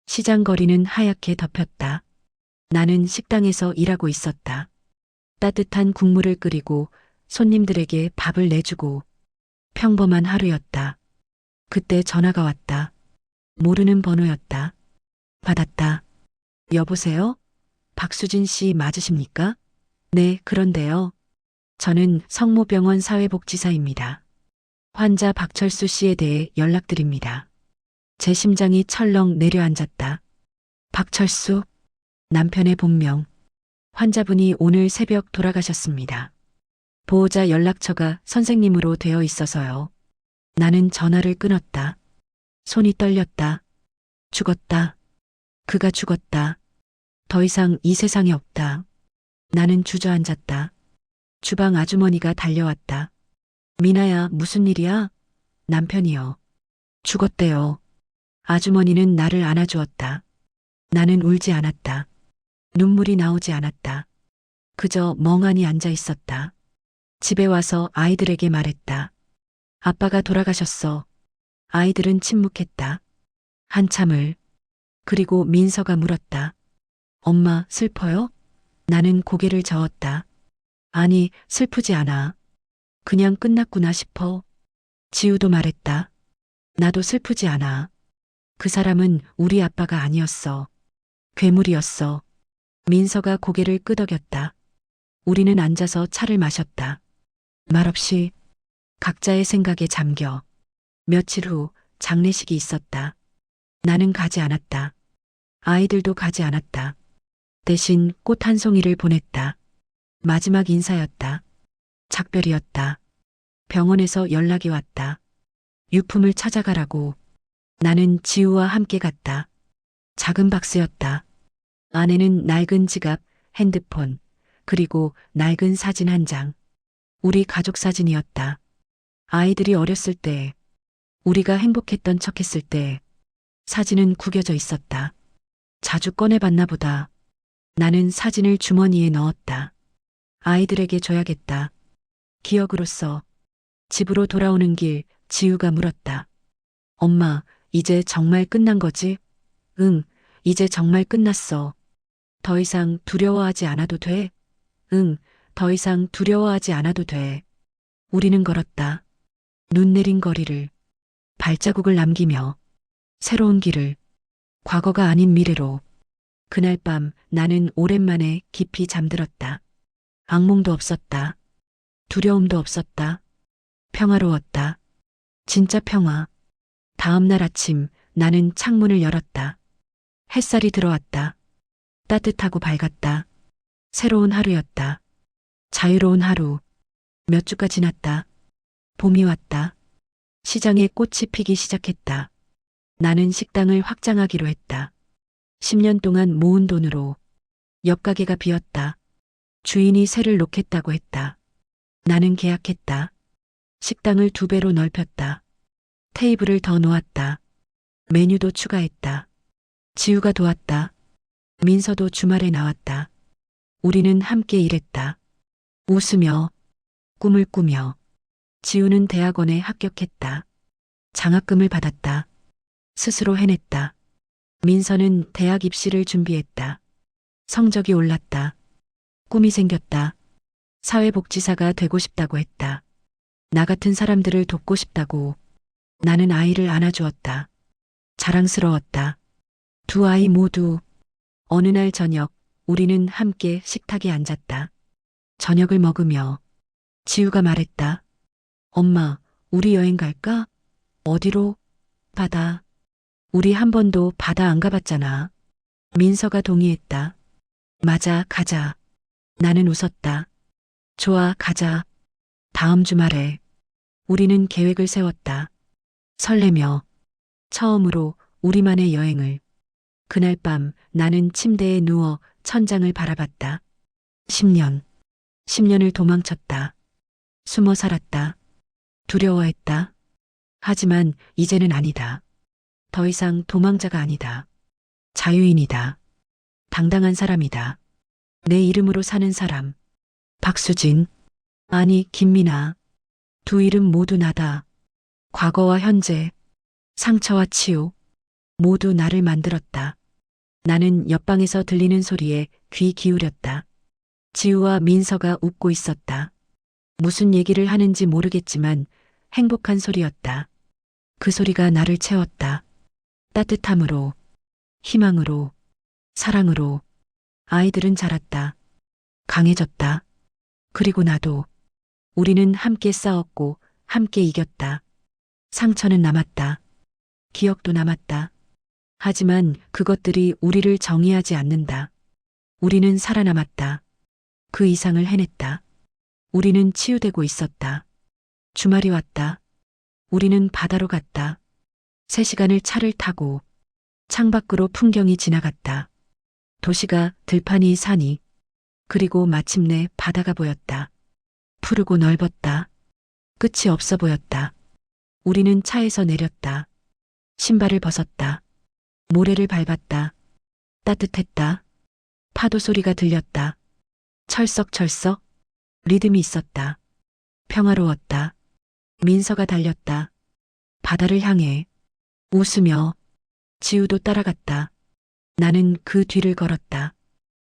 시장 거리는 하얗게 덮였다. 나는 식당에서 일하고 있었다. 따뜻한 국물을 끓이고 손님들에게 밥을 내주고. 평범한 하루였다. 그때 전화가 왔다. 모르는 번호였다. 받았다. 여보세요? 박수진 씨 맞으십니까? 네, 그런데요. 저는 성모병원 사회복지사입니다. 환자 박철수 씨에 대해 연락드립니다. 제 심장이 철렁 내려앉았다. 박철수? 남편의 본명. 환자분이 오늘 새벽 돌아가셨습니다. 보호자 연락처가 선생님으로 되어 있어서요. 나는 전화를 끊었다. 손이 떨렸다. 죽었다. 그가 죽었다. 더 이상 이 세상에 없다. 나는 주저앉았다. 주방 아주머니가 달려왔다. 미나야, 무슨 일이야? 남편이요. 죽었대요. 아주머니는 나를 안아주었다. 나는 울지 않았다. 눈물이 나오지 않았다. 그저 멍하니 앉아 있었다. 집에 와서 아이들에게 말했다. 아빠가 돌아가셨어. 아이들은 침묵했다. 한참을. 그리고 민서가 물었다. 엄마, 슬퍼요? 나는 고개를 저었다. 아니, 슬프지 않아. 그냥 끝났구나 싶어. 지우도 말했다. 나도 슬프지 않아. 그 사람은 우리 아빠가 아니었어. 괴물이었어. 민서가 고개를 끄덕였다. 우리는 앉아서 차를 마셨다. 말없이 각자의 생각에 잠겨. 며칠 후 장례식이 있었다. 나는 가지 않았다. 아이들도 가지 않았다. 대신 꽃 한 송이를 보냈다. 마지막 인사였다. 작별이었다. 병원에서 연락이 왔다. 유품을 찾아가라고. 나는 지우와 함께 갔다. 작은 박스였다. 안에는 낡은 지갑, 핸드폰, 그리고 낡은 사진 한 장. 우리 가족 사진이었다. 아이들이 어렸을 때, 우리가 행복했던 척 했을 때, 사진은 구겨져 있었다. 자주 꺼내봤나 보다. 나는 사진을 주머니에 넣었다. 아이들에게 줘야겠다. 기억으로서. 집으로 돌아오는 길, 지우가 물었다. 엄마, 이제 정말 끝난 거지? 응, 이제 정말 끝났어. 더 이상 두려워하지 않아도 돼? 응, 더 이상 두려워하지 않아도 돼. 우리는 걸었다. 눈 내린 거리를, 발자국을 남기며, 새로운 길을, 과거가 아닌 미래로. 그날 밤 나는 오랜만에 깊이 잠들었다. 악몽도 없었다. 두려움도 없었다. 평화로웠다. 진짜 평화. 다음 날 아침 나는 창문을 열었다. 햇살이 들어왔다. 따뜻하고 밝았다. 새로운 하루였다. 자유로운 하루. 몇 주가 지났다. 봄이 왔다. 시장에 꽃이 피기 시작했다. 나는 식당을 확장하기로 했다. 10년 동안 모은 돈으로. 옆 가게가 비었다. 주인이 새를 놓겠다고 했다. 나는 계약했다. 식당을 2배로 넓혔다. 테이블을 더 놓았다. 메뉴도 추가했다. 지우가 도왔다. 민서도 주말에 나왔다. 우리는 함께 일했다. 웃으며, 꿈을 꾸며. 지우는 대학원에 합격했다. 장학금을 받았다. 스스로 해냈다. 민서는 대학 입시를 준비했다. 성적이 올랐다. 꿈이 생겼다. 사회복지사가 되고 싶다고 했다. 나 같은 사람들을 돕고 싶다고. 나는 아이를 안아주었다. 자랑스러웠다. 2 아이 모두. 어느 날 저녁 우리는 함께 식탁에 앉았다. 저녁을 먹으며 지우가 말했다. 엄마, 우리 여행 갈까? 어디로? 바다. 우리 한 번도 바다 안 가봤잖아. 민서가 동의했다. 맞아, 가자. 나는 웃었다. 좋아, 가자. 다음 주말에. 우리는 계획을 세웠다. 설레며. 처음으로 우리만의 여행을. 그날 밤 나는 침대에 누워 천장을 바라봤다. 10년. 10년을 도망쳤다. 숨어 살았다. 두려워했다. 하지만 이제는 아니다. 더 이상 도망자가 아니다. 자유인이다. 당당한 사람이다. 내 이름으로 사는 사람. 박수진. 아니, 김미나. 2 이름 모두 나다. 과거와 현재, 상처와 치유, 모두 나를 만들었다. 나는 옆방에서 들리는 소리에 귀 기울였다. 지우와 민서가 웃고 있었다. 무슨 얘기를 하는지 모르겠지만 행복한 소리였다. 그 소리가 나를 채웠다. 따뜻함으로, 희망으로, 사랑으로. 아이들은 자랐다. 강해졌다. 그리고 나도. 우리는 함께 싸웠고 함께 이겼다. 상처는 남았다. 기억도 남았다. 하지만 그것들이 우리를 정의하지 않는다. 우리는 살아남았다. 그 이상을 해냈다. 우리는 치유되고 있었다. 주말이 왔다. 우리는 바다로 갔다. 3시간을 차를 타고 창밖으로 풍경이 지나갔다. 도시가 들판이 산이 그리고 마침내 바다가 보였다. 푸르고 넓었다. 끝이 없어 보였다. 우리는 차에서 내렸다. 신발을 벗었다. 모래를 밟았다. 따뜻했다. 파도 소리가 들렸다. 철썩철썩 리듬이 있었다. 평화로웠다. 민서가 달렸다. 바다를 향해 웃으며 지우도 따라갔다. 나는 그 뒤를 걸었다.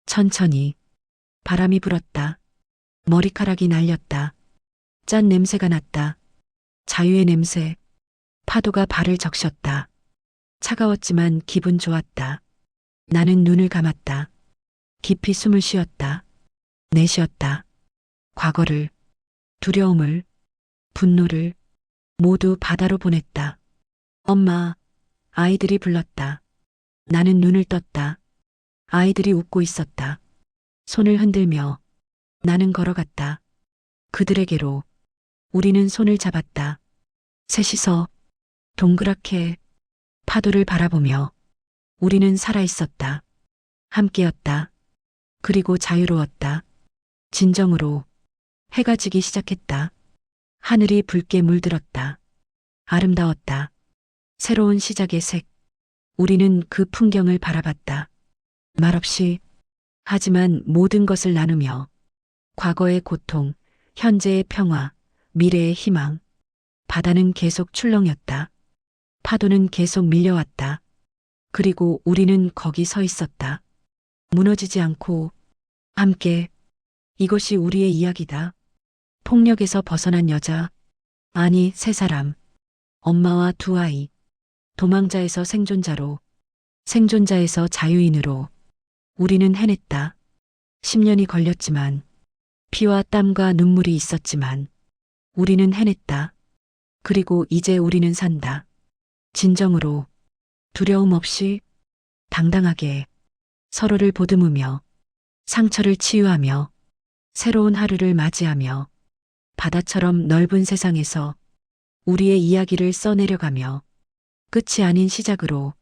천천히 바람이 불었다. 머리카락이 날렸다. 짠 냄새가 났다. 자유의 냄새. 파도가 발을 적셨다. 차가웠지만 기분 좋았다. 나는 눈을 감았다. 깊이 숨을 쉬었다. 내쉬었다. 과거를, 두려움을, 분노를 모두 바다로 보냈다. 엄마, 아이들이 불렀다. 나는 눈을 떴다. 아이들이 웃고 있었다. 손을 흔들며 나는 걸어갔다. 그들에게로. 우리는 손을 잡았다. 셋이서 동그랗게 파도를 바라보며 우리는 살아있었다. 함께였다. 그리고 자유로웠다. 진정으로 해가 지기 시작했다. 하늘이 붉게 물들었다. 아름다웠다. 새로운 시작의 색. 우리는 그 풍경을 바라봤다. 말없이, 하지만 모든 것을 나누며 과거의 고통, 현재의 평화, 미래의 희망. 바다는 계속 출렁였다. 파도는 계속 밀려왔다. 그리고 우리는 거기 서 있었다. 무너지지 않고 함께. 이것이 우리의 이야기다. 폭력에서 벗어난 여자. 아니, 세 사람. 엄마와 두 아이. 도망자에서 생존자로. 생존자에서 자유인으로. 우리는 해냈다. 10년이 걸렸지만, 피와 땀과 눈물이 있었지만, 우리는 해냈다. 그리고 이제 우리는 산다. 진정으로, 두려움 없이, 당당하게, 서로를 보듬으며, 상처를 치유하며, 새로운 하루를 맞이하며, 바다처럼 넓은 세상에서 우리의 이야기를 써내려가며, 끝이 아닌 시작으로